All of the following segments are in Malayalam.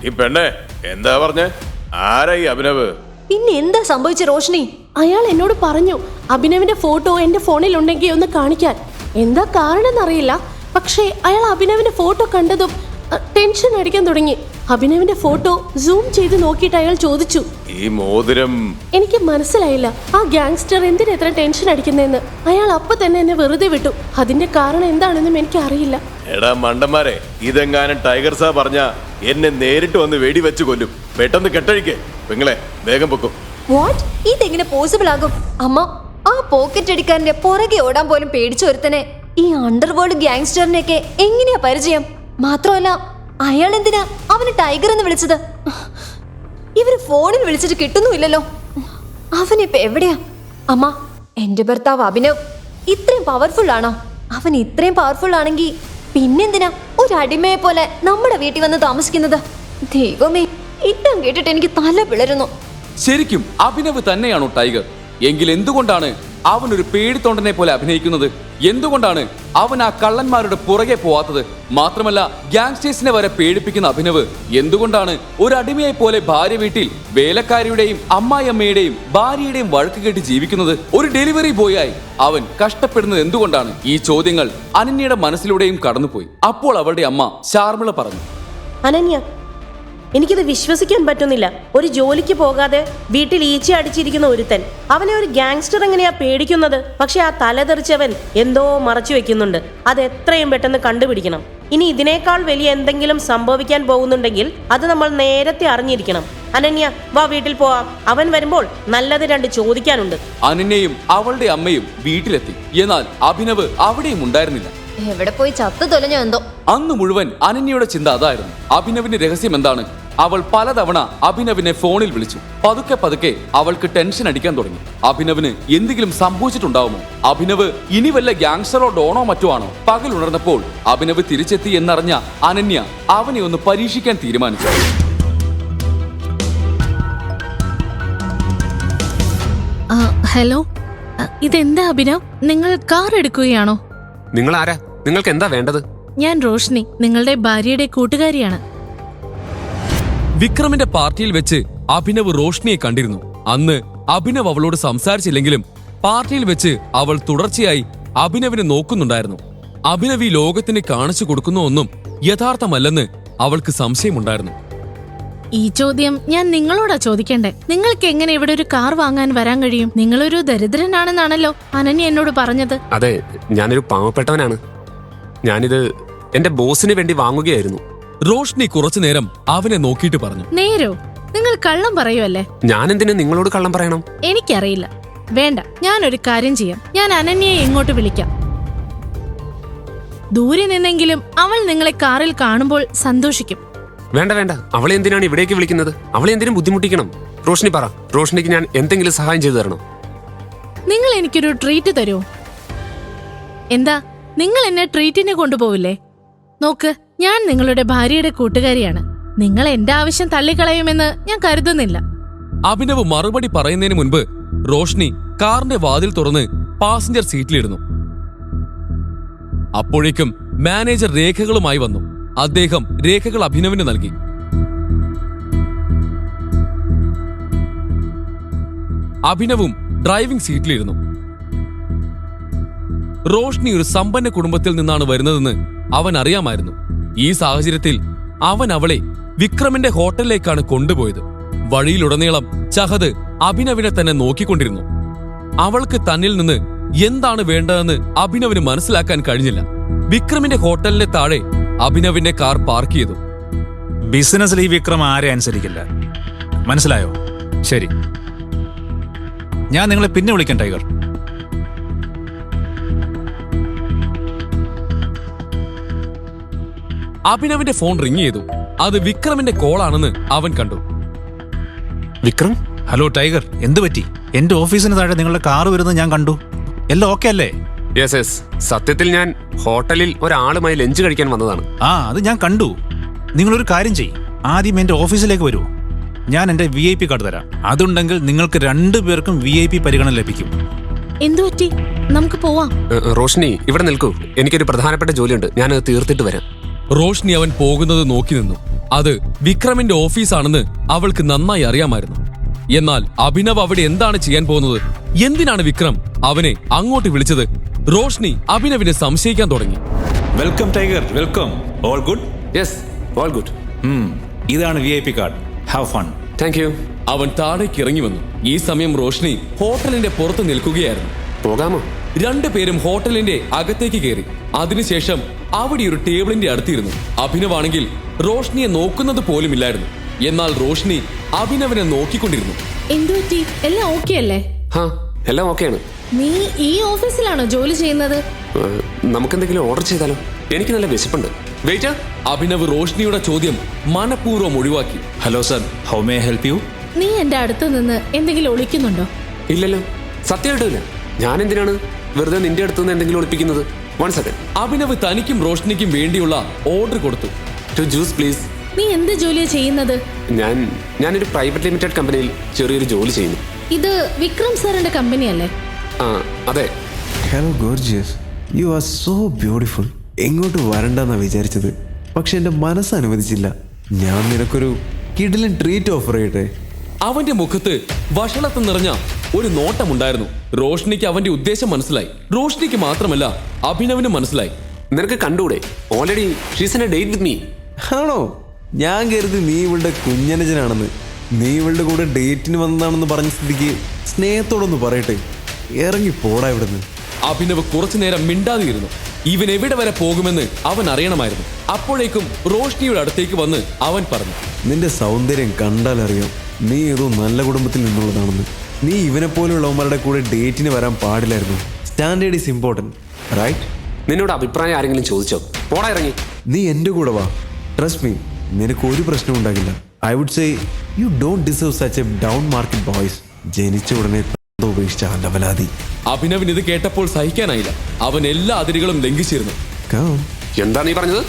ഈ പെണ്ണെ എന്താ പറഞ്ഞേ? ആരായി അഭിനവ്? പിന്നെ എന്താ സംഭവിച്ച റോഷ്നി? അയാൾ എന്നോട് പറഞ്ഞു അഭിനവിന്റെ ഫോട്ടോ എന്റെ ഫോണിൽ ഉണ്ടെങ്കിൽ ഒന്ന് കാണിക്കാൻ. എന്താ കാരണം എന്നറിയില്ല, പക്ഷേ അയാൾ അഭിനവിന്റെ ഫോട്ടോ കണ്ടതും ടെൻഷൻ അടിക്കാൻ തുടങ്ങി. അഭിനവിന്റെ ഫോട്ടോ സൂം ചെയ്ത് നോക്കിയിട്ട് അയാൾ ചോദിച്ചു, ഈ മോതിരം? എനിക്ക് മനസ്സിലായില്ല ആ ഗാങ്സ്റ്റർ എന്തിനാ എത്ര ടെൻഷൻ അടിക്കുന്നതെന്ന്. അയാൾ അപ്പൊ തന്നെ എന്നെ വെറുതെ വിട്ടു. അതിന്റെ കാരണം എന്താണെന്നും എനിക്ക് അറിയില്ല. എടാ മണ്ടന്മാരെ, ഇതെങ്ങാനും ടൈഗർ സാ പറഞ്ഞ എന്നെ നേരിട്ട് വന്ന് വെടിവെച്ച് കൊല്ലും. പെട്ടെന്ന് കെട്ടഴിക്കേ പെങ്ങളെ, വേഗം പൊക്കും. വാട്ട്? ഇതെങ്ങനെ പോസിബിൾ ആകും? അമ്മ, ആ പോക്കറ്റ് അടിക്കാരന്റെ പുറകെ ഓടാൻ പോലും പേടിച്ചു ഒരുത്തനെ ഈ അണ്ടർവേൾഡ് ഗ്യാങ്സ്റ്ററിനെയൊക്കെ എങ്ങനെയാ പരിചയം? മാത്രമല്ല അയാൾ എന്തിനാ അവന് ടൈഗർ എന്ന് വിളിച്ചത്? ഇവര് ഫോണിൽ വിളിച്ചിട്ട് കിട്ടുന്നുമില്ലല്ലോ. അവനിപ്പോ എവിടെയാ? അമ്മ, എന്റെ ഭർത്താവ് അഭിനവ് ഇത്രയും പവർഫുൾ ആണോ? അവൻ ഇത്രയും പവർഫുൾ ആണെങ്കിൽ പിന്നെന്തിനാ ഒരു അടിമയെ പോലെ നമ്മുടെ വീട്ടിൽ വന്ന് താമസിക്കുന്നത്? ദൈവമേ, ഇട്ടം കേട്ടിട്ട് എനിക്ക് തല പിളരുന്നു. ശരിക്കും അഭിനവ് തന്നെയാണോ ടൈഗർ? എങ്കിൽ എന്തുകൊണ്ടാണ് അവൻ ഒരു പേടിത്തൊണ്ടനെ പോലെ അഭിനയിക്കുന്നത്? എന്തുകൊണ്ടാണ് അവൻ ആ കള്ളന്മാരുടെ പുറകെ പോവാത്തത്? മാത്രമല്ല ഗ്യാങ്സ്റ്റേഴ്സിനെ വരെ പേടിപ്പിക്കുന്ന അഭിനവ് എന്തുകൊണ്ടാണ് ഒരു അടിമയെ പോലെ ഭാര്യ വീട്ടിൽ വേലക്കാരിയുടെയും അമ്മായിയമ്മയുടെയും ഭാര്യയുടെയും വഴക്ക് കേട്ട് ജീവിക്കുന്നത്? ഒരു ഡെലിവറി ബോയായി അവൻ കഷ്ടപ്പെടുന്നത് എന്തുകൊണ്ടാണ്? ഈ ചോദ്യങ്ങൾ അനന്യയുടെ മനസ്സിലൂടെയും കടന്നുപോയി. അപ്പോൾ അവളുടെ അമ്മ ശാർമിള പറഞ്ഞു, അനന്യ, എനിക്കിത് വിശ്വസിക്കാൻ പറ്റുന്നില്ല. ഒരു ജോലിക്ക് പോകാതെ വീട്ടിൽ ഈച്ച അടിച്ചിരിക്കുന്ന ഒരുത്തൻ, അവനെ ഒരു ഗാങ്സ്റ്റർ എങ്ങനെയാ പേടിക്കുന്നത്? പക്ഷെ ആ തലതെറിച്ചവൻ എന്തോ മറച്ചു വെക്കുന്നുണ്ട്. അത് എത്രയും പെട്ടെന്ന് കണ്ടുപിടിക്കണം. ഇനി ഇതിനേക്കാൾ വലിയ എന്തെങ്കിലും സംഭവിക്കാൻ പോകുന്നുണ്ടെങ്കിൽ അത് നമ്മൾ നേരത്തെ അറിഞ്ഞിരിക്കണം. അനന്യ, വാ വീട്ടിൽ പോവാം. അവൻ വരുമ്പോൾ നല്ലത് രണ്ട് ചോദിക്കാനുണ്ട്. അനന്യയും അവളുടെ അമ്മയും വീട്ടിലെത്തി. എന്നാൽ അഭിനവ് അവിടെയും ഉണ്ടായിരുന്നില്ല. എവിടെ പോയി ചത്തു തൊലഞ്ഞോ എന്തോ. അന്ന് മുഴുവൻ അനന്യയുടെ ചിന്ത അതായിരുന്നു. അഭിനവിന്റെ രഹസ്യം എന്താണ്? അവൾ പലതവണ അഭിനവിനെ ഫോണിൽ വിളിച്ചു. പതുക്കെ പതുക്കെ അവൾക്ക് ടെൻഷൻ അടിക്കാൻ തുടങ്ങി. അഭിനവിന് എന്തെങ്കിലും സംഭവിച്ചിട്ടുണ്ടാവുമോ? അഭിനവ് ഇനി വല്ല ഗ്യാങ്സ്റ്ററോ ഡോണോ മറ്റോ ആണോ? പകൽ ഉണർന്നപ്പോൾ അഭിനവ് തിരിച്ചെത്തി എന്നറിഞ്ഞ അനന്യ അവനെ ഒന്ന് പരീക്ഷിക്കാൻ തീരുമാനിച്ചു. ഹലോ, ഇതെന്താ അഭിനവ്? നിങ്ങൾ കാർ എടുക്കുകയാണോ? നിങ്ങൾ ആരാ? നിങ്ങൾക്ക് എന്താ വേണ്ടത്? ഞാൻ റോഷ്നി, നിങ്ങളുടെ ഭാര്യയുടെ കൂട്ടുകാരിയാണ്. വിക്രമിന്റെ പാർട്ടിയിൽ വെച്ച് അഭിനവ് റോഷ്നിയെ കണ്ടിരുന്നു. അന്ന് അഭിനവ് അവളോട് സംസാരിച്ചില്ലെങ്കിലും പാർട്ടിയിൽ വെച്ച് അവൾ തുടർച്ചയായി അഭിനവിനെ നോക്കുന്നുണ്ടായിരുന്നു. അഭിനവ് ഈ ലോകത്തിന് കാണിച്ചു കൊടുക്കുന്ന ഒന്നും യഥാർത്ഥമല്ലെന്ന് അവൾക്ക് സംശയമുണ്ടായിരുന്നു. ഈ ചോദ്യം ഞാൻ നിങ്ങളോടാ ചോദിക്കണ്ടേ. നിങ്ങൾക്ക് എങ്ങനെ ഇവിടെ ഒരു കാർ വാങ്ങാൻ വരാൻ കഴിയും? നിങ്ങളൊരു ദരിദ്രനാണെന്നാണല്ലോ അനന്യ എന്നോട് പറഞ്ഞത്. അതെ, ഞാനൊരു പാവപ്പെട്ടവനാണ്. ഞാനിത് എന്റെ ബോസിന് വേണ്ടി വാങ്ങുകയായിരുന്നു. റോഷ്നി കുറച്ചുനേരം അവനെ നോക്കിയിട്ട് പറഞ്ഞു, നേരോ? നിങ്ങൾ കള്ളം പറയുമല്ലേ? ഞാൻ എന്തിനു നിങ്ങളോട് കള്ളം പറയണം? എനിക്കറിയില്ല. വേണ്ട, ഞാനൊരു കാര്യം ചെയ്യാം. ഞാൻ അനന്യയെ ഇങ്ങോട്ട് വിളിക്കാം. ദൂരെ നിന്നെങ്കിലും അവൾ നിങ്ങളെ കാറിൽ കാണുമ്പോൾ സന്തോഷിക്കും. വേണ്ട വേണ്ട, അവളെ എന്തിനാണ് ഇവിടേക്ക് വിളിക്കുന്നത്? അവളെ എന്തിനും ബുദ്ധിമുട്ടിക്കണം? റോഷ്നി പറ, റോഷ്നിക്ക് ഞാൻ എന്തെങ്കിലും സഹായം ചെയ്തു തരണം. നിങ്ങൾ എനിക്കൊരു ട്രീറ്റ് തരുമോ? എന്താ, നിങ്ങൾ എന്നെ ട്രീറ്റിന് കൊണ്ടുപോവില്ലേ? നോക്ക്, ഞാൻ നിങ്ങളുടെ ഭാര്യയുടെ കൂട്ടുകാരിയാണ്. നിങ്ങൾ എന്റെ ആവശ്യം തള്ളിക്കളയുമെന്ന് ഞാൻ കരുതുന്നില്ല. അഭിനവ് മറുപടി പറയുന്നതിന് മുൻപ് റോഷ്നി കാറിന്റെ വാതിൽ തുറന്ന് പാസഞ്ചർ സീറ്റിലിരുന്നു. അപ്പോഴേക്കും മാനേജർ രേഖകളുമായി വന്നു. അദ്ദേഹം രേഖകൾ അഭിനവിന് നൽകി. അഭിനവും ഡ്രൈവിംഗ് സീറ്റിലിരുന്നു. റോഷ്നി ഒരു സമ്പന്ന കുടുംബത്തിൽ നിന്നാണ് വരുന്നതെന്ന് അവൻ അറിയാമായിരുന്നു. ഈ സാഹചര്യത്തിൽ അവൻ അവളെ വിക്രമിന്റെ ഹോട്ടലിലേക്കാണ് കൊണ്ടുപോയത്. വഴിയിലുടനീളം ചഹദ് അഭിനവിനെ തന്നെ നോക്കിക്കൊണ്ടിരുന്നു. അവൾക്ക് തന്നിൽ നിന്ന് എന്താണ് വേണ്ടതെന്ന് അഭിനവിന് മനസ്സിലാക്കാൻ കഴിഞ്ഞില്ല. വിക്രമിന്റെ ഹോട്ടലിന്റെ താഴെ അഭിനവിന്റെ കാർ പാർക്ക് ചെയ്തു. ബിസിനസ്സിൽ ഈ വിക്രം ആരെ അനുസരിക്കില്ല, മനസ്സിലായോ? ശരി, ഞാൻ നിങ്ങളെ പിന്നെ വിളിക്കാം ടൈഗർ. അഭിനവിന്റെ ഫോൺ റിങ് ചെയ്തു. അത് വിക്രമിന്റെ കോളാണെന്ന് അവൻ കണ്ടു. വിക്രം? ഹലോ ടൈഗർ, എന്തു പറ്റി? എന്റെ ഓഫീസിന് താഴെ നിങ്ങളുടെ കാർ വരുന്നത് ഞാൻ കണ്ടു. എല്ലാം ഓക്കെ അല്ലേ? യെസ് യെസ്, സത്യത്തിൽ ഞാൻ ഹോട്ടലിൽ ഒരാളുമായി ലഞ്ച് കഴിക്കാൻ വന്നതാണ്. അത് ഞാൻ കണ്ടു. നിങ്ങളൊരു കാര്യം ചെയ്യ്, ആദ്യം എന്റെ ഓഫീസിലേക്ക് വരൂ. ഞാൻ എന്റെ VIP കാർഡ് തരാം. അതുണ്ടെങ്കിൽ നിങ്ങൾക്ക് 2 പേർക്കും VIP പരിഗണന ലഭിക്കും. എന്തുപറ്റി? നമുക്ക് പോവാം. റോഷ്നി, ഇവിടെ നിൽക്കൂ. എനിക്കൊരു പ്രധാനപ്പെട്ട ജോലിയുണ്ട്, ഞാനത് തീർത്തിട്ട് വരാം. റോഷ്നി അവൻ പോകുന്നത് നോക്കി നിന്നു. അത് വിക്രമിന്റെ ഓഫീസാണെന്ന് അവൾക്ക് നന്നായി അറിയാമായിരുന്നു. എന്നാൽ അഭിനവ് അവിടെ എന്താണ് ചെയ്യാൻ പോകുന്നത്? എന്തിനാണ് വിക്രം അവനെ അങ്ങോട്ട് വിളിച്ചത്? റോഷ്നി അഭിനവിനെ സംശയിക്കാൻ തുടങ്ങി. Welcome tiger, welcome. All good? Yes, all good. ഇതാണ് VIP card. Have fun. Thank you. അവൻ താഴേക്ക് ഇറങ്ങി വന്നു. ഈ സമയം റോഷ്നി ഹോട്ടലിന്റെ പുറത്ത് നിൽക്കുകയായിരുന്നു. പോകാമോ? രണ്ടുപേരും ഹോട്ടലിന്റെ അകത്തേക്ക് കയറി. അതിനുശേഷം അവിടെ ഒരു ടേബിളിന്റെ അടുത്തിരുന്നു. അഭിനവാണെങ്കിൽ റോഷ്നിയെ നോക്കുന്നത് പോലുമില്ലായിരുന്നു. എന്നാൽ റോഷ്നി അഭിനവിനെ നോക്കിക്കൊണ്ടിരുന്നു. എന്തുപറ്റി? എല്ലാം ഓക്കെ അല്ലേ? ഹാ, എല്ലാം ഓക്കെയാണ്. നീ ഈ ഓഫീസിലാണോ ജോലി ചെയ്യുന്നത്? നമുക്കെന്തെങ്കിലും ഓർഡർ ചെയ്താലോ? എനിക്ക് നല്ല വിശപ്പുണ്ട്. വെയിറ്റർ. അഭിനവ് റോഷ്നിയുടെ ചോദ്യം മനഃപൂർവ്വം ഒഴിവാക്കി. Hello sir, how may help you? നീ എന്റെ അടുത്ത് നിന്ന് എന്തെങ്കിലും ഒളിക്കുന്നുണ്ടോ? ഇല്ലല്ലോ, സത്യമായിട്ടില്ല. ഞാൻ എന്തിനാണ് വെറുതെ നിന്റെ അടുത്ത് നിന്ന് എന്തെങ്കിലും ഒളിപ്പിക്കുന്നത്? 1 സെക്കൻഡ്. അഭിനവ് തനിക്കും റോഷ്നിക്കും വേണ്ടിയുള്ള ഓർഡർ കൊടുത്തു. 2 ജ്യൂസ് പ്ലീസ്. നീ എന്ത് ജോലിയാ ചെയ്യുന്നത്? ഞാനൊരു പ്രൈവറ്റ് ലിമിറ്റഡ് കമ്പനിയിൽ ചെറിയൊരു ജോലി ചെയ്യുന്നു. ഇത് വിക്രം സാറിന്റെ കമ്പനി അല്ലേ? ആ, അതെ. Hello gorgeous, you are so beautiful. എങ്ങോട്ട് വരണ്ടെന്നാ വിചാരിച്ചത്, പക്ഷെ എൻ്റെ മനസ്സ് അനുവദിച്ചില്ല. ഞാൻ നിനക്കൊരു കിടിലൻ ട്രീറ്റ് ഓഫർ ചെയ്യട്ടെ? അവന്റെ മുഖത്ത് വഷളത്ത് നിറഞ്ഞ ഒരു നോട്ടമുണ്ടായിരുന്നു. റോഷ്നിക്ക് അവന്റെ ഉദ്ദേശം മനസ്സിലായി. റോഷ്നിക്ക് മാത്രമല്ല അഭിനവിന് മനസ്സിലായി. നിനക്ക് കണ്ടൂടെ? Already she's in a date with me. ആണോ? ഞാൻ കരുതി നീ ഇവളുടെ കുഞ്ഞനുജനാണെന്ന്. നീ ഇവളുടെ കൂടെ ഡേറ്റിന് വന്നതാണെന്ന് പറഞ്ഞ സ്ഥിതിക്ക് സ്നേഹത്തോടൊന്ന് പറയട്ടെ, ഇറങ്ങി പോടാ ഇവിടുന്ന്. അഭിനവ് കുറച്ചുനേരം മിണ്ടാതിരുന്നു. ഇവൻ എവിടെ വരെ പോകുമെന്ന് അവൻ അറിയണമായിരുന്നു. അപ്പോഴേക്കും റോഷ്നിയുടെ അടുത്തേക്ക് വന്ന് അവൻ പറഞ്ഞു, നിന്റെ സൗന്ദര്യം കണ്ടാലറിയാം നീ ഏതോ നല്ല കുടുംബത്തിൽ നിന്നുള്ളതാണെന്ന്. നീ ഇവനെ പോലെയുള്ളവന്മാരുടെ കൂടെ ഡേറ്റിന് വരാൻ പാടില്ലായിരുന്നു. Standard is important, right? നിന്നോട് അഭിപ്രായം ആരെങ്കിലും ചോദിച്ചോ? പോടാ ഇറങ്ങി. നീ എൻ്റെ കൂടെ വാ. ട്രസ്റ്റ് മീ, നിനക്ക് ഒരു പ്രശ്നം ഉണ്ടാകില്ല. I would say you don't deserve such a down market boys. ജനിച്ച ഉടനെ ഉപേക്ഷിച്ച ലവലാതി. അഭിനവിന് ഇത് കേട്ടപ്പോൾ സഹിക്കാനായില്ല. അവൻ എല്ലാ അതിരുകളും ലംഘിച്ചിരുന്നു. എന്താ നീ പറഞ്ഞത്?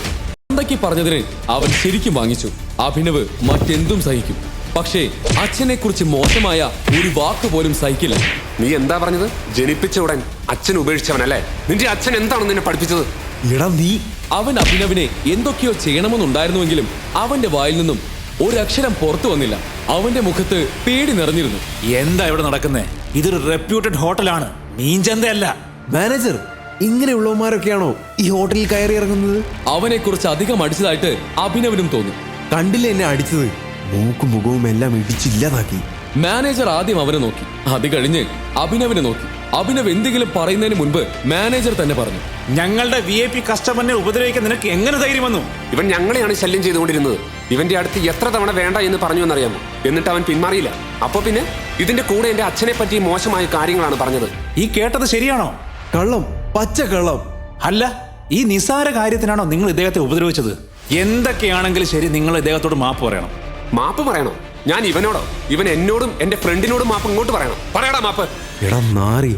തന്തയ്ക്ക് പറഞ്ഞതിന് അവൻ ശരിക്കും വാങ്ങിച്ചു. അഭിനവ് മറ്റെന്തും സഹിക്കും, പക്ഷേ അച്ഛനെ കുറിച്ച് മോശമായ ഒരു വാക്ക് പോലും സഹിക്കില്ല. നീ എന്താ പറഞ്ഞത്? ജനിപ്പിച്ച ഉടൻ അച്ഛൻ ഉപേക്ഷിച്ചവനല്ലേ? നിന്റെ അച്ഛൻ എന്താണ് നിന്നെ പഠിപ്പിച്ചത്? എടാ നീ. അവൻ അഭിനവിനെ എന്തൊക്കെയോ ചെയ്യണമെന്നുണ്ടായിരുന്നുവെങ്കിലും അവന്റെ വായിൽ നിന്നും ഒരക്ഷരം പുറത്തു വന്നില്ല. അവന്റെ മുഖത്ത് പേടി നിറഞ്ഞിരുന്നു. എന്താ ഇവിടെ നടക്കുന്നേ? ഇതൊരു റെപ്യൂട്ടഡ് ഹോട്ടലാണ്, മീൻചന്തയല്ല. മാനേജർ, ഇങ്ങനെയുള്ളവന്മാരൊക്കെയാണോ ഈ ഹോട്ടലിൽ കയറി ഇറങ്ങുന്നത്? അവനെ കുറിച്ച് അധികം അടിച്ചതായിട്ട് അഭിനവിനും തോന്നി. കണ്ടില്ല എന്നെ അടിച്ചത്? മൂക്കും മുഖവും എല്ലാം ഇടിച്ചില്ലാതാക്കി. മാനേജർ ആദ്യം അവനെ നോക്കി, അത് കഴിഞ്ഞ് അഭിനവിനെ നോക്കി. അഭിനവ് എന്തെങ്കിലും പറയുന്നതിന് മുൻപ് മാനേജർ തന്നെ പറഞ്ഞു, ഞങ്ങളുടെ VIP കസ്റ്റമറിനെ ഉപദ്രവിക്കാൻ നിനക്ക് എങ്ങനെ ധൈര്യം വന്നു? ഇവൻ ഞങ്ങളെയാണ് ശല്യം ചെയ്തുകൊണ്ടിരുന്നത്. ഇവന്റെ അടുത്ത് എത്ര തവണ വേണ്ട എന്ന് പറഞ്ഞു എന്നറിയാമോ? എന്നിട്ട് അവൻ പിന്മാറിയില്ല. അപ്പൊ പിന്നെ ഇതിന്റെ കൂടെ എന്റെ അച്ഛനെ പറ്റി മോശമായ കാര്യങ്ങളാണ് പറഞ്ഞത്. ഈ കേട്ടത് ശരിയാണോ? കള്ളം, പച്ച കള്ളം. അല്ല, ഈ നിസാര കാര്യത്തിനാണോ നിങ്ങൾ ഇദ്ദേഹത്തെ ഉപദ്രവിച്ചത്? എന്തൊക്കെയാണെങ്കിലും ശരി, നിങ്ങൾ ഇദ്ദേഹത്തോട് മാപ്പ് പറയണം. മാപ്പ് പറയണോ? ഞാൻ ഇവനോടോ? ഇവൻ എന്നോടും എന്റെ ഫ്രണ്ടിനോടും മാപ്പ് ഇങ്ങോട്ട് പറയണം. പറയടാ മാപ്പ്. എടാ നാറി,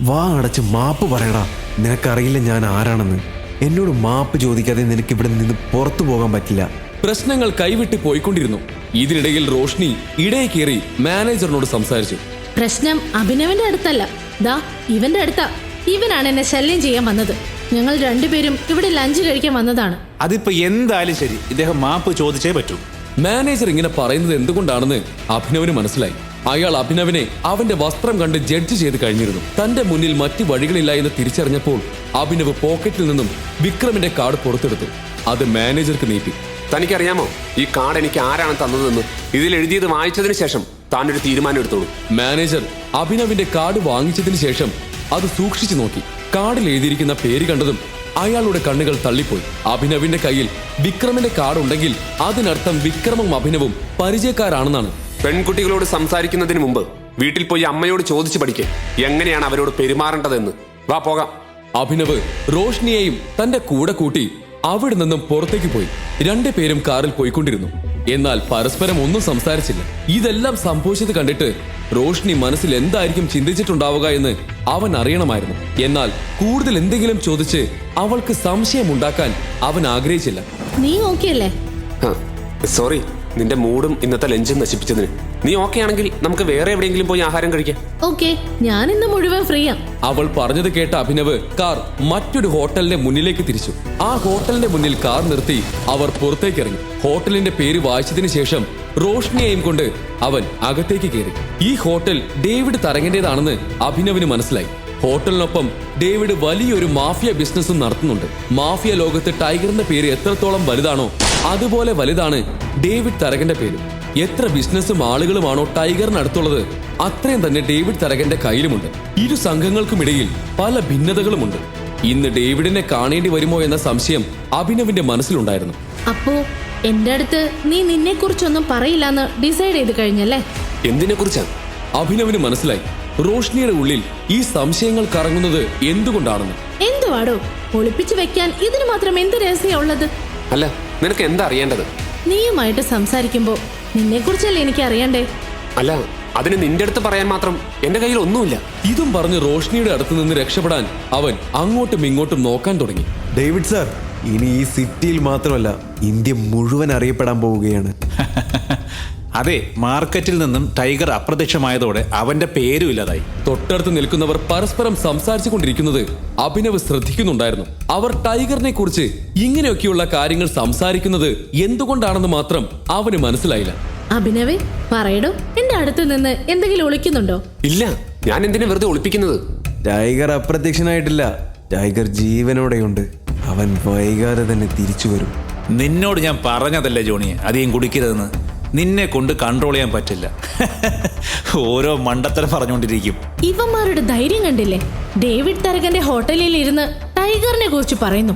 വാ അടച്ച് മാപ്പ് പറയടാ. നിനക്കറിയില്ല ഞാൻ ആരാണെന്ന്. എന്നോട് മാപ്പ് ചോദിക്കാതെ നിനക്ക് ഇവിടെ നിന്ന് പുറത്തു പോകാൻ പറ്റില്ല. പ്രശ്നങ്ങൾ കൈവിട്ട് പോയിക്കൊണ്ടിരുന്നു. ഇതിനിടയിൽ റോഷ്നി ഇടയിൽ കയറി മാനേജറിനോട് സംസാരിച്ചു. പ്രശ്നം അഭിനവന്റെ അടുത്തല്ല, ദാ ഇവന്റെ അടുത്താ. ഇവനാണ് എന്നെ ശല്യം ചെയ്യാൻ വന്നത്. ഞങ്ങൾ രണ്ടുപേരും ഇവിടെ ലഞ്ച് കഴിക്കാൻ വന്നതാണ്. അതിപ്പോ എന്തായാലും ശരി, ഇദ്ദേഹം മാപ്പ് ചോദിച്ചേ പറ്റൂ. മാനേജർ ഇങ്ങനെ പറയുന്നത് എന്തുകൊണ്ടാണെന്ന് അഭിനവിന് മനസ്സിലായി. അയാൾ അഭിനവിനെ അവന്റെ വസ്ത്രം കണ്ട് ജഡ്ജ് ചെയ്ത് കഴിഞ്ഞിരുന്നു. തന്റെ മുന്നിൽ മറ്റു വഴികളില്ല എന്ന് തിരിച്ചറിഞ്ഞപ്പോൾ അഭിനവ് പോക്കറ്റിൽ നിന്നും വിക്രമിന്റെ കാർഡ് പുറത്തെടുത്തു. അത് മാനേജർക്ക് നീട്ടി. തനിക്കറിയാമോ ഈ കാർഡ് എനിക്ക് ആരാണ് തന്നതെന്ന്? ഇതിൽ എഴുതിയത് വായിച്ചതിന് ശേഷം താനൊരു തീരുമാനം എടുത്തോളൂ. മാനേജർ അഭിനവിന്റെ കാർഡ് വാങ്ങിച്ചതിന് ശേഷം അത് സൂക്ഷിച്ചു നോക്കി. കാർഡിൽ എഴുതിയിരിക്കുന്ന പേര് കണ്ടതും അയാളുടെ കണ്ണുകൾ തള്ളിപ്പോയി. അഭിനവിന്റെ കയ്യിൽ വിക്രമിന്റെ കാർഡ് ഉണ്ടെങ്കിൽ അതിനർത്ഥം വിക്രമും അഭിനവും പരിചയക്കാരാണെന്നാണ്. പെൺകുട്ടികളോട് സംസാരിക്കുന്നതിന് മുമ്പ് വീട്ടിൽ പോയി അമ്മയോട് ചോദിച്ചു പഠിക്കേ എങ്ങനെയാണ് അവരോട് പെരുമാറേണ്ടതെന്ന്. വാ പോകാം. അഭിനവ് റോഷ്നിയെയും തന്റെ കൂടെ കൂട്ടി അവിടെ നിന്നും പുറത്തേക്ക് പോയി. രണ്ടുപേരും കാറിൽ പോയിക്കൊണ്ടിരുന്നു. എന്നാൽ പരസ്പരം ഒന്നും സംസാരിച്ചില്ല. ഇതെല്ലാം സംഭവിച്ചത് കണ്ടിട്ട് റോഷ്നി മനസ്സിൽ എന്തായിരിക്കും ചിന്തിച്ചിട്ടുണ്ടാവുക എന്ന് അവൻ അറിയണമായിരുന്നു. എന്നാൽ കൂടുതൽ എന്തെങ്കിലും ചോദിച്ച് അവൾക്ക് സംശയമുണ്ടാക്കാൻ അവൻ ആഗ്രഹിച്ചില്ല. നീ ഓക്കെ അല്ലേ? സോറി, നിന്റെ മൂഡും ഇന്നത്തെ ലഞ്ചും നശിപ്പിച്ചതിന്. നീ ഓക്കെ ആണെങ്കിൽ നമുക്ക് വേറെ എവിടെയെങ്കിലും പോയി ആഹാരം കഴിക്കാം. ഓക്കെ, ഞാൻ ഇന്ന് മുഴുവൻ ഫ്രീയാ. അവൾ പറഞ്ഞത് കേട്ട അഭിനവ് കാർ മറ്റൊരു ഹോട്ടലിന്റെ മുന്നിലേക്ക് തിരിച്ചു. ആ ഹോട്ടലിന്റെ മുന്നിൽ കാർ നിർത്തി അവർ പുറത്തേക്ക് ഇറങ്ങി. ഹോട്ടലിന്റെ പേര് വായിച്ചതിന് ശേഷം റോഷ്നിയെയും കൊണ്ട് അവൻ അകത്തേക്ക് കയറി. ഈ ഹോട്ടൽ ഡേവിഡ് തരകന്റേതാണെന്ന് അഭിനവിന് മനസ്സിലായി. ഹോട്ടലിനൊപ്പം ഡേവിഡ് വലിയൊരു മാഫിയ ബിസിനസ്സും നടത്തുന്നുണ്ട്. മാഫിയ ലോകത്ത് ടൈഗറിന്റെ പേര് എത്രത്തോളം വലുതാണോ അതുപോലെ വലുതാണ് ഡേവിഡ് തരകന്റെ പേര്. എത്ര ബിസിനസ്സും ആളുകളുമാണോ ടൈഗറിനടുത്തുള്ളത് അത്രയും തന്നെ ഡേവിഡ് തരകന്റെ കയ്യിലുമുണ്ട്. ഇരു സംഘങ്ങൾക്കുമിടയിൽ പല ഭിന്നതകളുമുണ്ട്. ഇന്ന് ഡേവിഡിനെ കാണേണ്ടി വരുമോ എന്ന സംശയം അഭിനവിന്റെ മനസ്സിലുണ്ടായിരുന്നു. അപ്പോ എന്റെ അടുത്ത് നീ നിന്നെ കുറിച്ചൊന്നും പറയില്ലെന്ന് ഡിസൈഡ് ചെയ്ത് കഴിഞ്ഞല്ലേ? എന്തിനെ കുറിച്ചാ? അഭിനവിന് മനസ്സിലായി റോഷ്നിയുടെ ഉള്ളിൽ ഈ സംശയങ്ങൾ കറങ്ങുന്നത് എന്തുകൊണ്ടാണെന്ന്. എന്തുവാടോ ഒളിപ്പിച്ചു വെക്കാൻ ഇതിന് മാത്രം എന്ത് രഹസ്യമുള്ളത്? അല്ല, നിനക്ക് എന്താ അറിയേണ്ടത്? നീയുമായിട്ട് സംസാരിക്കുമ്പോ നിന്നെ കുറിച്ചല്ലേ എനിക്ക് അറിയണ്ടേ? അല്ല, അതിന് നിന്റെ അടുത്ത് പറയാൻ മാത്രം എന്റെ കയ്യിൽ ഒന്നുമില്ല. ഇതും പറഞ്ഞ് റോഷ്നിയുടെ അടുത്ത് നിന്ന് രക്ഷപ്പെടാൻ അവൻ അങ്ങോട്ടും ഇങ്ങോട്ടും നോക്കാൻ തുടങ്ങി. ഡേവിഡ് സാർ, ഇനി ഈ സിറ്റിയിൽ മാത്രമല്ല ഇന്ത്യ മുഴുവൻ അറിയപ്പെടാൻ പോവുകയാണ്. അതെ, മാർക്കറ്റിൽ നിന്നും ടൈഗർ അപ്രത്യക്ഷമായതോടെ അവന്റെ പേരും ഇല്ലാതായി. തൊട്ടടുത്ത് നിൽക്കുന്നവർ പരസ്പരം സംസാരിച്ചു കൊണ്ടിരിക്കുന്നത് അഭിനവ് ശ്രദ്ധിക്കുന്നുണ്ടായിരുന്നു. അവർ ടൈഗറിനെ കുറിച്ച് ഇങ്ങനെയൊക്കെയുള്ള കാര്യങ്ങൾ സംസാരിക്കുന്നത് എന്തുകൊണ്ടാണെന്ന് മാത്രം അവന് മനസ്സിലായില്ല. അഭിനവേ പറയടോ, എന്റെ അടുത്ത് നിന്ന് എന്തെങ്കിലും ഒളിക്കുന്നുണ്ടോ? ഇല്ല, ഞാൻ എന്തിനാ വെറുതെ ഒളിപ്പിക്കുന്നത്? ടൈഗർ അപ്രത്യക്ഷനായിട്ടില്ല. ടൈഗർ ജീവനോടെയുണ്ട്. അവൻ വൈകാതെ തന്നെ തിരിച്ചു വരും. നിന്നോട് ഞാൻ പറഞ്ഞതല്ലേ ജോണി, അധികം കുടിക്കരുതെന്ന്. നിന്നെ കൊണ്ട് കൺട്രോൾ ചെയ്യാൻ പറ്റില്ല. ഓരോ മണ്ടത്തരം പറഞ്ഞുകൊണ്ടിരിക്കും. ഇവന്മാരുടെ ധൈര്യം കണ്ടില്ലേ? ഡേവിഡ് തരകന്റെ ഹോട്ടലിൽ ഇരുന്ന് ടൈഗറിനെ കുറിച്ച് പറയുന്നു.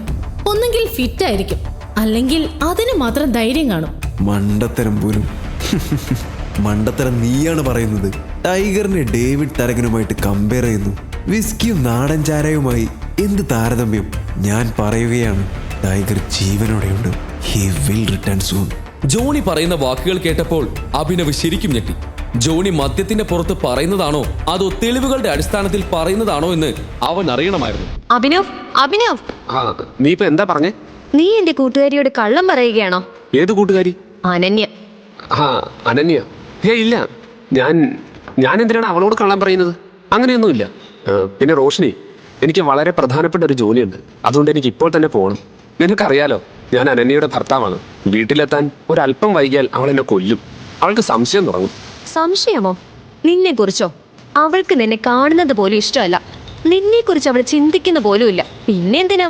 ഒന്നെങ്കിൽ ഫിറ്റ് ആയിരിക്കും, അല്ലെങ്കിൽ അതിന് മാത്രം ധൈര്യം കാണും. മണ്ടത്തരം പോലും. മണ്ടത്തരം നീയാണ് പറയുന്നത്. ടൈഗറിനെ ഡേവിഡ് തരകനുമായിട്ട് കമ്പയർ ചെയ്യുന്നു. വിസ്കിയും നാടൻ ചാരയുമായി എന്ത് താരതമ്യം? ഞാൻ പറയുകയാണ്, ടൈഗർ ജീവനോടെയുണ്ട്. He will return soon. Johnny പറയുന്ന വാക്കുകൾ കേട്ടപ്പോൾ അഭിനവ് ശരിക്കും ഞെട്ടി. ജോണി മദ്യത്തിന്റെ പുറത്ത് പറയുന്നതാണോ അതോ തെളിവുകളുടെ അടിസ്ഥാനത്തിൽ പറയുന്നതാണോ എന്ന് അവൻ അറിയണമായിരുന്നു. അഭിനവ്, നീ ഇപ്പൊ എന്താ പറഞ്ഞേ? നീ എന്റെ കൂട്ടുകാരിയോട് കള്ളം പറയുകയാണോ? ഏത് കൂട്ടുകാരി? അനന്യ. അനന്യ? ഇല്ല, ഞാൻ എന്തിനാണ് അവളോട് കള്ളം പറയുന്നത്? അങ്ങനെയൊന്നുമില്ല. പിന്നെ റോഷ്നി, എനിക്ക് വളരെ പ്രധാനപ്പെട്ട ഒരു ജോലിയുണ്ട്. അതുകൊണ്ട് എനിക്ക് ഇപ്പോൾ തന്നെ പോകണം. നിനക്കറിയാലോ, ഞാൻ അനന്യയുടെ ഭർത്താവാണ്. വീട്ടിലെത്താൻ ഒരല്പം വൈകിയാൽ അവൾ എന്നെ കൊല്ലും. അവൾക്ക് സംശയം തുടങ്ങും. സംശയമോ? നിന്നെ കുറിച്ചോ? അവൾക്ക് നിന്നെ കാണുന്നത് പോലും ഇഷ്ടമല്ല. നിന്നെ കുറിച്ച് അവൾ ചിന്തിക്കുന്ന പോലും ഇല്ല. പിന്നെ എന്തിനാ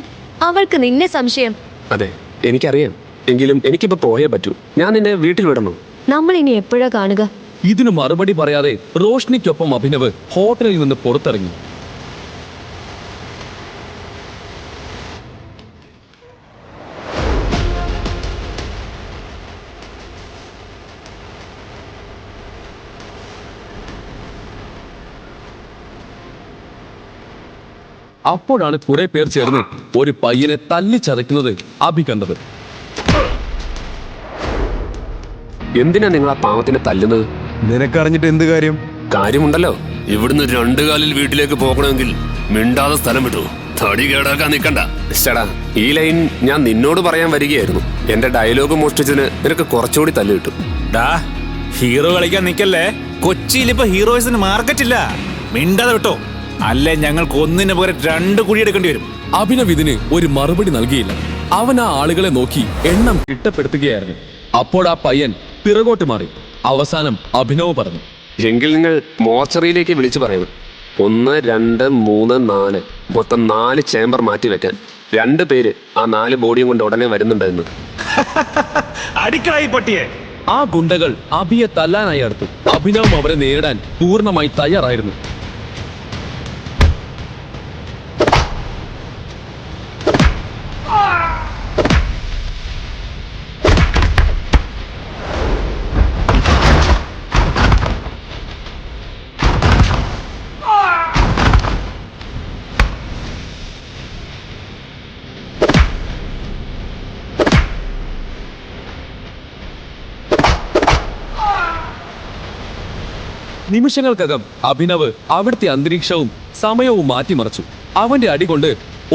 അവൾക്ക് നിന്നെ സംശയം? അതെ, എനിക്കറിയാം. എങ്കിലും എനിക്കിപ്പോ പോയേ പറ്റൂ. ഞാൻ നിന്നെ വീട്ടിൽ വിടണോ? നമ്മൾ ഇനി എപ്പോഴാ കാണുക? ഇതിന് മറുപടി പറയാതെ റോഷ്നിക്കൊപ്പം അഭിനവ് ഹോട്ടലിൽ നിന്ന് പുറത്തിറങ്ങി. അപ്പോഴാണ് കുറെ പേർ ചേർന്ന് ഒരു പയ്യനെ തല്ലിച്ചതയ്ക്കുന്നത് അഭി കണ്ടത്. എന്തിനാ നിങ്ങൾ ആ പാവത്തിനെ തല്ലുന്നത്? നിനക്കറിഞ്ഞിട്ട് എന്ത് കാര്യം? കാര്യമുണ്ടല്ലോ. ഇവിടുന്ന് 2 കാലിൽ വീട്ടിലേക്ക് പോകണമെങ്കിൽ മിണ്ടാതെ സ്ഥലം വിട്ടു. തടി കേടാക്കാൻ നിൽക്കണ്ട. ചേടാ, ഈ ലൈൻ ഞാൻ നിന്നോട് പറയാൻ വരികയായിരുന്നു. എന്റെ ഡയലോഗ് മോഷ്ടിച്ചതിന് നിനക്ക് കുറച്ചുകൂടി തല്ല് കിട്ടും. ഹീറോ കളിക്കാൻ നിക്കല്ലേ. കൊച്ചിയിൽ ഇപ്പൊ ഹീറോയിസിന് മാർക്കറ്റില്ല. മിണ്ടാതെ വിട്ടോ, അല്ലേ ഞങ്ങൾക്ക് ഒന്നിന് പകരം 2 കുഴി എടുക്കേണ്ടി വരും. അഭിനവ് ഇതിന് ഒരു മറുപടി നൽകിയില്ല. അവൻ ആ ആളുകളെ നോക്കി എണ്ണം തിട്ടപ്പെടുത്തുകയായിരുന്നു. അപ്പോൾ ആ പയ്യൻ പിറകോട്ട് മാറി. അവസാനം അഭിനവ് പറഞ്ഞു, എങ്കിൽ നിങ്ങൾ മോർച്ചറിയിലേക്ക് വിളിച്ചു പറയണം. 1, 2, 3, 4 മൊത്തം 4 ചേംബർ മാറ്റി വെക്കാൻ. 2 പേര് ആ 4 ബോഡിയും കൊണ്ട് ഉടനെ വരുന്നുണ്ടെന്ന്. അടിക്കളായി പൊട്ടിയെ. ആ ഗുണ്ടകൾ അഭിയെ തല്ലാനായി അടുത്തു. അഭിനവും അവരെ നേരിടാൻ പൂർണ്ണമായി തയ്യാറായിരുന്നു. നിമിഷങ്ങൾക്കകം അഭിനവ് അവിടുത്തെ അന്തരീക്ഷവും സമയവും മാറ്റിമറിച്ചു. അവന്റെ അടികൊണ്ട്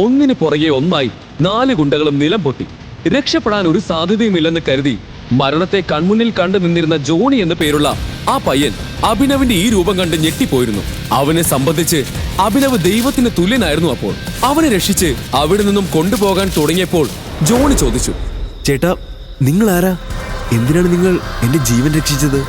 ഒന്നിനു പുറകെ ഒന്നായി 4 ഗുണ്ടകളും നിലം പൊട്ടി. രക്ഷപ്പെടാൻ ഒരു സാധ്യതയുമില്ലെന്ന് കരുതി മരണത്തെ കൺമുന്നിൽ കണ്ടു നിന്നിരുന്ന ജോണി എന്ന് പേരുള്ള ആ പയ്യൻ അഭിനവിന്റെ ഈ രൂപം കണ്ട് ഞെട്ടിപ്പോയിരുന്നു. അവനെ സംബന്ധിച്ച് അഭിനവ് ദൈവത്തിന് തുല്യനായിരുന്നു. അപ്പോൾ അവനെ രക്ഷിച്ച് അവിടെ നിന്നും കൊണ്ടുപോകാൻ തുടങ്ങിയപ്പോൾ ജോണി ചോദിച്ചു, ചേട്ടാ, നിങ്ങൾ ആരാ? എന്തിനാണ് നിങ്ങൾ എന്റെ ജീവൻ രക്ഷിച്ചത്?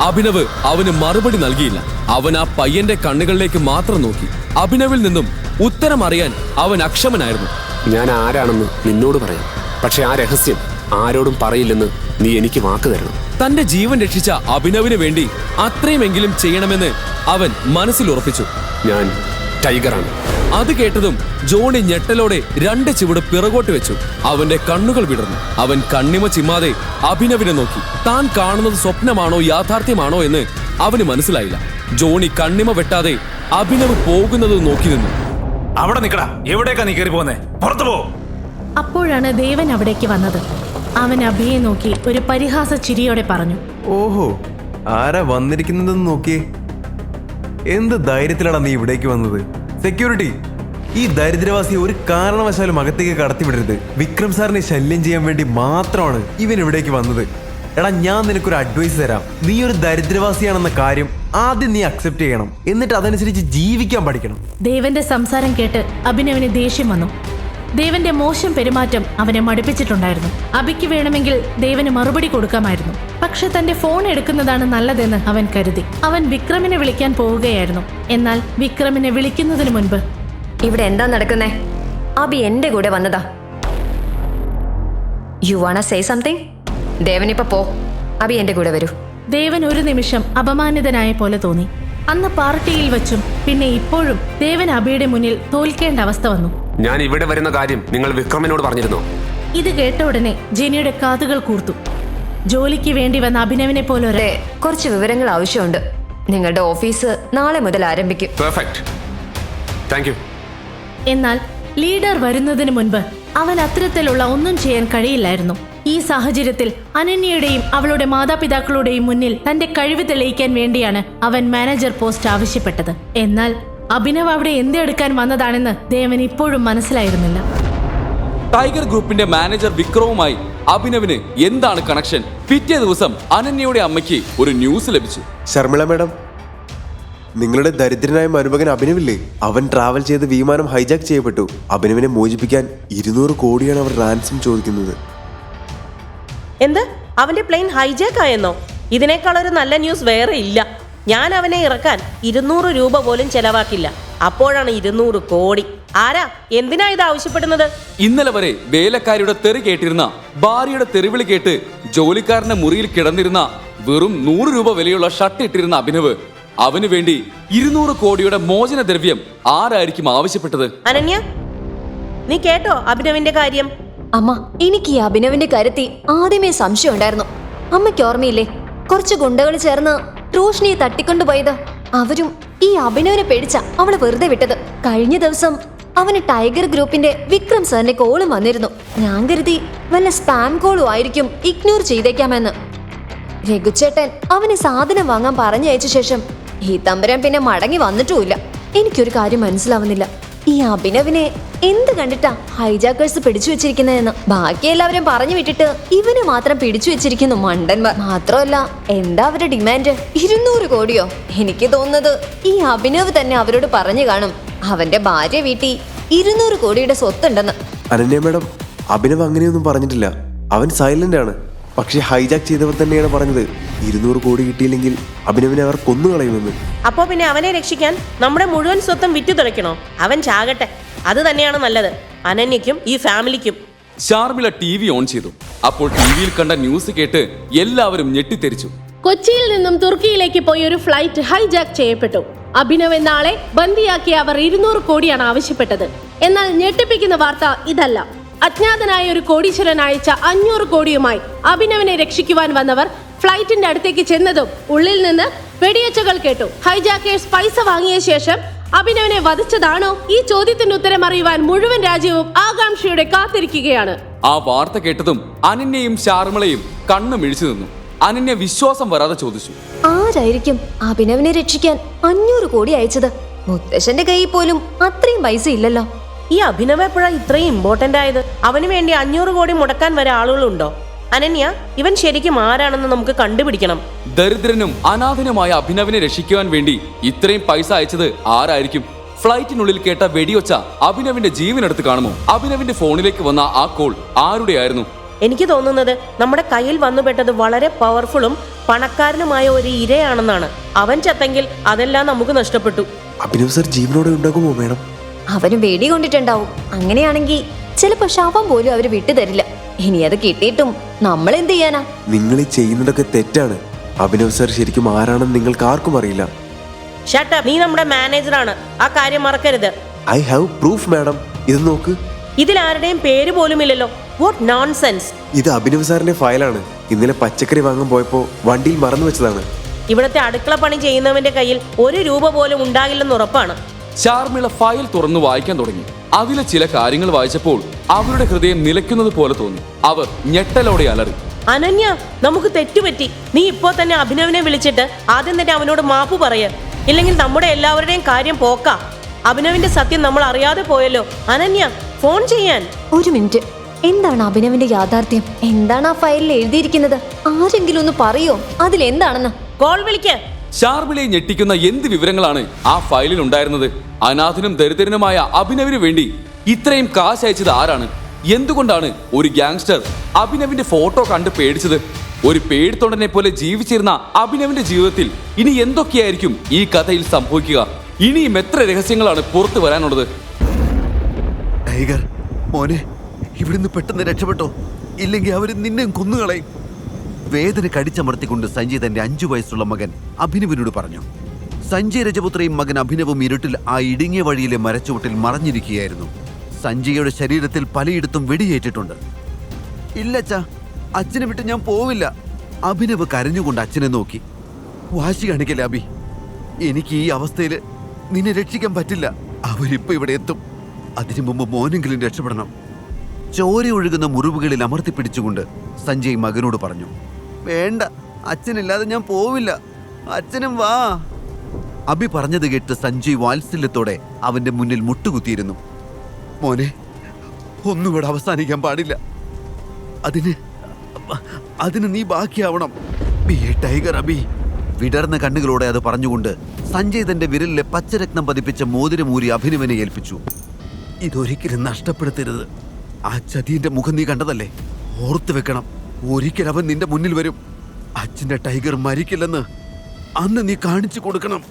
അഭിനവ് അവന് മറുപടി നൽകിയില്ല. അവൻ ആ പയ്യന്റെ കണ്ണുകളിലേക്ക് മാത്രം നോക്കി. അഭിനവിൽ നിന്നും ഉത്തരം അറിയാൻ അവൻ അക്ഷമനായിരുന്നു. ഞാൻ ആരാണെന്ന് നിന്നോട് പറയാം, പക്ഷെ ആ രഹസ്യം ആരോടും പറയില്ലെന്ന് നീ എനിക്ക് വാക്ക് തരണം. തന്റെ ജീവൻ രക്ഷിച്ച അഭിനവിന് വേണ്ടി അത്രയുമെങ്കിലും ചെയ്യണമെന്ന് അവൻ മനസ്സിൽ ഉറപ്പിച്ചു. ഞാൻ ടൈഗറാണ്. അത് കേട്ടതും ജോണി ഞെട്ടലോടെ 2 ചുവട് പിറകോട്ട് വെച്ചു. അവന്റെ കണ്ണുകൾ വിടർന്നു. അവൻ കണ്ണിമ ചിമ്മാതെ അഭിനവിനെ നോക്കി. താൻ കാണുന്നത് സ്വപ്നമാണോ യാഥാർത്ഥ്യമാണോ എന്ന് അവന് മനസ്സിലായില്ല. ജോണി കണ്ണിമ വെട്ടാതെ അഭിനവ് പോകുന്നത് നോക്കി നിന്നു. അവിടെ നിക്കടാ, എവിടേക്കാ നീ കയറി പോന്നേ? പുറത്തു പോ. അപ്പോഴാണ് ദേവൻ അവിടേക്ക് വന്നത്. അവൻ അഭിയെ നോക്കി ഒരു പരിഹാസ ചിരിയോടെ പറഞ്ഞു, ഓഹോ, ആരാ വന്നിരിക്കുന്നതെന്ന് നോക്കിയേ. എന്ത് ധൈര്യത്തിലാണ് നീ ഇവിടേക്ക് വന്നത്? സെക്യൂരിറ്റി, ഈ ദരിദ്രവാസിയെ ഒരു കാരണവശാലും അകത്തേക്ക് കടത്തിവിടരുത്. വിക്രം സാറിനെ ശല്യം ചെയ്യാൻ വേണ്ടി മാത്രമാണ് ഇവൻ ഇവിടേക്ക് വന്നത്. എടാ, ഞാൻ നിനക്കൊരു അഡ്വൈസ് തരാം. നീ ഒരു ദരിദ്രവാസിയാണെന്ന കാര്യം ആദ്യം നീ അക്സെപ്റ്റ് ചെയ്യണം, എന്നിട്ട് അതനുസരിച്ച് ജീവിക്കാൻ പഠിക്കണം. ദേവന്റെ സംസാരം കേട്ട് അഭിനവിന് ദേഷ്യം വന്നു. ദേവന്റെ മോശം പെരുമാറ്റം അവനെ മടുപ്പിച്ചിട്ടുണ്ടായിരുന്നു. അഭിക്ക് വേണമെങ്കിൽ ദേവന് മറുപടി കൊടുക്കാമായിരുന്നു. പക്ഷെ തന്റെ ഫോൺ എടുക്കുന്നതാണ് നല്ലതെന്ന് അവൻ കരുതി. അവൻ വിക്രമിനെ വിളിക്കാൻ പോവുകയായിരുന്നു. എന്നാൽ വിക്രമിനെ വിളിക്കുന്നതിന് മുൻപ്, ഇവിടെ എന്താ നടക്കുന്നേ? അബി എന്റെ കൂടെ വന്നതാ. You wanna say something? ദേവനിപ്പോ പോ. അബി എന്റെ കൂടെ വരൂ. ദേവൻ ഒരു നിമിഷം അപമാനിതനായ പോലെ തോന്നി. അന്ന് പാർട്ടിയിൽ വെച്ചും പിന്നെ ഇപ്പോഴും ദേവൻ അബിയുടെ മുന്നിൽ തോൽക്കേണ്ട അവസ്ഥ വന്നു. ഞാൻ ഇവിടെ വരുന്ന കാര്യം നിങ്ങൾ വിക്രമിനോട് പറഞ്ഞിരുന്നോ? ഇത് കേട്ട ഉടനെ ജെനിയുടെ കാതുകൾ കൂർത്തു. ജോലിക്ക് വേണ്ടി വന്ന അഭിനവിനെ പോലെ കുറച്ച് വിവരങ്ങൾ ആവശ്യമുണ്ട്. നിങ്ങളുടെ ഓഫീസ് നാളെ മുതൽ ആരംഭിക്കും. Perfect, thank you. എന്നാൽ ലീഡർ വരുന്നതിന് മുൻപ് അവൻ അത്തരത്തിലുള്ള ഒന്നും ചെയ്യാൻ കഴിയില്ലായിരുന്നു. ഈ സാഹചര്യത്തിൽ അനന്യയുടെയും അവളുടെ മാതാപിതാക്കളുടെയും മുന്നിൽ തന്റെ കഴിവ് തെളിയിക്കാൻ വേണ്ടിയാണ് അവൻ മാനേജർ പോസ്റ്റ് ആവശ്യപ്പെട്ടത്. എന്നാൽ അഭിനവ് അവിടെ എന്തെടുക്കാൻ വന്നതാണെന്ന് ദേവൻ ഇപ്പോഴും മനസ്സിലായിരുന്നില്ല. ടൈഗർ ഗ്രൂപ്പിന്റെ മാനേജർ വിക്രവുമായി അഭിനവിന് എന്താണ് കണക്ഷൻ? പിറ്റേ ദിവസം അനന്യയുടെ അമ്മയ്ക്ക് ഒരു ന്യൂസ് ലഭിച്ചു. ശർമിള മാഡം, നിങ്ങളുടെ ദരിദ്രനായ മരുമകൻ അഭിനവില്ലേ, അവൻ ട്രാവൽ ചെയ്ത് വിമാനം ഹൈജാക്ക് ചെയ്യപ്പെട്ടു. അഭിനവിനെ മോചിപ്പിക്കാൻ 200 കോടിയാണ് അവർ റാൻസം ചോദിക്കുന്നത്. എന്ത്? അവന്റെ പ്ലെയിൻ ഹൈജാക്ക് ആയെന്നോ? ഇതിനേക്കാളൊരു നല്ല ന്യൂസ് വേറെ ഇല്ല. ഞാൻ അവനെ ഇറക്കാൻ 200 രൂപ പോലും ചെലവാക്കില്ല. അപ്പോഴാണ് 200 കോടി. ആരാ, എന്തിനാ ഇത് ആവശ്യപ്പെടുന്നത്? ഇന്നലെ വരെ വേലക്കാരിയുടെ തെറി കേട്ടിരുന്ന, ഭാര്യയുടെ തെറിവിളി കേട്ട് ജോലിക്കാരന്റെ മുറിയിൽ കിടന്നിരുന്ന, വെറും 100 രൂപ വിലയുള്ള ഷർട്ട് ഇട്ടിരുന്ന അഭിനവ് അവന് വേണ്ടി 200 കോടിയുടെ മോചന ദ്രവ്യം ആരായിരിക്കും ആവശ്യപ്പെട്ടത്? അനന്യ, നീ കേട്ടോ അഭിനവിന്റെ കാര്യം? അമ്മ, എനിക്ക് ഈ അഭിനവിന്റെ കാര്യത്തിൽ ആദ്യമേ സംശയം ഉണ്ടായിരുന്നു. അമ്മയ്ക്ക് ഓർമ്മയില്ലേ, കുറച്ച് ഗുണ്ടകൾ ചേർന്ന് റോഷ്നിയെ തട്ടിക്കൊണ്ടുപോയത്? അവരും ഈ അഭിനവിനെ പേടിച്ച അവളെ വെറുതെ വിട്ടത്. കഴിഞ്ഞ ദിവസം അവന് ടൈഗർ ഗ്രൂപ്പിന്റെ വിക്രം സാറിന്റെ കോളും വന്നിരുന്നു. ഞാൻ കരുതി വല്ല സ്പാം കോളും ആയിരിക്കും, ഇഗ്നോർ ചെയ്തേക്കാമെന്ന്. രഘുചേട്ടൻ അവന് സാധനം വാങ്ങാൻ പറഞ്ഞയച്ച ശേഷം ഈ തമ്പുരാൻ പിന്നെ മടങ്ങി വന്നിട്ടുമില്ല. എനിക്കൊരു കാര്യം മനസ്സിലാവുന്നില്ല, ഈ അഭിനവിനെ എന്ത് കണ്ടിട്ടാ ഹൈജാക്കേഴ്സ് പിടിച്ചു വെച്ചിരിക്കുന്നതെന്ന്. ബാക്കി എല്ലാവരും പറഞ്ഞു വിട്ടിട്ട് ഇവനെ മാത്രം പിടിച്ചു വെച്ചിരിക്കുന്നു മണ്ടന്മാർ. മാത്രമല്ല, എന്താ അവരുടെ ഡിമാൻഡ്? 200 കോടിയോ? എനിക്ക് തോന്നുന്നത് ഈ അഭിനവ് തന്നെ അവരോട് പറഞ്ഞു കാണും അവന്റെ ഭാര്യ വീട്ടിൽ 200 കോടിയുടെ സ്വത്തുണ്ടെന്ന്. അനന്യ മാഡം, അഭിനവ് അങ്ങനെയൊന്നും പറഞ്ഞിട്ടില്ല. അവൻ സൈലന്റ് ആണ്. പക്ഷെ ഹൈജാക്ക് ചെയ്തവർ തന്നെയാണ് പറഞ്ഞത് 200 കോടി കിട്ടിയില്ലെങ്കിൽ അഭിനവിനെ അവർ കൊന്നുകളയുമെന്ന്. അപ്പോ പിന്നെ അവനെ രക്ഷിക്കാൻ നമ്മുടെ മുഴുവൻ സ്വത്തും വിറ്റു തുളയ്ക്കണോ? അവൻ ചാകട്ടെ, അത് തന്നെയാണ് നല്ലത്, അനന്യയ്ക്കും ഈ ഫാമിലിക്കും. ഷാർമിള TV ഓൺ ചെയ്തു. അപ്പോൾ ടിവിയിൽ കണ്ട ന്യൂസ് കേട്ട് എല്ലാവരും ഞെട്ടിത്തെറിച്ചു. കൊച്ചിയിൽ നിന്നും തുർക്കിയിലേക്ക് പോയി ഒരു ഫ്ലൈറ്റ് ഹൈജാക്ക് ചെയ്യപ്പെട്ടു. അഭിനവ് എന്ന ആളെ ബന്ദിയാക്കി അവർ 200 കോടിയാണ് ആവശ്യപ്പെട്ടത്. എന്നാൽ ഞെട്ടിപ്പിക്കുന്ന വാർത്ത ഇതല്ല. അജ്ഞാതനായ ഒരു കോടീശ്വരൻ അയച്ച 500 കോടിയുമായി അഭിനവിനെ രക്ഷിക്കുവാൻ വന്നവർ ഫ്ലൈറ്റിന്റെ അടുത്തേക്ക് ചെന്നതും ഉള്ളിൽ നിന്ന് വെടിയൊച്ചകൾ കേട്ടു. ഹൈജാക്കേഴ്സ് പൈസ വാങ്ങിയ ശേഷം അഭിനവിനെ വധിച്ചതാണോ? ഈ ചോദ്യത്തിന് ഉത്തരം അറിയുവാൻ മുഴുവൻ രാജ്യവും ആകാംക്ഷയോടെ കാത്തിരിക്കുകയാണ്. ആ വാർത്ത കേട്ടതും അനന്യയും ശാർമിളയും കണ്ണു മിഴിച്ചു നിന്നു. അനന്യ വിശ്വാസം വരാതെ ചോദിച്ചു, ആരായിരിക്കും അഭിനവിനെ രക്ഷിക്കാൻ 500 കോടി അയച്ചത്? മുത്തശ്ശന്റെ കയ്യിൽ പോലും അത്രയും പൈസ ഇല്ലല്ലോ. ഈ അഭിനവ് എപ്പോഴാ ഇത്രയും ഇമ്പോർട്ടന്റ് ആയത്? അവന് വേണ്ടി 500 കോടി മുടക്കാൻ വരെ ആളുകളുണ്ടോ? അനന്യ, ഇവൻ ശരിക്കും ആരാണെന്ന് നമുക്ക് കണ്ടുപിടിക്കണം. ദരിദ്രനും അനാഥനുമായ അഭിനവിനെ രക്ഷിക്കുവാൻ വേണ്ടി ഇത്രയും പൈസ അയച്ചത് ആരായിരിക്കും? ഫ്ലൈറ്റിനുള്ളിൽ കേട്ട വെടിയൊച്ച അഭിനവിന്റെ ജീവനെടുത്ത് കാണുമോ? അഭിനവിന്റെ ഫോണിലേക്ക് വന്ന ആ കോൾ ആരുടെയായിരുന്നു? എനിക്ക് തോന്നുന്നത് നമ്മുടെ കയ്യിൽ വന്നുപെട്ടത് വളരെ പവർഫുള്ളും പണക്കാരനുമായ ഒരു ഇരയാണെന്നാണ്. അവൻ ചത്തെങ്കിൽ അതെല്ലാം നമുക്ക് നഷ്ടപ്പെട്ടു. അഭിനവ് സർ ജീവനോടെ ഉണ്ടാകുമോ മേഡം? അവന് വെടി കൊണ്ടിട്ടുണ്ടാവും. അങ്ങനെയാണെങ്കിൽ ചിലപ്പോ ശവം പോലും അവര് വിട്ടുതരില്ല. ഇനി അത് കിട്ടിയിട്ടും നമ്മൾ എന്ത് ചെയ്യാനാ? നിങ്ങൾ ഈ ചെയ്യുന്നതൊക്കെ തെറ്റാണ്. അഭിനവ് സർ ശരിക്കും ആരാണെന്ന് നിങ്ങൾക്ക് ആർക്കും അറിയില്ല. Shut up. നീ നമ്മുടെ മാനേജറാണ്, ആ കാര്യം മറക്കരുത്. I have proof madam. ഇത് നോക്ക്. ഇതിൽ ആരുടെയും പേര് പോലും ഇല്ലല്ലോ. What nonsense. ഇത് അഭിനവ് സാറിന്റെ ഫയലാണ്. ഇന്നലെ പച്ചക്കറി വാങ്ങാൻ പോയപ്പോ വണ്ടിയിൽ മറന്നു വെച്ചതാണ്. ഇവിടുത്തെ അടുക്കള പണി ചെയ്യുന്നവന്റെ കയ്യിൽ 1 രൂപ പോലും ഉണ്ടാകില്ലെന്ന് ഉറപ്പാണ്. ഷാർമിള ഫയൽ തുറന്നു വായിക്കാൻ തുടങ്ങി. അതിലെ ചില കാര്യങ്ങൾ വായിച്ചപ്പോൾ അവരുടെ ഹൃദയം നിലയ്ക്കുന്നത് പോലെ തോന്നി. അവർ ഞെട്ടലോടെ അലറി. അനന്യ, നമുക്ക് തെറ്റുപറ്റി. നീ ഇപ്പോ തന്നെ അഭിനവിനെ വിളിച്ചിട്ട് ആദ്യം തന്നെ അവനോട് മാപ്പ് പറയ. ഇല്ലെങ്കിൽ നമ്മുടെ എല്ലാവരുടെയും കാര്യം പോക്കാ. അഭിനവിന്റെ സത്യം നമ്മൾ അറിയാതെ പോയല്ലോ. അനന്യ, ഫോൺ ചെയ്യാൻ. ഒരു മിനിറ്റ്. എന്താണ് അഭിനവിന്റെ യാഥാർത്ഥ്യം? എന്താണ് ആ ഫയലിൽ എഴുതിയിരിക്കുന്നത്? ആരെങ്കിലും ഒന്ന് പറയോ അതിലെന്താണെന്ന്? കോൾ വിളിക്ക. ഷാർമിളയെ ഞെട്ടിക്കുന്ന എന്ത് വിവരങ്ങളാണ് ആ ഫയലിൽ ഉണ്ടായിരുന്നത്? അനാഥനും ദരിദ്രനുമായ അഭിനവിന് വേണ്ടി ഇത്രയും കാശ് അയച്ചത് ആരാണ്? എന്തുകൊണ്ടാണ് ഒരു ഗ്യാങ്സ്റ്റർ അഭിനവിന്റെ ഫോട്ടോ കണ്ട് പേടിച്ചത്? ഒരു പേടിത്തൊണ്ടനെ പോലെ ജീവിച്ചിരുന്ന അഭിനവിന്റെ ജീവിതത്തിൽ ഇനി എന്തൊക്കെയായിരിക്കും ഈ കഥയിൽ സംഭവിക്കുക? ഇനിയും എത്ര രഹസ്യങ്ങളാണ് പുറത്തു വരാനുള്ളത്? ടൈഗർ മോനെ, ഇവിടുന്ന് പെട്ടെന്ന് രക്ഷപ്പെട്ടോ, ഇല്ലെങ്കിൽ അവര് നിന്നെ കൊന്നുകളയും. വേദന കടിച്ചമർത്തിക്കൊണ്ട് സഞ്ജയ് തന്റെ 5 വയസ്സുള്ള മകൻ അഭിനവിനോട് പറഞ്ഞു. സഞ്ജയ് രജപുത്രയും മകൻ അഭിനവും ഇരുട്ടിൽ ആ ഇടുങ്ങിയ വഴിയിലെ മരച്ചുവട്ടിൽ മറഞ്ഞിരിക്കുകയായിരുന്നു. സഞ്ജയുടെ ശരീരത്തിൽ പലയിടത്തും വെടിയേറ്റിട്ടുണ്ട്. ഇല്ലച്ചാ, അച്ഛനെ വിട്ട് ഞാൻ പോവില്ല. അഭിനവ് കരഞ്ഞുകൊണ്ട് അച്ഛനെ നോക്കി. വാശി കാണിക്കല്ലേ അഭി, എനിക്ക് ഈ അവസ്ഥയിൽ നിന്നെ രക്ഷിക്കാൻ പറ്റില്ല. അവരിപ്പോ ഇവിടെ എത്തും. അതിനു മുമ്പ് മോനെങ്കിലും രക്ഷപ്പെടണം. ചോര ഒഴുകുന്ന മുറിവുകളിൽ അമർത്തിപ്പിടിച്ചുകൊണ്ട് സഞ്ജയ് മകനോട് പറഞ്ഞു. വേണ്ട, അച്ഛനില്ലാതെ ഞാൻ പോവില്ല. അച്ഛനും വാ. അഭി പറഞ്ഞത് കേട്ട് സഞ്ജയ് വാത്സല്യത്തോടെ അവന്റെ മുന്നിൽ മുട്ടുകുത്തിയിരുന്നു. മോനെ, ഒന്നും ഇവിടെ അവസാനിക്കാൻ പാടില്ല. അതിന് നീ ബാക്കിയാവണം. ബി എ ടൈഗർ അഭി. വിടർന്ന കണ്ണുകളോടെ അത് പറഞ്ഞുകൊണ്ട് സഞ്ജയ് തന്റെ വിരലിലെ പച്ചരത്നം പതിപ്പിച്ച മോതിരമൂരി അഭിനവനെ ഏൽപ്പിച്ചു. ഇതൊരിക്കലും നഷ്ടപ്പെടുത്തരുത്. ആ ചതിയന്റെ മുഖം നീ കണ്ടതല്ലേ? ഓർത്തു വെക്കണം, ഒരിക്കൽ അവൻ നിന്റെ മുന്നിൽ വരും. അച്ഛന്റെ ടൈഗർ മരിക്കില്ലെന്ന് അന്ന് നീ കാണിച്ചു കൊടുക്കണം.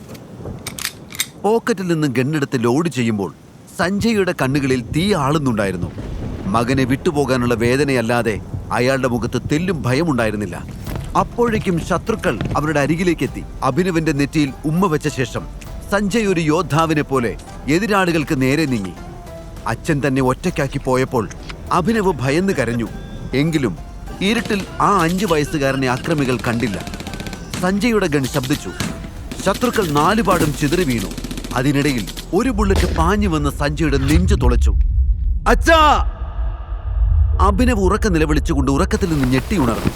പോക്കറ്റിൽ നിന്ന് ഗണ്ണെടുത്ത് ലോഡ് ചെയ്യുമ്പോൾ സഞ്ജയുടെ കണ്ണുകളിൽ തീ ആളുന്നുണ്ടായിരുന്നു. മകനെ വിട്ടുപോകാനുള്ള വേദനയല്ലാതെ അയാളുടെ മുഖത്ത് തെല്ലും ഭയമുണ്ടായിരുന്നില്ല. അപ്പോഴേക്കും ശത്രുക്കൾ അവരുടെ അരികിലേക്കെത്തി. അഭിനവന്റെ നെറ്റിയിൽ ഉമ്മ വെച്ച ശേഷം സഞ്ജയ് ഒരു യോദ്ധാവിനെ പോലെ എതിരാളികൾക്ക് നേരെ നീങ്ങി. അച്ഛൻ തന്നെ ഒറ്റയ്ക്കാക്കി പോയപ്പോൾ അഭിനവ് ഭയന്ന് കരഞ്ഞു. എങ്കിലും ഇരുട്ടിൽ ആ 5 വയസ്സുകാരനെ അക്രമികൾ കണ്ടില്ല. സഞ്ജയുടെ ഗൺ ശബ്ദിച്ചു. ശത്രുക്കൾ 4 പാടും ചിതറി വീണു. അതിനിടയിൽ ഒരു ബുള്ളറ്റ് പാഞ്ഞു വന്ന് സഞ്ജയുടെ നെഞ്ചു തുളച്ചു. അച്ഛാ! അഭിനവ് ഉറക്ക നിലവിളിച്ചുകൊണ്ട് ഉറക്കത്തിൽ നിന്ന് ഞെട്ടിയുണർന്നു.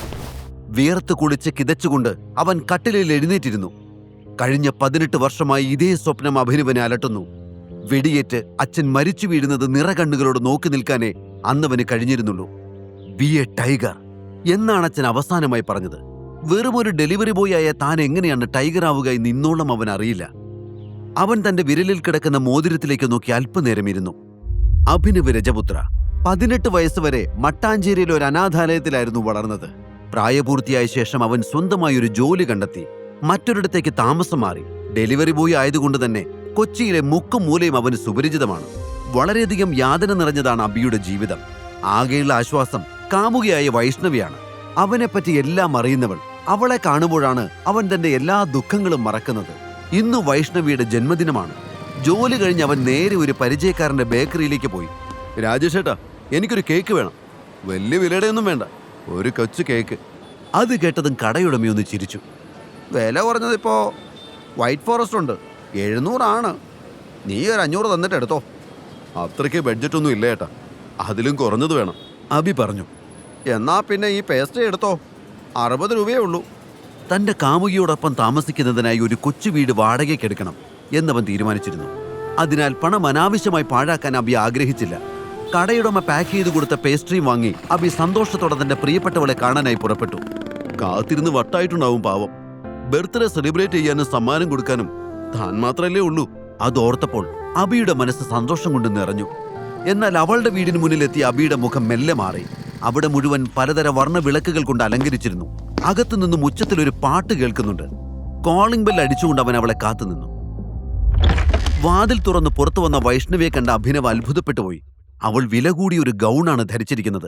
വിയർത്ത് കുളിച്ച് കിതച്ചുകൊണ്ട് അവൻ കട്ടിലിൽ എഴുന്നേറ്റിരുന്നു. കഴിഞ്ഞ 18 വർഷമായി ഇതേ സ്വപ്നം അഭിനവനെ അലട്ടുന്നു. വെടിയേറ്റ് അച്ഛൻ മരിച്ചു വീഴുന്നത് നിറകണ്ണുകളോട് നോക്കി നിൽക്കാനേ അന്നവന് കഴിഞ്ഞിരുന്നുള്ളൂ. ബി എ ടൈഗർ എന്നാണ് അച്ഛൻ അവസാനമായി പറഞ്ഞത്. വെറും ഒരു ഡെലിവറി ബോയ് ആയ താൻ എങ്ങനെയാണ് ടൈഗർ ആവുക എന്ന് ഇന്നോളം അവൻ അറിയില്ല. അവൻ തന്റെ വിരലിൽ കിടക്കുന്ന മോതിരത്തിലേക്ക് നോക്കി അല്പനേരം ഇരുന്നു. അഭിനവ് രജപുത്ര 18 വയസ്സുവരെ മട്ടാഞ്ചേരിയിലെ ഒരു അനാഥാലയത്തിലായിരുന്നു വളർന്നത്. പ്രായപൂർത്തിയായ ശേഷം അവൻ സ്വന്തമായി ഒരു ജോലി കണ്ടെത്തി മറ്റൊരിടത്തേക്ക് താമസം മാറി. ഡെലിവറി ബോയ് ആയതുകൊണ്ട് തന്നെ കൊച്ചിയിലെ മുക്കും മൂലയും അവന് സുപരിചിതമാണ്. വളരെയധികം യാതന നിറഞ്ഞതാണ് അബിയുടെ ജീവിതം. ആകെയുള്ള ആശ്വാസം കാമുകിയായ വൈഷ്ണവിയാണ്. അവനെപ്പറ്റി എല്ലാം അറിയുന്നവൾ. അവളെ കാണുമ്പോഴാണ് അവൻ തന്റെ എല്ലാ ദുഃഖങ്ങളും മറക്കുന്നത്. ഇന്ന് വൈഷ്ണവിയുടെ ജന്മദിനമാണ്. ജോലി കഴിഞ്ഞ് അവൻ നേരെ ഒരു പരിചയക്കാരന്റെ ബേക്കറിയിലേക്ക് പോയി. രാജേഷേട്ടാ, എനിക്കൊരു കേക്ക് വേണം. വലിയ വിലയുടെയൊന്നും വേണ്ട, ഒരു കൊച്ചു കേക്ക്. അത് കേട്ടതും കടയുടമയൊന്ന് ചിരിച്ചു. വില കുറഞ്ഞതിപ്പോ വൈറ്റ് ഫോറസ്റ്റ് ഉണ്ട്, 700 ആണ്. നീ ഒരു 500 തന്നിട്ട് എടുത്തോ. അത്രയ്ക്ക് ബഡ്ജറ്റൊന്നും ഇല്ല ഏട്ടാ, അതിലും കുറഞ്ഞത് വേണം. അബി പറഞ്ഞു. എന്നാ പിന്നെ ഈ പേസ്ട്രി എടുത്തോ, 60 രൂപയേ ഉള്ളൂ. തന്റെ കാമുകിയോടൊപ്പം താമസിക്കുന്നതിനായി ഒരു കൊച്ചു വീട് വാടകയ്ക്കെടുക്കണം എന്നവൻ തീരുമാനിച്ചിരുന്നു. അതിനാൽ പണം അനാവശ്യമായി പാഴാക്കാൻ അബി ആഗ്രഹിച്ചില്ല. കടയുടമ പാക്ക് ചെയ്ത് കൊടുത്ത പേസ്ട്രിയും വാങ്ങി അബി സന്തോഷത്തോടെ തന്റെ പ്രിയപ്പെട്ടവളെ കാണാനായി പുറപ്പെട്ടു. കാത്തിരുന്ന് വട്ടായിട്ടുണ്ടാവും പാവം. ബർത്ത്ഡേ സെലിബ്രേറ്റ് ചെയ്യാനും സമ്മാനം കൊടുക്കാനും താൻ മാത്രമല്ലേ ഉള്ളൂ. അതോർത്തപ്പോൾ അബിയുടെ മനസ്സ് സന്തോഷം കൊണ്ട് നിറഞ്ഞു. എന്നാൽ അവളുടെ വീടിന് മുന്നിലെത്തിയ അബിയുടെ മുഖം മെല്ലെ മാറി. അവിടെ മുഴുവൻ പലതര വർണ്ണ വിളക്കുകൾ കൊണ്ട് അലങ്കരിച്ചിരുന്നു. അകത്തുനിന്നും ഉച്ചത്തിൽ ഒരു പാട്ട് കേൾക്കുന്നുണ്ട്. കോളിംഗ് ബെൽ അടിച്ചുകൊണ്ട് അവൻ അവളെ കാത്തുനിന്നു. വാതിൽ തുറന്ന് പുറത്തു വന്ന വൈഷ്ണവിയെ കണ്ട അഭിനവ് അത്ഭുതപ്പെട്ടുപോയി. അവൾ വില കൂടിയ ഒരു ഗൗണാണ് ധരിച്ചിരിക്കുന്നത്.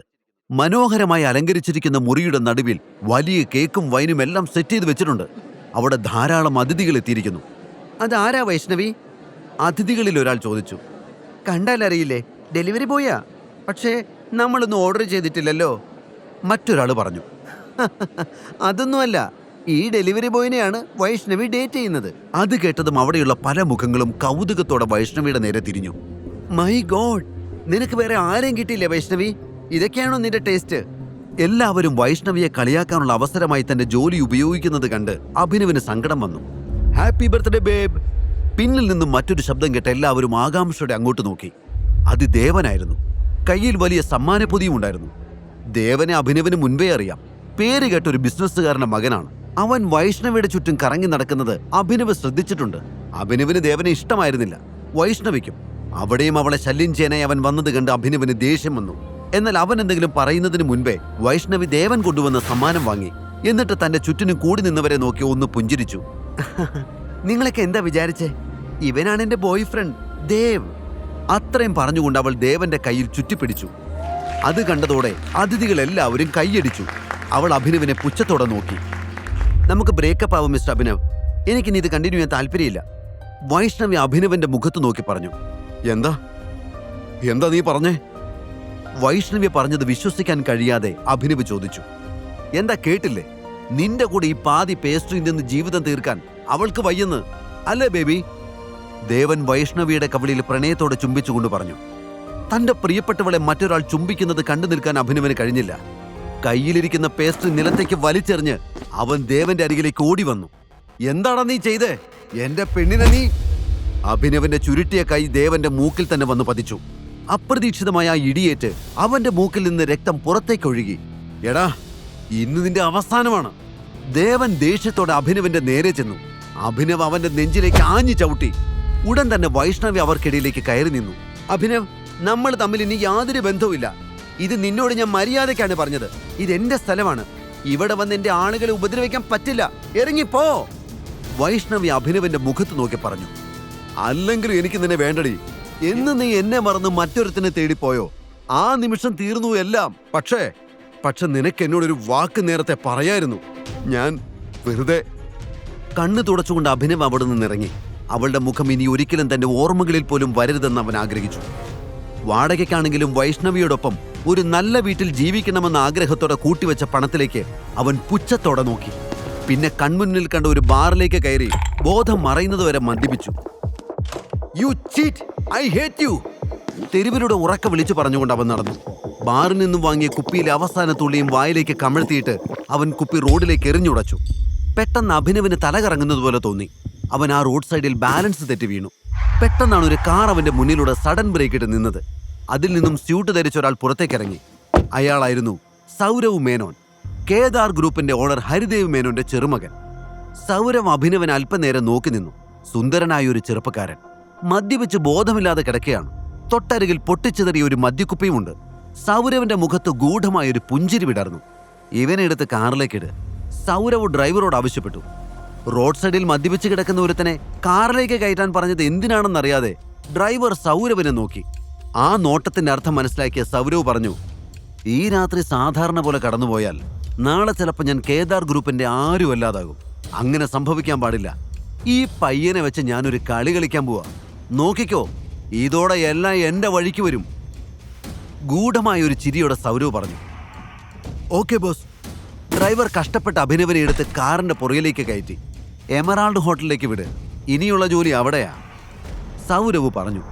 മനോഹരമായി അലങ്കരിച്ചിരിക്കുന്ന മുറിയുടെ നടുവിൽ വലിയ കേക്കും വൈനും എല്ലാം സെറ്റ് ചെയ്ത് വെച്ചിട്ടുണ്ട്. അവിടെ ധാരാളം അതിഥികൾ എത്തിയിരിക്കുന്നു. അതാരാ വൈഷ്ണവി? അതിഥികളിൽ ഒരാൾ ചോദിച്ചു. കണ്ടാലറിയില്ലേ, ഡെലിവറി ബോയാ. പക്ഷേ നമ്മളൊന്നും ഓർഡർ ചെയ്തിട്ടില്ലല്ലോ. മറ്റൊരാൾ പറഞ്ഞു. അതൊന്നുമല്ല, ഈ ഡെലിവറി ബോയിനെയാണ് വൈഷ്ണവി ഡേറ്റ് ചെയ്യുന്നത്. അത് കേട്ടതും അവിടെയുള്ള പല മുഖങ്ങളും കൗതുകത്തോടെ വൈഷ്ണവിയുടെ നേരെ തിരിഞ്ഞു. മൈ ഗോഡ്, നിനക്ക് വേറെ ആരെയും കിട്ടിയില്ലേ വൈഷ്ണവി? ഇതൊക്കെയാണോ നിന്റെ ടേസ്റ്റ്? എല്ലാവരും വൈഷ്ണവിയെ കളിയാക്കാനുള്ള അവസരമായി തന്റെ ജോലി ഉപയോഗിക്കുന്നത് കണ്ട് അഭിനവിന് സങ്കടം വന്നു. Happy birthday babe. പിന്നിൽ നിന്നും മറ്റൊരു ശബ്ദം കേട്ട് എല്ലാവരും ആകാംക്ഷയോടെ അങ്ങോട്ട് നോക്കി. അത് ദേവനായിരുന്നു. കയ്യിൽ വലിയ സമ്മാനപ്പൊതിയും ഉണ്ടായിരുന്നു. ദേവനെ അഭിനവിന് മുൻപേ അറിയാം. പേര് കേട്ട ഒരു ബിസിനസ്സുകാരന്റെ മകനാണ്. അവൻ വൈഷ്ണവിയുടെ ചുറ്റും കറങ്ങി നടക്കുന്നത് അഭിനവ് ശ്രദ്ധിച്ചിട്ടുണ്ട്. അഭിനവിന് ദേവനെ ഇഷ്ടമായിരുന്നില്ല, വൈഷ്ണവിക്കും. അവിടെയും അവളെ ശല്യം ചെയ്യാനായി അവൻ വന്നത് കണ്ട് അഭിനവിന് ദേഷ്യം വന്നു. എന്നാൽ അവൻ എന്തെങ്കിലും പറയുന്നതിന് മുൻപേ വൈഷ്ണവി ദേവൻ കൊണ്ടുവന്ന സമ്മാനം വാങ്ങി. എന്നിട്ട് തന്റെ ചുറ്റിനും കൂടി നിന്നവരെ നോക്കി ഒന്ന് പുഞ്ചിരിച്ചു. നിങ്ങളൊക്കെ എന്താ വിചാരിച്ചേ? ഇവനാണ് എന്റെ ബോയ് ഫ്രണ്ട് ദേവ്. അത്രയും പറഞ്ഞുകൊണ്ട് അവൾ ദേവന്റെ കയ്യിൽ ചുറ്റിപ്പിടിച്ചു. അത് കണ്ടതോടെ അതിഥികൾ എല്ലാവരും കൈയടിച്ചു. അവൾ അഭിനവിനെ പുച്ഛത്തോടെ നോക്കി. നമുക്ക് ബ്രേക്കപ്പ് ആവും മിസ്റ്റർ അഭിനവ്. എനിക്കിനി ഇത് കണ്ടിന്യൂ ചെയ്യാൻ താല്പര്യമില്ല. വൈഷ്ണവി അഭിനവന്റെ മുഖത്ത് നോക്കി പറഞ്ഞു. എന്താ എന്താ നീ പറഞ്ഞേ? വൈഷ്ണവി പറഞ്ഞത് വിശ്വസിക്കാൻ കഴിയാതെ അഭിനവ് ചോദിച്ചു. എന്താ കേട്ടില്ലേ? നിന്റെ കൂടെ ഈ പാതി പേസ്ട്രിയിൽ നിന്ന് ജീവിതം തീർക്കാൻ അവൾക്ക് വയ്യെന്ന് അല്ലേ ബേബി? ദേവൻ വൈഷ്ണവിയുടെ കവിളിൽ പ്രണയത്തോടെ ചുംബിച്ചുകൊണ്ട് പറഞ്ഞു. തന്റെ പ്രിയപ്പെട്ടവളെ മറ്റൊരാൾ ചുംബിക്കുന്നത് കണ്ടു നിൽക്കാൻ അഭിനവന് കഴിഞ്ഞില്ല. കയ്യിലിരിക്കുന്ന പേസ്ട്രി നിലത്തേക്ക് വലിച്ചെറിഞ്ഞ് അവൻ ദേവന്റെ അരികിലേക്ക് ഓടി വന്നു. എന്താടാ നീ ചെയ്തേ? എന്റെ പെണ്ണിനെ നീ! അഭിനവന്റെ ചുരുട്ടിയ കൈ ദേവന്റെ മൂക്കിൽ തന്നെ വന്നു പതിച്ചു. അപ്രതീക്ഷിതമായ ആ ഇടിയേറ്റ് അവന്റെ മൂക്കിൽ നിന്ന് രക്തം പുറത്തേക്കൊഴുകി. എടാ, ഇന്ന് നിന്റെ അവസാനമാണ്. ദേവൻ ദേഷ്യത്തോടെ അഭിനവന്റെ നേരെ ചെന്നു. അഭിനവ് അവന്റെ നെഞ്ചിലേക്ക് ആഞ്ഞു ചവിട്ടി. ഉടൻ തന്നെ വൈഷ്ണവി അവർക്കിടയിലേക്ക് കയറി നിന്നു. അഭിനവ്, നമ്മൾ തമ്മിൽ ഇനി യാതൊരു ബന്ധവുമില്ല. ഇത് നിന്നോട് ഞാൻ മര്യാദയ്ക്കാണ് പറഞ്ഞത്. ഇതെന്റെ സ്ഥലമാണ്. ഇവിടെ വന്ന് എന്റെ ആളുകളെ ഉപദ്രവിക്കാൻ പറ്റില്ല. ഇറങ്ങിപ്പോ! വൈഷ്ണവി അഭിനവന്റെ മുഖത്ത് നോക്കി പറഞ്ഞു. അല്ലെങ്കിലും എനിക്ക് നിന്നെ വേണ്ടടി. എന്ന് നീ എന്നെ മറന്ന് മറ്റൊരുത്തിനെ തേടിപ്പോയോ? ആ നിമിഷം തീർന്നു എല്ലാം. പക്ഷേ നിനക്ക് എന്നോടൊരു വാക്ക് നേരത്തെ പറയായിരുന്നു. ഞാൻ വെറുതെ. കണ്ണു തുടച്ചുകൊണ്ട് അഭിനവ് അവിടെ നിന്നിറങ്ങി. അവളുടെ മുഖം ഇനി ഒരിക്കലും തന്റെ ഓർമ്മകളിൽ പോലും വരരുതെന്ന് അവൻ ആഗ്രഹിച്ചു. വാടകയ്ക്കാണെങ്കിലും വൈഷ്ണവിയോടൊപ്പം ഒരു നല്ല വീട്ടിൽ ജീവിക്കണമെന്ന ആഗ്രഹത്തോടെ കൂട്ടിവെച്ച പണത്തിലേക്ക് അവൻ പുച്ഛത്തോടെ നോക്കി. പിന്നെ കൺമുന്നിൽ കണ്ട ഒരു ബാറിലേക്ക് കയറി ബോധം മറയുന്നതുവരെ മദ്യപിച്ചു. You cheat, I hate you! തെരുവിലൂടെ ഉറക്കെ വിളിച്ചു പറഞ്ഞുകൊണ്ട് അവൻ നടന്നു. ബാറിൽ നിന്നും വാങ്ങിയ കുപ്പിയിലെ അവസാന തുള്ളിയും വായിലേക്ക് കമഴ്ത്തിയിട്ട് അവൻ കുപ്പി റോഡിലേക്ക് എറിഞ്ഞുടച്ചു. പെട്ടെന്ന് അഭിനവിന് തല കറങ്ങുന്നതുപോലെ തോന്നി. അവൻ ആ റോഡ് സൈഡിൽ ബാലൻസ് തെറ്റി വീണു. പെട്ടെന്നാണ് ഒരു കാർ അവന്റെ മുന്നിലൂടെ സഡൻ ബ്രേക്ക് ഇട്ട് നിന്നത്. അതിൽ നിന്നും സ്യൂട്ട് ധരിച്ച ഒരാൾ പുറത്തേക്കിറങ്ങി. അയാളായിരുന്നു സൗരവ് മേനോൻ, കേദാർ ഗ്രൂപ്പിന്റെ ഓണർ ഹരിദേവ് മേനോന്റെ ചെറുമകൻ. സൗരവ് അഭിനവൻ അല്പനേരം നോക്കി നിന്നു. സുന്ദരനായ ഒരു ചെറുപ്പക്കാരൻ മദ്യപിച്ച് ബോധമില്ലാതെ കിടക്കുകയാണ്. തൊട്ടരികിൽ പൊട്ടിച്ചെറിയ ഒരു മദ്യക്കുപ്പിയുമുണ്ട്. സൗരവിന്റെ മുഖത്ത് ഗൂഢമായൊരു പുഞ്ചിരി വിടർന്നു. ഇവനെ എടുത്ത് കാറിലേക്കിട്, സൗരവ് ഡ്രൈവറോട് ആവശ്യപ്പെട്ടു. റോഡ് സൈഡിൽ മദ്യപിച്ച് കിടക്കുന്ന ഒരുത്തനെ കാറിലേക്ക് കയറ്റാൻ പറഞ്ഞത് എന്തിനാണെന്നറിയാതെ ഡ്രൈവർ സൗരവിനെ നോക്കി. ആ നോട്ടത്തിന്റെ അർത്ഥം മനസ്സിലാക്കിയ സൗരവ് പറഞ്ഞു, ഈ രാത്രി സാധാരണ പോലെ കടന്നുപോയാൽ നാളെ ചിലപ്പോൾ ഞാൻ കേദാർ ഗ്രൂപ്പിന്റെ ആരുമല്ലാതാകും. അങ്ങനെ സംഭവിക്കാൻ പാടില്ല. ഈ പയ്യനെ വെച്ച് ഞാനൊരു കളി കളിക്കാൻ പോവാ. നോക്കിക്കോ, ഇതോടെ എല്ലാം എന്റെ വഴിക്ക് വരും. ഗൂഢമായ ഒരു ചിരിയോടെ സൗരവ് പറഞ്ഞു. Okay boss. ഡ്രൈവർ കഷ്ടപ്പെട്ട് അഭിനവനെ എടുത്ത് കാറിന്റെ പുറകിലേക്ക് കയറ്റി. എമറാൾഡ് ഹോട്ടലിലേക്ക് വിട്, ഇനിയുള്ള ജോലി അവിടെയാ. സൗരവ് പറഞ്ഞു.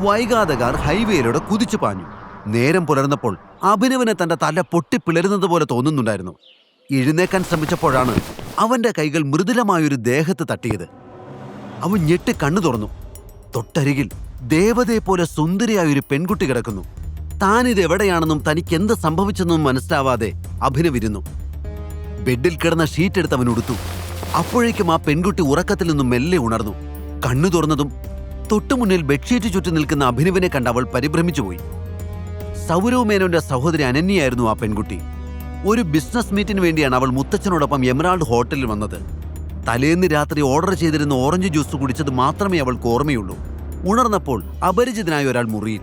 വൈകാതെ കാർ ഹൈവേയിലൂടെ കുതിച്ചു പാഞ്ഞു. നേരം പുലർന്നപ്പോൾ അഭിനവനെ തന്റെ തല പൊട്ടിപ്പിളരുന്നത് പോലെ തോന്നുന്നുണ്ടായിരുന്നു. എഴുന്നേക്കാൻ ശ്രമിച്ചപ്പോഴാണ് അവന്റെ കൈകൾ മൃദുലമായൊരു ദേഹത്ത് തട്ടിയത്. അവൻ ഞെട്ടി കണ്ണു തുറന്നു. തൊട്ടരികിൽ ദേവതയെ പോലെ സുന്ദരിയായൊരു പെൺകുട്ടി കിടക്കുന്നു. താനിത് എവിടെയാണെന്നും തനിക്ക് എന്ത് സംഭവിച്ചെന്നും മനസ്സിലാവാതെ അഭിനവിരുന്നു. ബെഡിൽ കിടന്ന ഷീറ്റ് എടുത്ത് അവൻ ഉടുത്തു. അപ്പോഴേക്കും ആ പെൺകുട്ടി ഉറക്കത്തിൽ നിന്നും മെല്ലെ ഉണർന്നു. കണ്ണു തുറന്നതും തൊട്ടുമുന്നിൽ ബെഡ്ഷീറ്റ് ചുറ്റി നിൽക്കുന്ന അഭിനവിനെ കണ്ട് അവൾ പരിഭ്രമിച്ചുപോയി. സൗരവ് മേനോന്റെ സഹോദരി അനന്യയായിരുന്നു ആ പെൺകുട്ടി. ഒരു ബിസിനസ് മീറ്റിന് വേണ്ടിയാണ് അവൾ മുത്തച്ഛനോടൊപ്പം എമറാൾഡ് ഹോട്ടലിൽ വന്നത്. തലേന്ന് രാത്രി ഓർഡർ ചെയ്തിരുന്ന ഓറഞ്ച് ജ്യൂസ് കുടിച്ചത് മാത്രമേ അവൾക്ക് ഓർമ്മയുള്ളൂ. ഉണർന്നപ്പോൾ അപരിചിതനായ ഒരാൾ മുറിയിൽ.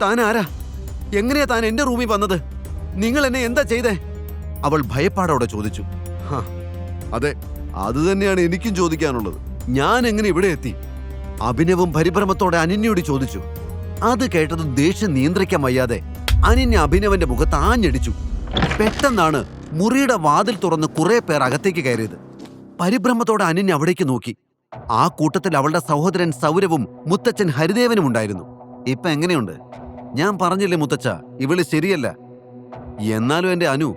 താൻ ആരാ? എങ്ങനെയാ താൻ എന്റെ റൂമിൽ വന്നത്? നിങ്ങൾ എന്നെ എന്താ ചെയ്തേ? അവൾ ഭയപ്പാടോടെ ചോദിച്ചു. അതെ, അത് തന്നെയാണ് എനിക്കും ചോദിക്കാനുള്ളത്. ഞാൻ എങ്ങനെ ഇവിടെ എത്തി? അഭിനവും പരിഭ്രമത്തോടെ അനന്യയോട് ചോദിച്ചു. അത് കേട്ടതും ദേഷ്യം നിയന്ത്രിക്കാൻ വയ്യാതെ അനന്യ അഭിനവന്റെ മുഖത്ത് ആഞ്ഞടിച്ചു. പെട്ടെന്നാണ് മുറിയുടെ വാതിൽ തുറന്ന് കുറെ പേർ അകത്തേക്ക് കയറിയത്. പരിഭ്രമത്തോടെ അനന്യ അവിടേക്ക് നോക്കി. ആ കൂട്ടത്തിൽ അവളുടെ സഹോദരൻ സൗരവും മുത്തച്ഛൻ ഹരിദേവനും ഉണ്ടായിരുന്നു. ഇപ്പൊ എങ്ങനെയുണ്ട്? ഞാൻ പറഞ്ഞില്ലേ മുത്തച്ഛ, ഇവള് ശരിയല്ല. എന്നാലും എന്റെ അനു,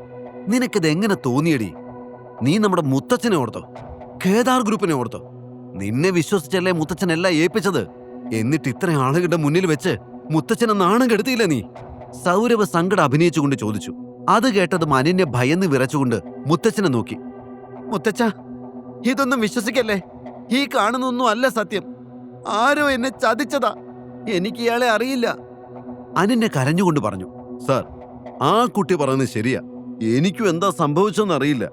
നിനക്കിത് എങ്ങനെ തോന്നിയടി? നീ നമ്മുടെ മുത്തച്ഛനെ ഓർത്തോ? കേദാർ ഗ്രൂപ്പിനെ ഓർത്തോ? നിന്നെ വിശ്വസിച്ചല്ലേ മുത്തച്ഛൻ എല്ലാം ഏൽപ്പിച്ചത്? എന്നിട്ട് ഇത്ര ആളുകളുടെ മുന്നിൽ വെച്ച് മുത്തച്ഛനെ നാണം കെടുത്തിയില്ല നീ? സൗരവ് സങ്കടം അഭിനയിച്ചുകൊണ്ട് ചോദിച്ചു. അത് കേട്ടതും അനന്യ ഭയന്ന് വിറച്ചുകൊണ്ട് മുത്തച്ഛനെ നോക്കി. മുത്തച്ഛ, ഇതൊന്നും വിശ്വസിക്കല്ലേ. ഈ കാണുന്നൊന്നും അല്ല സത്യം. ആരോ എന്നെ ചതിച്ചതാ. എനിക്ക് ഇയാളെ അറിയില്ല. അനന്യ കരഞ്ഞുകൊണ്ട് പറഞ്ഞു. സാർ, ആ കുട്ടി പറയുന്നത് ശരിയാ. എനിക്കും എന്താ സംഭവിച്ചെന്ന് അറിയില്ല.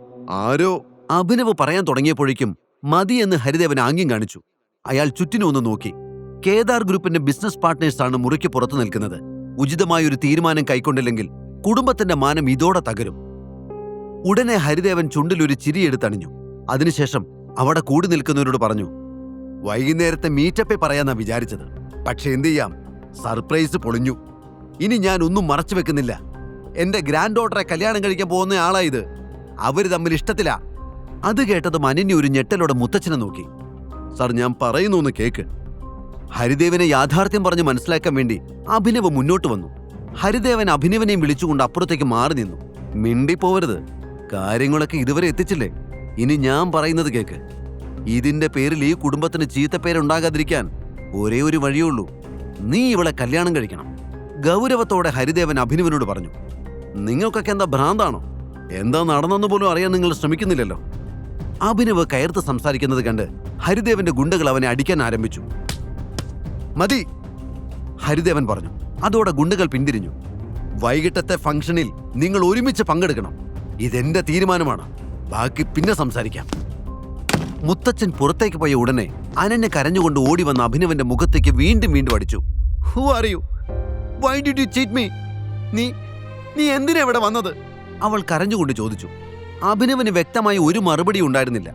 ആരോ. അഭിനവ് പറയാൻ തുടങ്ങിയപ്പോഴേക്കും മതി എന്ന് ഹരിദേവൻ ആംഗ്യം കാണിച്ചു. അയാൾ ചുറ്റിനും ഒന്ന് നോക്കി. കേദാർ ഗ്രൂപ്പിന്റെ ബിസിനസ് പാർട്ട്നേഴ്സാണ് മുറിക്ക് പുറത്തു നിൽക്കുന്നത്. ഉചിതമായൊരു തീരുമാനം കൈക്കൊണ്ടില്ലെങ്കിൽ കുടുംബത്തിന്റെ മാനം ഇതോടെ തകരും. ഉടനെ ഹരിദേവൻ ചുണ്ടിലൊരു ചിരിയെടുത്തണിഞ്ഞു. അതിനുശേഷം അവിടെ കൂടി നിൽക്കുന്നവരോട് പറഞ്ഞു. വൈകുന്നേരത്തെ മീറ്റപ്പേ പറയാന്നാ വിചാരിച്ചത്. പക്ഷെ എന്ത് ചെയ്യാം, സർപ്രൈസ് പൊളിഞ്ഞു. ഇനി ഞാൻ ഒന്നും മറച്ചു വെക്കുന്നില്ല. എന്റെ ഗ്രാൻഡ് ഡോട്ടറെ കല്യാണം കഴിക്കാൻ പോകുന്ന ആളാ ഇത്. അവര് തമ്മിൽ ഇഷ്ടത്തിലാ. അത് കേട്ടതും അനന്യ ഒരു ഞെട്ടലോടെ മുത്തച്ഛനെ നോക്കി. സാർ, ഞാൻ പറയുന്നു ഒന്ന് കേക്ക്. ഹരിദേവനെ യാഥാർത്ഥ്യം പറഞ്ഞ് മനസ്സിലാക്കാൻ വേണ്ടി അഭിനവ് മുന്നോട്ട് വന്നു. ഹരിദേവൻ അഭിനവനെയും വിളിച്ചുകൊണ്ട് അപ്പുറത്തേക്ക് മാറി നിന്നു. മിണ്ടിപ്പോവരുത്. കാര്യങ്ങളൊക്കെ ഇതുവരെ എത്തിച്ചില്ലേ? ഇനി ഞാൻ പറയുന്നത് കേക്ക്. ഇതിന്റെ പേരിൽ ഈ കുടുംബത്തിന് ചീത്തപ്പേരുണ്ടാകാതിരിക്കാൻ ഒരേ ഒരു വഴിയുള്ളൂ. നീ ഇവളെ കല്യാണം കഴിക്കണം. ഗൗരവത്തോടെ ഹരിദേവൻ അഭിനവനോട് പറഞ്ഞു. നിങ്ങൾക്കൊക്കെ എന്താ ഭ്രാന്താണോ? എന്താ നടന്നെന്ന് പോലും അറിയാൻ നിങ്ങൾ ശ്രമിക്കുന്നില്ലല്ലോ. അഭിനവ് കയർത്ത് സംസാരിക്കുന്നത് കണ്ട് ഹരിദേവന്റെ ഗുണ്ടകൾ അവനെ അടിക്കാൻ ആരംഭിച്ചു. മതി, ഹരിദേവൻ പറഞ്ഞു. അതോടെ ഗുണ്ടകൾ പിന്തിരിഞ്ഞു. വൈകിട്ടത്തെ ഫംഗ്ഷനിൽ നിങ്ങൾ ഒരുമിച്ച് പങ്കെടുക്കണം. ഇതെന്റെ തീരുമാനമാണ്. ബാക്കി പിന്നെ സംസാരിക്കാം. മുത്തച്ഛൻ പുറത്തേക്ക് പോയ ഉടനെ അനന്യ കരഞ്ഞുകൊണ്ട് ഓടി വന്ന അഭിനവന്റെ മുഖത്തേക്ക് വീണ്ടും അടിച്ചു. Who are you? Why did you cheat me? നീ എന്തിനാ ഇവിടെ വന്നത്? അവൾ കരഞ്ഞുകൊണ്ട് ചോദിച്ചു. അഭിനവന് വ്യക്തമായി ഒരു മറുപടി ഉണ്ടായിരുന്നില്ല.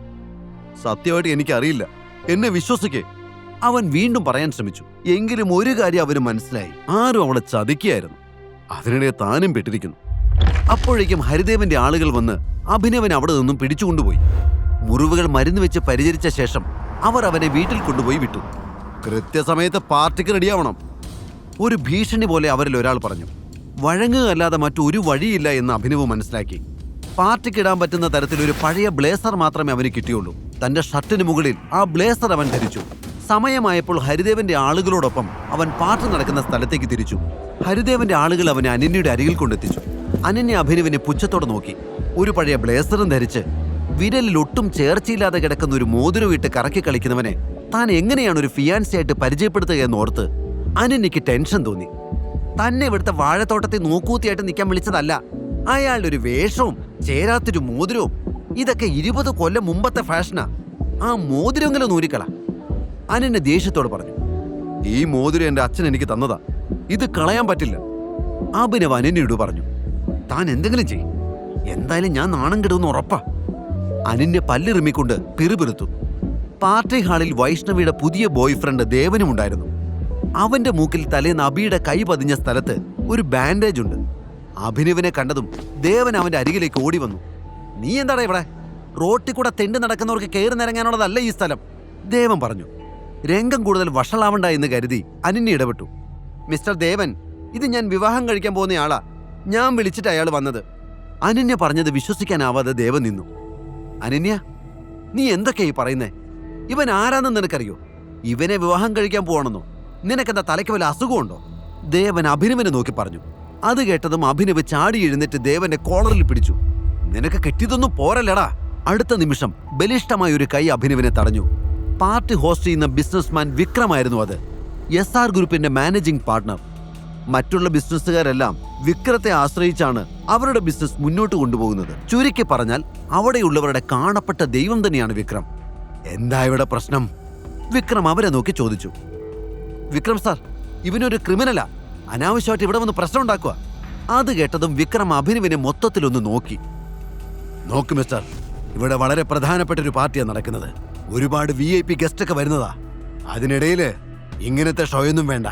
സത്യമായിട്ട് എനിക്കറിയില്ല, എന്നെ വിശ്വസിക്കേ. അവൻ വീണ്ടും പറയാൻ ശ്രമിച്ചു. എങ്കിലും ഒരു കാര്യം അവന് മനസ്സിലായി. ആരും അവളെ ചതിക്കുകയായിരുന്നു. അതിനിടെ താനും പെട്ടിരിക്കുന്നു. അപ്പോഴേക്കും ഹരിദേവന്റെ ആളുകൾ വന്ന് അഭിനവൻ അവിടെ നിന്നും പിടിച്ചുകൊണ്ടുപോയി. മുറിവുകൾ മരുന്ന് വെച്ച് പരിചരിച്ച ശേഷം അവർ അവനെ വീട്ടിൽ കൊണ്ടുപോയി വിട്ടു. കൃത്യസമയത്ത് പാർട്ടിക്ക് റെഡിയാവണം. ഒരു ഭീഷണി പോലെ അവരിൽ ഒരാൾ പറഞ്ഞു. വഴങ്ങുകയല്ലാതെ മറ്റൊരു വഴിയില്ല എന്ന് അഭിനവ് മനസ്സിലാക്കി. പാർട്ടിക്കിടാൻ പറ്റുന്ന തരത്തിൽ ഒരു പഴയ ബ്ലേസർ മാത്രമേ അവന് കിട്ടിയുള്ളൂ. തന്റെ ഷർട്ടിന് മുകളിൽ ആ ബ്ലേസർ അവൻ ധരിച്ചു. സമയമായപ്പോൾ ഹരിദേവന്റെ ആളുകളോടൊപ്പം അവൻ പാർട്ടി നടക്കുന്ന സ്ഥലത്തേക്ക് തിരിച്ചു. ഹരിദേവന്റെ ആളുകൾ അവനെ അനന്യയുടെ അരികിൽ കൊണ്ടെത്തിച്ചു. അനന്യ അഭിനവിനെ പുച്ഛത്തോടെ നോക്കി. ഒരു പഴയ ബ്ലേസറും ധരിച്ച് വിരലിൽ ഒട്ടും ചേർച്ചയില്ലാതെ കിടക്കുന്ന ഒരു മോതിരവിട്ട് കറക്കി കളിക്കുന്നവനെ താൻ എങ്ങനെയാണ് ഒരു ഫിയാൻസിയായിട്ട് പരിചയപ്പെടുത്തുക എന്നോർത്ത് അനന്യയ്ക്ക് ടെൻഷൻ തോന്നി. തന്നെ ഇവിടുത്തെ വാഴത്തോട്ടത്തെ നോക്കൂത്തിയായിട്ട് നിൽക്കാൻ വിളിച്ചതല്ല. അയാളുടെ ഒരു വേഷവും ചേരാത്തൊരു മോതിരവും ഇതൊക്കെ 20 കൊല്ലം മുമ്പത്തെ ഫാഷനാ. ആ മോതിരമെങ്കിലും നൂരിക്കള. അനന്യ ദേഷ്യത്തോട് പറഞ്ഞു. ഈ മോതിരം എന്റെ അച്ഛൻ എനിക്ക് തന്നതാ. ഇത് കളയാൻ പറ്റില്ല. അഭിനവ് അനന്യയോട് പറഞ്ഞു. താൻ എന്തെങ്കിലും ചെയ്യും. എന്തായാലും ഞാൻ നാണം കെടുമെന്ന് ഉറപ്പാ. അനന്യ പല്ലിറുമ്മിക്കൊണ്ട് പിറുപിറുത്തു. പാർട്ടി ഹാളിൽ വൈഷ്ണവിയുടെ പുതിയ ബോയ് ഫ്രണ്ട് ദേവനും ഉണ്ടായിരുന്നു. അവന്റെ മൂക്കിൽ തലേന്ന് അബിയുടെ കൈ പതിഞ്ഞ സ്ഥലത്ത് ഒരു ബാൻഡേജ് ഉണ്ട്. അഭിനവിനെ കണ്ടതും ദേവൻ അവന്റെ അരികിലേക്ക് ഓടി വന്നു. നീ എന്താടാ ഇവിടെ? റോട്ടിൽ കൂടെ തെണ്ടി നടക്കുന്നവർക്ക് കയറി നിറങ്ങാനുള്ളതല്ല ഈ സ്ഥലം, ദേവൻ പറഞ്ഞു. രംഗം കൂടുതൽ വഷളാവണ്ട എന്ന് കരുതി അനന്യ ഇടപെട്ടു. മിസ്റ്റർ ദേവൻ, ഇത് ഞാൻ വിവാഹം കഴിക്കാൻ പോകുന്ന ആളാ. ഞാൻ വിളിച്ചിട്ട് അയാൾ വന്നത്. അനന്യ പറഞ്ഞത് വിശ്വസിക്കാനാവാതെ ദേവൻ നിന്നു. അനന്യ, നീ എന്തൊക്കെയായി പറയുന്നേ? ഇവൻ ആരാണെന്ന് നിനക്കറിയോ? ഇവനെ വിവാഹം കഴിക്കാൻ പോവാണെന്നോ? നിനക്കെന്താ തലയ്ക്ക് വല്ല അസുഖമുണ്ടോ? ദേവൻ അഭിനവനെ നോക്കി പറഞ്ഞു. അത് കേട്ടതും അഭിനവ് ചാടി എഴുന്നേറ്റ് ദേവന്റെ കോളറിൽ പിടിച്ചു. നിനക്ക് കെട്ടിയതൊന്നും പോരല്ലടാ. അടുത്ത നിമിഷം ബലിഷ്ഠമായ ഒരു കൈ അഭിനവിനെ തടഞ്ഞു. പാർട്ടി ഹോസ്റ്റ് ചെയ്യുന്ന ബിസിനസ്മാൻ വിക്രമായിരുന്നു അത്. SR ഗ്രൂപ്പിന്റെ മാനേജിംഗ് പാർട്ണർ. മറ്റുള്ള ബിസിനസ്സുകാരെല്ലാം വിക്രത്തെ ആശ്രയിച്ചാണ് അവരുടെ ബിസിനസ് മുന്നോട്ട് കൊണ്ടുപോകുന്നത്. ചുരുക്കി പറഞ്ഞാൽ അവിടെയുള്ളവരുടെ കാണപ്പെട്ട ദൈവം തന്നെയാണ് വിക്രം. എന്താ ഇവിടെ പ്രശ്നം? വിക്രം അവരെ നോക്കി ചോദിച്ചു. വിക്രം സാർ, ഇവനൊരു ക്രിമിനലാ. അനാവശ്യമായിട്ട് ഇവിടെ വന്ന് പ്രശ്നം ഉണ്ടാക്കുക. അത് കേട്ടതും വിക്രം അഭിനവിനെ മൊത്തത്തിലൊന്ന് നോക്കി. നോക്ക് മിസ്റ്റർ, ഇവിടെ വളരെ പ്രധാനപ്പെട്ട ഒരു പാർട്ടിയാണ് നടക്കുന്നത്. ഒരുപാട് VIP ഗസ്റ്റ് ഒക്കെ വരുന്നതാ. അതിനിടയില് ഇങ്ങനത്തെ ഷോയൊന്നും വേണ്ട.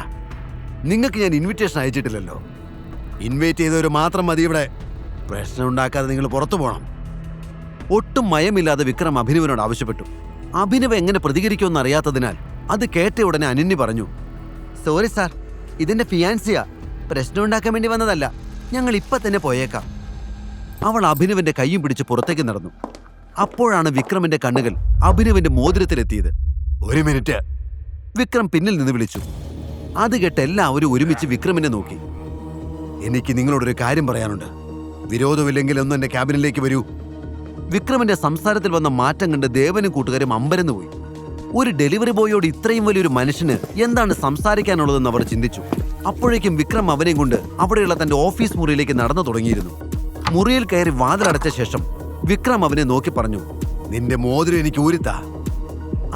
നിങ്ങൾക്ക് ഞാൻ ഇൻവിറ്റേഷൻ അയച്ചിട്ടില്ലല്ലോ. ഇൻവൈറ്റ് ചെയ്തവർ മാത്രം മതി ഇവിടെ. പ്രശ്നം ഉണ്ടാക്കാതെ നിങ്ങൾ പുറത്തു പോകണം. ഒട്ടും മയമില്ലാതെ വിക്രം അഭിനവിനോട് ആവശ്യപ്പെട്ടു. അഭിനവ് എങ്ങനെ പ്രതികരിക്കുമെന്ന് അറിയാത്തതിനാൽ അത് കേട്ട ഉടനെ അനന്യ പറഞ്ഞു, സോറി സാർ, ഇതിന്റെ ഫിയാൻസിയാ. പ്രശ്നം ഉണ്ടാക്കാൻ വേണ്ടി വന്നതല്ല. ഞങ്ങൾ ഇപ്പൊ തന്നെ പോയേക്കാം. അവൾ അഭിനവിന്റെ കൈയും പിടിച്ച് പുറത്തേക്ക് നടന്നു. അപ്പോഴാണ് വിക്രമിന്റെ കണ്ണുകൾ അഭിനവിന്റെ മോതിരത്തിലെത്തിയത്. ഒരു മിനിറ്റ്, വിക്രം പിന്നിൽ നിന്ന് വിളിച്ചു. അത് കേട്ട് എല്ലാവരും ഒരുമിച്ച് വിക്രമിനെ നോക്കി. എനിക്ക് നിങ്ങളോടൊരു കാര്യം പറയാനുണ്ട്. വിരോധമില്ലെങ്കിൽ ഒന്ന് എന്റെ ക്യാബിനിലേക്ക് വരൂ. വിക്രമിന്റെ സംസാരത്തിൽ വന്ന മാറ്റം കണ്ട് ദേവനും കൂട്ടുകാരും അമ്പരന്ന് പോയി. ഒരു ഡെലിവറി ബോയോട് ഇത്രയും വലിയൊരു മനുഷ്യന് എന്താണ് സംസാരിക്കാനുള്ളതെന്ന് അവർ ചിന്തിച്ചു. അപ്പോഴേക്കും വിക്രം അവനെയും കൊണ്ട് അവിടെയുള്ള തന്റെ ഓഫീസ് മുറിയിലേക്ക് നടന്നു തുടങ്ങിയിരുന്നു. മുറിയിൽ കയറി വാതിലടച്ച ശേഷം വിക്രം അവനെ നോക്കി പറഞ്ഞു, നിന്റെ മോതിരം എനിക്ക് ഊരിത്താ.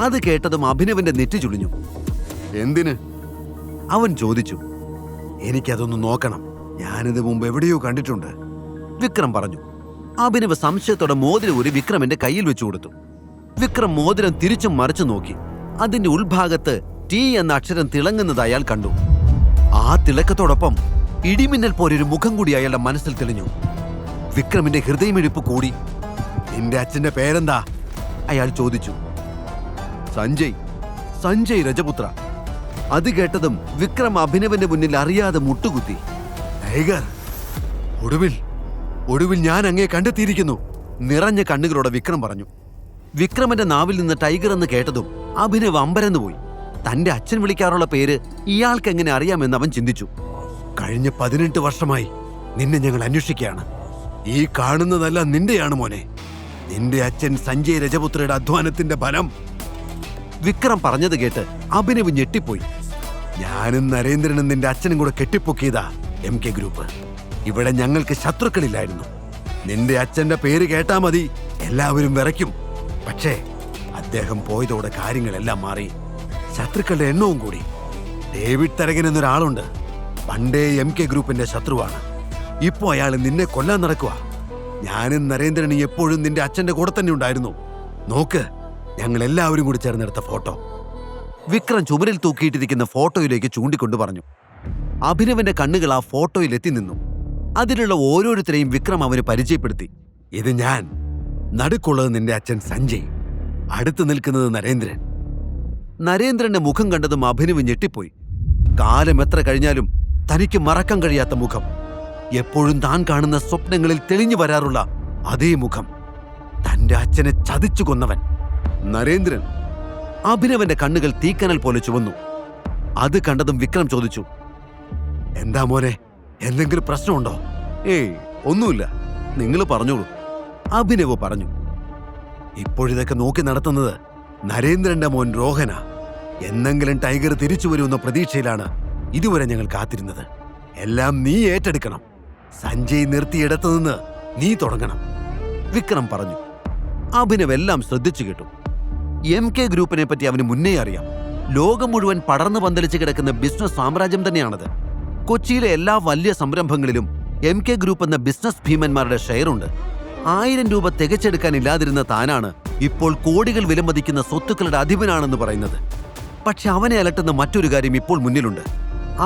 അത് കേട്ടതും അഭിനവിന്റെ നെറ്റി ചുളിഞ്ഞു. എന്തിന്? അവൻ ചോദിച്ചു. എനിക്കതൊന്ന് നോക്കണം. ഞാനിത് മുമ്പ് എവിടെയോ കണ്ടിട്ടുണ്ട്, വിക്രം പറഞ്ഞു. അഭിനവ് സംശയത്തോടെ മോതിരം ഊരി വിക്രമിന്റെ കയ്യിൽ വെച്ചു കൊടുത്തു. വിക്രം മോതിരം തിരിച്ചും മറിച്ചു നോക്കി. അതിന്റെ ഉൾഭാഗത്ത് T എന്ന അക്ഷരം തിളങ്ങുന്നത് അയാൾ കണ്ടു. ആ തിളക്കത്തോടൊപ്പം ഇടിമിന്നൽ പോലൊരു മുഖം കൂടി അയാളുടെ മനസ്സിൽ തെളിഞ്ഞു. വിക്രമിന്റെ ഹൃദയമിടിപ്പ് കൂടി. നിന്റെ അച്ഛന്റെ പേരെന്താ? അയാൾ ചോദിച്ചു. സഞ്ജയ് രജപുത്ര. അത് കേട്ടതും വിക്രം അഭിനവന്റെ മുന്നിൽ അറിയാതെ മുട്ടുകുത്തി. ടൈഗർ, ഒടുവിൽ ഞാൻ അങ്ങേ കണ്ടെത്തിയിരിക്കുന്നു, നിറഞ്ഞ കണ്ണുകളോടെ വിക്രം പറഞ്ഞു. വിക്രമന്റെ നാവിൽ നിന്ന് ടൈഗർ എന്ന് കേട്ടതും അഭിനവ് അമ്പരന്ന് പോയി. തന്റെ അച്ഛൻ വിളിക്കാറുള്ള പേര് ഇയാൾക്ക് എങ്ങനെ അറിയാമെന്ന് അവൻ ചിന്തിച്ചു. കഴിഞ്ഞ 18 വർഷമായി നിന്നെ ഞങ്ങൾ അന്വേഷിക്കുകയാണ്. ഈ കാണുന്നതെല്ലാം നിന്റെയാണ് മോനെ. നിന്റെ അച്ഛൻ സഞ്ജയ് രജപുത്രയുടെ അധ്വാനത്തിന്റെ ഫലം. വിക്രം പറഞ്ഞത് കേട്ട് അഭിനവ് ഞെട്ടിപ്പോയി. ഞാനും നരേന്ദ്രനും നിന്റെ അച്ഛനും കൂടെ കെട്ടിപ്പൊക്കിയതാ MK ഗ്രൂപ്പ്. ഇവിടെ ഞങ്ങൾക്ക് ശത്രുക്കളില്ലായിരുന്നു. നിന്റെ അച്ഛന്റെ പേര് കേട്ടാ മതി എല്ലാവരും വിറയ്ക്കും. പക്ഷേ അദ്ദേഹം പോയതോടെ കാര്യങ്ങളെല്ലാം മാറി. ശത്രുക്കളുടെ എണ്ണവും കൂടി. ഡേവിഡ് തരകൻ എന്നൊരാളുണ്ട്. പണ്ടേ MK ഗ്രൂപ്പിന്റെ ശത്രുവാണ്. ഇപ്പോ അയാൾ നിന്നെ കൊല്ലാൻ നടക്കുക. ഞാനും നരേന്ദ്രനും എപ്പോഴും നിന്റെ അച്ഛന്റെ കൂടെ തന്നെ ഉണ്ടായിരുന്നു. നോക്ക്, ഞങ്ങൾ എല്ലാവരും കൂടി ചേർന്നെടുത്ത ഫോട്ടോ. വിക്രം ചുമരിൽ തൂക്കിയിട്ടിരിക്കുന്ന ഫോട്ടോയിലേക്ക് ചൂണ്ടിക്കൊണ്ടു പറഞ്ഞു. അഭിനവന്റെ കണ്ണുകൾ ആ ഫോട്ടോയിൽ എത്തി നിന്നു. അതിലുള്ള ഓരോരുത്തരെയും വിക്രം അവന് പരിചയപ്പെടുത്തി. ഇത് ഞാൻ, നടുക്കുള്ളത് നിന്റെ അച്ഛൻ സഞ്ജയ്, അടുത്ത് നിൽക്കുന്നത് നരേന്ദ്രന്റെ മുഖം കണ്ടതും അഭിനവ് ഞെട്ടിപ്പോയി. കാലം എത്ര കഴിഞ്ഞാലും തനിക്ക് മറക്കാൻ കഴിയാത്ത മുഖം. എപ്പോഴും താൻ കാണുന്ന സ്വപ്നങ്ങളിൽ തെളിഞ്ഞു വരാറുള്ള അതേ മുഖം. തന്റെ അച്ഛനെ ചതിച്ചു കൊന്നവൻ നരേന്ദ്രൻ. അഭിനവന്റെ കണ്ണുകൾ തീക്കനൽ പോലെ ചുവന്നു. അത് കണ്ടതും വിക്രം ചോദിച്ചു, എന്താ മോനെ, എന്തെങ്കിലും പ്രശ്നമുണ്ടോ? ഏയ്, ഒന്നുമില്ല, നിങ്ങൾ പറഞ്ഞോളൂ, അഭിനവ് പറഞ്ഞു. ഇപ്പോഴിതൊക്കെ നോക്കി നടത്തുന്നത് നരേന്ദ്രന്റെ മോൻ രോഹന. എന്നെങ്കിലും ടൈഗർ തിരിച്ചു വരുമെന്ന പ്രതീക്ഷയിലാണ് ഇതുവരെ ഞങ്ങൾ കാത്തിരുന്നത്. എല്ലാം നീ ഏറ്റെടുക്കണം. സഞ്ജയ് നിർത്തിയിടത്തു നിന്ന് നീ തുടങ്ങണം, വിക്രം പറഞ്ഞു. അഭിനവ് എല്ലാം ശ്രദ്ധിച്ചു കേട്ടു. MK ഗ്രൂപ്പിനെ പറ്റി അവന് മുന്നേ അറിയാം. ലോകം മുഴുവൻ പടർന്നു പന്തലിച്ച് കിടക്കുന്ന ബിസിനസ് സാമ്രാജ്യം തന്നെയാണത്. കൊച്ചിയിലെ എല്ലാ വലിയ സംരംഭങ്ങളിലും MK ഗ്രൂപ്പ് എന്ന ബിസിനസ് ഭീമന്മാരുടെ ഷെയറുണ്ട്. 1000 രൂപ തികച്ചെടുക്കാനില്ലാതിരുന്ന താനാണ് ഇപ്പോൾ കോടികൾ വിലമതിക്കുന്ന സ്വത്തുക്കളുടെ അധിപനാണെന്ന് പറയുന്നത്. പക്ഷെ അവനെ അലട്ടുന്ന മറ്റൊരു കാര്യം ഇപ്പോൾ മുന്നിലുണ്ട്.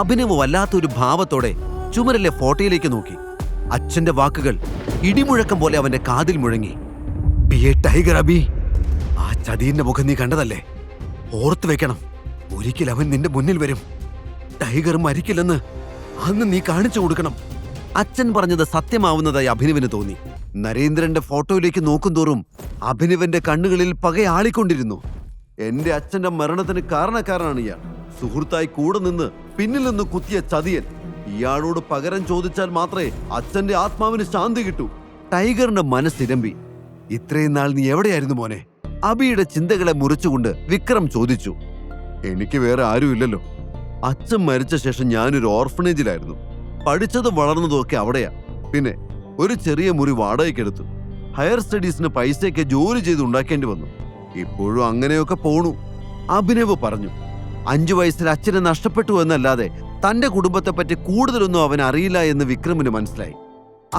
അഭിനവ് വല്ലാത്തൊരു ഭാവത്തോടെ ചുമരിലെ ഫോട്ടോയിലേക്ക് നോക്കി. അച്ഛന്റെ വാക്കുകൾ ഇടിമുഴക്കം പോലെ അവന്റെ കാതിൽ മുഴങ്ങി. ടൈഗർ അബി, ആ ചതിയന്റെ മുഖം നീ കണ്ടതല്ലേ? ഓർത്തു വെക്കണം, ഒരിക്കൽ അവൻ നിന്റെ മുന്നിൽ വരും. ടൈഗർ മരിക്കില്ലെന്ന് അന്ന് നീ കാണിച്ചു കൊടുക്കണം. അച്ഛൻ പറഞ്ഞത് സത്യമാവുന്നതായി അഭിനവിന് തോന്നി. നരേന്ദ്രന്റെ ഫോട്ടോയിലേക്ക് നോക്കുന്തോറും അഭിനവന്റെ കണ്ണുകളിൽ പകയാളിക്കൊണ്ടിരുന്നു. എന്റെ അച്ഛന്റെ മരണത്തിന് കാരണക്കാരനാണ് ഇയാൾ. സുഹൃത്തായി കൂടെ നിന്ന് പിന്നിൽ നിന്ന് കുത്തിയ ചതിയൻ. ഇയാളോട് പകരം ചോദിച്ചാൽ മാത്രമേ അച്ഛന്റെ ആത്മാവിന് ശാന്തി കിട്ടൂ. ടൈഗറിന്റെ മനസ്സിരമ്പി. ഇത്രയും നാൾ നീ എവിടെയായിരുന്നു മോനെ? അബിയുടെ ചിന്തകളെ മുറിച്ചുകൊണ്ട് വിക്രം ചോദിച്ചു. എനിക്ക് വേറെ ആരുമില്ലല്ലോ. അച്ഛൻ മരിച്ച ശേഷം ഞാനൊരു ഓർഫനേജിലായിരുന്നു. പഠിച്ചതും വളർന്നതും ഒക്കെ അവിടെയാ. പിന്നെ ഒരു ചെറിയ മുറി വാടകയ്ക്കെടുത്തു. ഹയർ സ്റ്റഡീസിന് പൈസയൊക്കെ ജോലി ചെയ്ത് ഉണ്ടാക്കേണ്ടി വന്നു. ഇപ്പോഴും അങ്ങനെയൊക്കെ പോണു. അഭിനവ് പറഞ്ഞു. 5 വയസ്സിൽ അച്ഛനെ നഷ്ടപ്പെട്ടു എന്നല്ലാതെ തന്റെ കുടുംബത്തെപ്പറ്റി കൂടുതലൊന്നും അവൻ അറിയില്ല എന്ന് വിക്രമിന് മനസ്സിലായി.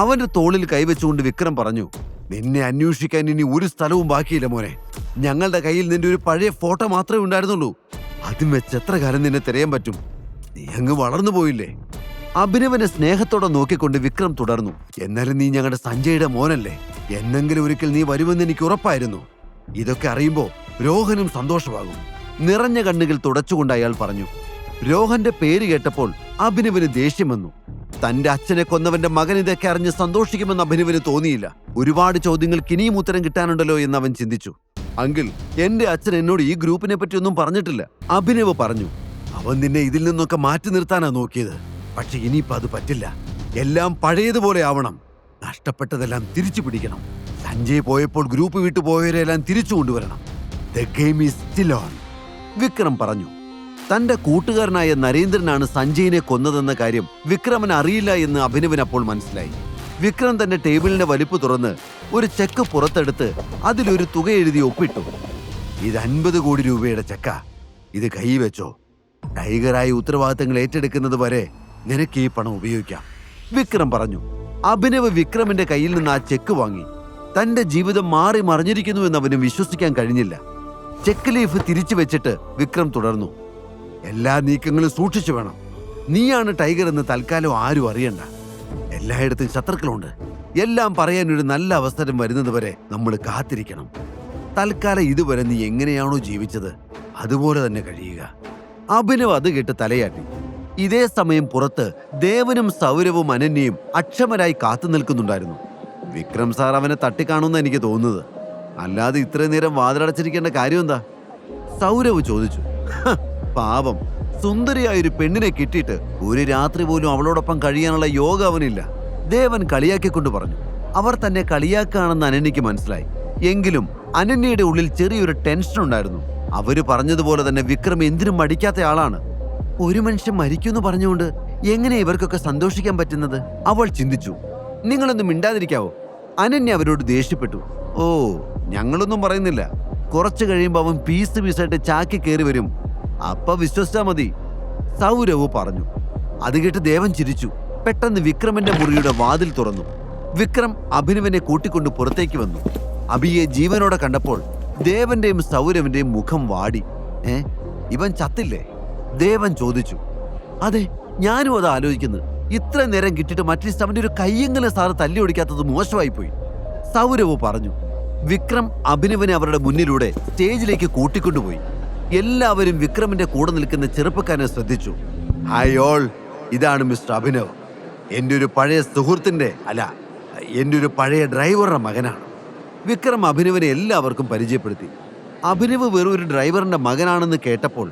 അവന്റെ തോളിൽ കൈവച്ചുകൊണ്ട് വിക്രം പറഞ്ഞു, നിന്നെ അന്വേഷിക്കാൻ ഇനി ഒരു സ്ഥലവും ബാക്കിയില്ല മോനെ. ഞങ്ങളുടെ കയ്യിൽ നിന്റെ ഒരു പഴയ ഫോട്ടോ മാത്രമേ ഉണ്ടായിരുന്നുള്ളൂ. അതും വെച്ച് എത്ര കാലം നിന്നെ തിരയാൻ പറ്റും? നീ അങ്ങ് വളർന്നു പോയില്ലേ? അഭിനവനെ സ്നേഹത്തോടെ നോക്കിക്കൊണ്ട് വിക്രം തുടർന്നു. എന്നാലും നീ ഞങ്ങളുടെ സഞ്ജയുടെ മോനല്ലേ? എന്നെങ്കിലും ഒരിക്കൽ നീ വരുമെന്ന് എനിക്ക് ഉറപ്പായിരുന്നു. ഇതൊക്കെ അറിയുമ്പോ രോഹനും സന്തോഷമാകും. നിറഞ്ഞ കണ്ണുകൾ തുടച്ചുകൊണ്ട് അയാൾ പറഞ്ഞു. രോഹന്റെ പേര് കേട്ടപ്പോൾ അഭിനവന് ദേഷ്യം വന്നു. തന്റെ അച്ഛനെ കൊന്നവന്റെ മകൻ ഇതൊക്കെ അറിഞ്ഞ് സന്തോഷിക്കുമെന്ന് അഭിനവന് തോന്നിയില്ല. ഒരുപാട് ചോദ്യങ്ങൾക്ക് ഇനിയും ഉത്തരം കിട്ടാനുണ്ടല്ലോ എന്ന് അവൻ ചിന്തിച്ചു. അങ്കിൾ, എന്റെ അച്ഛൻ എന്നോട് ഈ ഗ്രൂപ്പിനെ പറ്റി ഒന്നും പറഞ്ഞിട്ടില്ല, അഭിനവ് പറഞ്ഞു. അവൻ നിന്നെ ഇതിൽ നിന്നൊക്കെ മാറ്റി നിർത്താനാ നോക്കിയത്. പക്ഷെ ഇനിയിപ്പോ അത് പറ്റില്ല. എല്ലാം പഴയതുപോലെ ആവണം. നഷ്ടപ്പെട്ടതെല്ലാം തിരിച്ചു പിടിക്കണം. സഞ്ജയ് പോയപ്പോൾ ഗ്രൂപ്പ് വിട്ടു പോയവരെല്ലാം തിരിച്ചു കൊണ്ടുവരണം. The game is still on, Vikram പറഞ്ഞു. തന്റെ കൂട്ടുകാരനായ നരേന്ദ്രനാണ് സഞ്ജയിനെ കൊന്നതെന്ന കാര്യം വിക്രമന് അറിയില്ല എന്ന് അഭിനവന് അപ്പോൾ മനസ്സിലായി. വിക്രം തന്റെ ടേബിളിന്റെ വലിപ്പ് തുറന്ന് ഒരു ചെക്ക് പുറത്തെടുത്ത് അതിലൊരു തുക എഴുതി ഒപ്പിട്ടു. ഇത് 50 കോടി രൂപയുടെ ചെക്ക. ഇത് കൈവച്ചോ. ടൈഗറായി ഉത്തരവാദിത്തങ്ങൾ ഏറ്റെടുക്കുന്നത് വരെ നിനക്ക് ഈ പണം ഉപയോഗിക്കാം, വിക്രം പറഞ്ഞു. അഭിനവ് വിക്രമിന്റെ കയ്യിൽ നിന്ന് ആ ചെക്ക് വാങ്ങി. തന്റെ ജീവിതം മാറി മറിഞ്ഞിരിക്കുന്നുവെന്ന് അവന് വിശ്വസിക്കാൻ കഴിഞ്ഞില്ല. ചെക്ക് ലീഫ് തിരിച്ചു വെച്ചിട്ട് വിക്രം തുടർന്നു. എല്ലാ നീക്കങ്ങളും സൂക്ഷിച്ചു വേണം. നീയാണ് ടൈഗർ എന്ന് തൽക്കാലം ആരും അറിയണ്ട. എല്ലായിടത്തും ശത്രുക്കളുണ്ട്. എല്ലാം പറയാൻ ഒരു നല്ല അവസരം വരുന്നത് വരെ നമ്മൾ കാത്തിരിക്കണം. തൽക്കാലം ഇതുവരെ നീ എങ്ങനെയാണോ ജീവിച്ചത് അതുപോലെ തന്നെ കഴിയുക. അഭിനവ് അത് കേട്ട് തലയാട്ടി. ഇതേ സമയം പുറത്ത് ദേവനും സൗരവും അനന്യയും അക്ഷമരായി കാത്തു നിൽക്കുന്നുണ്ടായിരുന്നു. വിക്രം സാർ അവനെ തട്ടിക്കാണുമെന്ന് എനിക്ക് തോന്നുന്നത്. അല്ലാതെ ഇത്രയും നേരം വാതിലടച്ചിരിക്കേണ്ട കാര്യം എന്താ? സൗരവ് ചോദിച്ചു. പാവം, സുന്ദരിയായൊരു പെണ്ണിനെ കിട്ടിയിട്ട് ഒരു രാത്രി പോലും അവളോടൊപ്പം കഴിയാനുള്ള യോഗ അവനില്ല, ദേവൻ കളിയാക്കിക്കൊണ്ട് പറഞ്ഞു. അവർ തന്നെ കളിയാക്കുകയാണെന്ന് അനന്യയ്ക്ക് മനസ്സിലായി. എങ്കിലും അനന്യയുടെ ഉള്ളിൽ ചെറിയൊരു ടെൻഷൻ ഉണ്ടായിരുന്നു. അവര് പറഞ്ഞതുപോലെ തന്നെ വിക്രം എന്തിനും മടിക്കാത്ത ആളാണ്. ഒരു മനുഷ്യൻ മരിക്കുമെന്ന് പറഞ്ഞുകൊണ്ട് എങ്ങനെ ഇവർക്കൊക്കെ സന്തോഷിക്കാൻ പറ്റുന്നത്? അവൾ ചിന്തിച്ചു. നിങ്ങളൊന്നും മിണ്ടാതിരിക്കാവോ? അനന്യ അവരോട് ദേഷ്യപ്പെട്ടു. ഓ, ഞങ്ങളൊന്നും പറയുന്നില്ല. കുറച്ചു കഴിയുമ്പോൾ അവൻ പീസായിട്ട് ചാക്കി കയറി വരും. അപ്പ വിശ്വസിച്ചാ മതി, സൗരവ് പറഞ്ഞു. അത് കേട്ട് ദേവൻ ചിരിച്ചു. പെട്ടെന്ന് വിക്രമിന്റെ മുറിയുടെ വാതിൽ തുറന്നു. വിക്രം അഭിനവനെ കൂട്ടിക്കൊണ്ട് പുറത്തേക്ക് വന്നു. അഭിയെ ജീവനോടെ കണ്ടപ്പോൾ ദേവന്റെയും സൗരവിന്റെയും മുഖം വാടി. ഇവൻ ചത്തില്ലേ? ദേവൻ ചോദിച്ചു. അതെ, ഞാനും അത് ആലോചിക്കുന്നു. ഇത്ര നേരം കിട്ടിയിട്ട് അറ്റ്ലീസ്റ്റ് അവന്റെ ഒരു കയ്യെങ്കിലും സാറ് തല്ലി ഒടിക്കാത്തത് മോശമായി പോയി, സൗരവ് പറഞ്ഞു. വിക്രം അഭിനവനെ അവരുടെ മുന്നിലൂടെ സ്റ്റേജിലേക്ക് കൂട്ടിക്കൊണ്ടുപോയി. എല്ലാവരും വിക്രമിന്റെ കൂടെ നിൽക്കുന്ന ചെറുപ്പക്കാരനെ ശ്രദ്ധിച്ചു. ഹായ് ഓൾ, ഇതാണ് മിസ്റ്റർ അഭിനവ്. എൻ്റെ ഒരു പഴയ സുഹൃത്തിന്റെ, അല്ല, എൻ്റെ ഒരു പഴയ ഡ്രൈവറുടെ മകനാണ്. വിക്രം അഭിനവനെ എല്ലാവർക്കും പരിചയപ്പെടുത്തി. അഭിനവ് വെറും ഒരു ഡ്രൈവറിന്റെ മകനാണെന്ന് കേട്ടപ്പോൾ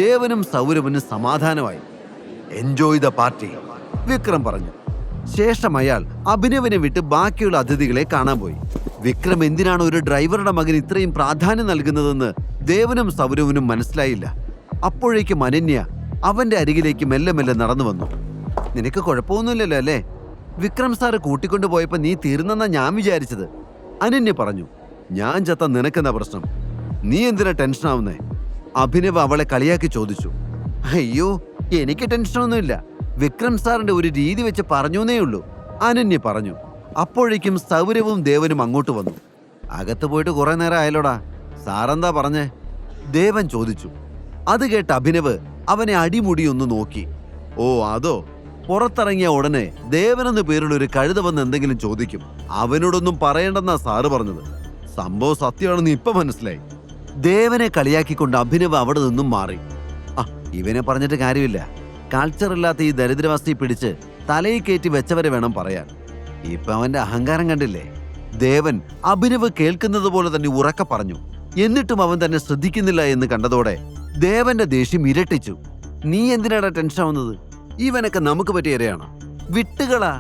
ദേവനും സൗരവനും സമാധാനമായി. എൻജോയ് ദ പാർട്ടി, വിക്രം പറഞ്ഞു. ശേഷം അയാൾ അഭിനവനെ വിട്ട് ബാക്കിയുള്ള അതിഥികളെ കാണാൻ പോയി. വിക്രം എന്തിനാണ് ഒരു ഡ്രൈവറുടെ മകൻ ഇത്രയും പ്രാധാന്യം നൽകുന്നതെന്ന് ദേവനും സൗരവനും മനസ്സിലായില്ല. അപ്പോഴേക്കും അനന്യ അവന്റെ അരികിലേക്ക് മെല്ലെ മെല്ലെ നടന്നു വന്നു. നിനക്ക് കുഴപ്പമൊന്നുമില്ലല്ലോ അല്ലേ? വിക്രം സാറ് കൂട്ടിക്കൊണ്ടു പോയപ്പോ നീ തീർന്നെന്നാ ഞാൻ വിചാരിച്ചത്, അനന്യ പറഞ്ഞു. ഞാൻ ചത്ത നിനക്കെന്താ പ്രശ്നം? നീ എന്തിനാ ടെൻഷനാവുന്നേ? അഭിനവ് അവളെ കളിയാക്കി ചോദിച്ചു. അയ്യോ, എനിക്ക് ടെൻഷനൊന്നുമില്ല. വിക്രം സാറിന്റെ ഒരു രീതി വെച്ച് പറഞ്ഞേ ഉള്ളൂ, അനന്യ പറഞ്ഞു. അപ്പോഴേക്കും സൗരവും ദേവനും അങ്ങോട്ട് വന്നു. അകത്ത് പോയിട്ട് കുറെ നേരം ആയല്ലോടാ, സാറെന്താ പറഞ്ഞേ? ദേവൻ ചോദിച്ചു. അത് കേട്ട് അഭിനവ് അവനെ അടിമുടി ഒന്ന് നോക്കി. ഓ അതോ? പുറത്തിറങ്ങിയ ഉടനെ ദേവനെന്ന് പേരുള്ള ഒരു കഴുത വന്ന് എന്തെങ്കിലും ചോദിക്കും. അവനോടൊന്നും പറയണ്ടെന്നാ സാറ് പറഞ്ഞത്. സംഭവം സത്യമാണെന്ന് ഇപ്പൊ മനസ്സിലായി. ദേവനെ കളിയാക്കിക്കൊണ്ട് അഭിനവ് അവിടെ നിന്നും മാറി. ഇവനെ പറഞ്ഞിട്ട് കാര്യമില്ല. കൾച്ചറില്ലാത്ത ഈ ദരിദ്രവസ്ഥ പിടിച്ച് തലയിൽ കയറ്റി വെച്ചവരെ വേണം പറയാൻ. ഇപ്പൊ അവന്റെ അഹങ്കാരം കണ്ടില്ലേ? ദേവൻ അഭിനവ് കേൾക്കുന്നത് പോലെ തന്നെ ഉറക്കെ പറഞ്ഞു. എന്നിട്ടും അവൻ തന്നെ ശ്രദ്ധിക്കുന്നില്ല എന്ന് കണ്ടതോടെ ദേവന്റെ ദേഷ്യം ഇരട്ടിച്ചു. നീ എന്തിനാടാ ടെൻഷൻ ആവുന്നത്? ഇവനൊക്കെ നമുക്ക് പറ്റിയ ഇരയാണ്. വിട്ടുകളാ.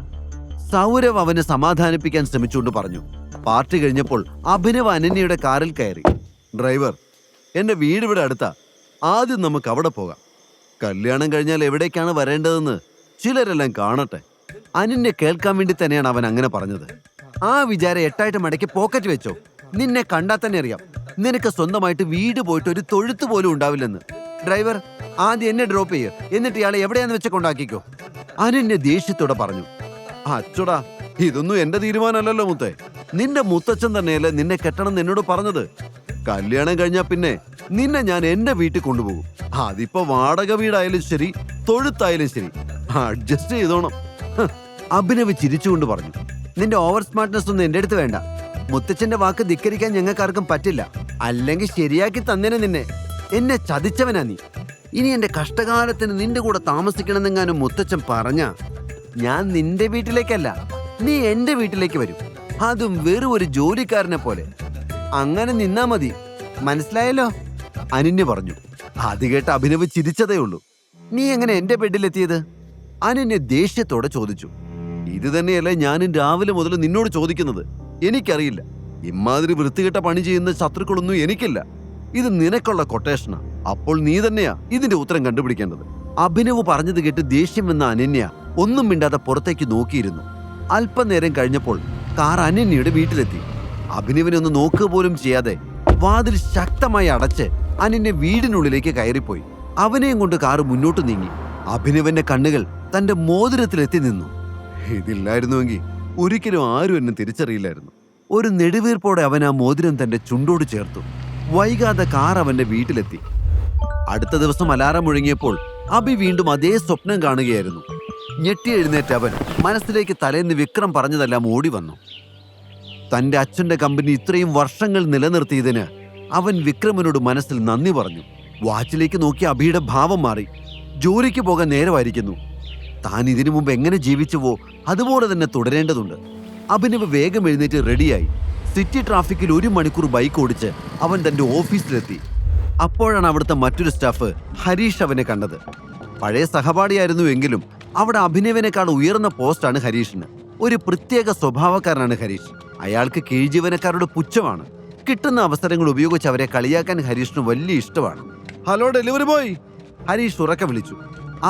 സൗരവ് അവനെ സമാധാനിപ്പിക്കാൻ ശ്രമിച്ചുകൊണ്ട് പറഞ്ഞു. പാർട്ടി കഴിഞ്ഞപ്പോൾ അഭിനവ് അനന്യയുടെ കാറിൽ കയറി. ഡ്രൈവർ, എന്റെ വീട് ഇവിടെ അടുത്താ. ആദ്യം നമുക്ക് അവിടെ പോകാം. കല്യാണം കഴിഞ്ഞാൽ എവിടേക്കാണ് വരേണ്ടതെന്ന് ചിലരെല്ലാം കാണട്ടെ. അനന്യ കേൾക്കാൻ വേണ്ടി തന്നെയാണ് അവൻ അങ്ങനെ പറഞ്ഞത്. ആ വിചാരം 8 മടക്കി പോക്കറ്റ് വെച്ചോ. നിന്നെ കണ്ടാൽ തന്നെ അറിയാം നിനക്ക് സ്വന്തമായിട്ട് വീട് പോയിട്ട് ഒരു തൊഴുത്ത് പോലും ഉണ്ടാവില്ലെന്ന്. ഡ്രൈവർ, ആദ്യം എന്നെ ഡ്രോപ്പ് ചെയ്യ്, എന്നിട്ട് ഇയാളെ എവിടെയാന്ന് വെച്ച് കൊണ്ടാക്കിക്കോ. അനന്യ ദേഷ്യത്തോടെ പറഞ്ഞു. അച്ചോടാ, ഇതൊന്നും എന്റെ തീരുമാനമല്ലല്ലോ മുത്തേ. നിന്റെ മുത്തച്ഛൻ തന്നെയല്ലേ നിന്നെ കെട്ടണം എന്നോട് പറഞ്ഞത്. കല്യാണം കഴിഞ്ഞാൽ പിന്നെ നിന്നെ ഞാൻ എന്റെ വീട്ടിൽ കൊണ്ടുപോകും. അതിപ്പോ വാടക വീടായാലും ശരി, തൊഴുത്തായാലും ശരി, അഡ്ജസ്റ്റ് ചെയ്തോണം. അഭിനവ് ചിരിച്ചുകൊണ്ട് പറഞ്ഞു. നിന്റെ ഓവർ സ്മാർട്ട്നെസ് ഒന്നും എന്റെ അടുത്ത് വേണ്ട. മുത്തച്ഛന്റെ വാക്ക് ധിക്കരിക്കാൻ ഞങ്ങൾക്കാർക്കും പറ്റില്ല. അല്ലെങ്കിൽ ശരിയാക്കി തന്നേനെ നിന്നെ. എന്നെ ചതിച്ചവനാ നീ. ഇനി എന്റെ കഷ്ടകാലത്തിന് നിന്റെ കൂടെ താമസിക്കണമെന്നെങ്ങാനും മുത്തച്ഛൻ പറഞ്ഞ ഞാൻ നിന്റെ വീട്ടിലേക്കല്ല, നീ എന്റെ വീട്ടിലേക്ക് വരും. അതും വെറും ഒരു ജോലിക്കാരനെ പോലെ. അങ്ങനെ നിന്നാ മതി, മനസ്സിലായല്ലോ? അനന്യ പറഞ്ഞു. അത് കേട്ട് അഭിനവ് ചിരിച്ചതേ ഉള്ളൂ. നീ എങ്ങനെ എന്റെ ബെഡിലെത്തിയത്? അനന്യ ദേഷ്യത്തോടെ ചോദിച്ചു. ഇത് തന്നെയല്ലേ ഞാനും രാവിലെ മുതൽ നിന്നോട് ചോദിക്കുന്നത്. എനിക്കറിയില്ല. ഇമാതിരി വൃത്തികെട്ട പണി ചെയ്യുന്ന ശത്രുക്കളൊന്നും എനിക്കില്ല. ഇത് നിനക്കുള്ള കൊട്ടേഷനാ. അപ്പോൾ നീ തന്നെയാ ഇതിന്റെ ഉത്തരം കണ്ടുപിടിക്കേണ്ടത്. അഭിനവ് പറഞ്ഞത് കേട്ട് ദേഷ്യം വന്ന അനന്യ ഒന്നും മിണ്ടാതെ പുറത്തേക്ക് നോക്കിയിരുന്നു. അല്പനേരം കഴിഞ്ഞപ്പോൾ കാർ അനന്യയുടെ വീട്ടിലെത്തി. അഭിനവിനൊന്ന് നോക്കുക പോലും ചെയ്യാതെ വാതിൽ ശക്തമായി അടച്ച് അനന്യ വീടിനുള്ളിലേക്ക് കയറിപ്പോയി. അവനെയും കൊണ്ട് കാറ് മുന്നോട്ട് നീങ്ങി. അഭിനവന്റെ കണ്ണുകൾ തന്റെ മോതിരത്തിലെത്തി നിന്നു. ഇതില്ലായിരുന്നുവെങ്കിൽ ഒരിക്കലും ആരും എന്നെ തിരിച്ചറിയില്ലായിരുന്നു. ഒരു നെടുവീർപ്പോടെ അവൻ ആ മോതിരം തന്റെ ചുണ്ടോട് ചേർത്തു. വൈകാതെ കാർ അവന്റെ വീട്ടിലെത്തി. അടുത്ത ദിവസം അലാറം മുഴങ്ങിയപ്പോൾ അഭി വീണ്ടും അതേ സ്വപ്നം കാണുകയായിരുന്നു. ഞെട്ടി എഴുന്നേറ്റ അവൻ മനസ്സിലേക്ക് തലേന്ന് വിക്രം പറഞ്ഞതെല്ലാം ഓടി വന്നു. തന്റെ അച്ഛന്റെ കമ്പനി ഇത്രയും വർഷങ്ങൾ നിലനിർത്തിയതിന് അവൻ വിക്രമനോട് മനസ്സിൽ നന്ദി പറഞ്ഞു. വാച്ചിലേക്ക് നോക്കി അഭിയുടെ ഭാവം മാറി. ജോലിക്ക് പോകാൻ നേരമായിരിക്കുന്നു. താൻ ഇതിനു മുമ്പ് എങ്ങനെ ജീവിച്ചുവോ അതുപോലെ തന്നെ തുടരേണ്ടതുണ്ട്. അഭിനവ് വേഗം എഴുന്നേറ്റ് റെഡിയായി. സിറ്റി ട്രാഫിക്കിൽ 1 മണിക്കൂർ ബൈക്ക് ഓടിച്ച് അവൻ തന്റെ ഓഫീസിലെത്തി. അപ്പോഴാണ് അവിടുത്തെ മറ്റൊരു സ്റ്റാഫ് ഹരീഷ് അവനെ കണ്ടത്. പഴയ സഹപാഠിയായിരുന്നു എങ്കിലും അവിടെ അഭിനവിനേക്കാൾ ഉയർന്ന പോസ്റ്റാണ് ഹരീഷിന്. ഒരു പ്രത്യേക സ്വഭാവക്കാരനാണ് ഹരീഷ്. അയാൾക്ക് കീഴ്ജീവനക്കാരുടെ പുച്ഛമാണ്. കിട്ടുന്ന അവസരങ്ങൾ ഉപയോഗിച്ച് അവരെ കളിയാക്കാൻ ഹരീഷിന് വലിയ ഇഷ്ടമാണ്. ഹലോ ഡെലിവറി ബോയ്, ഹരീഷ് ഉറക്കെ വിളിച്ചു.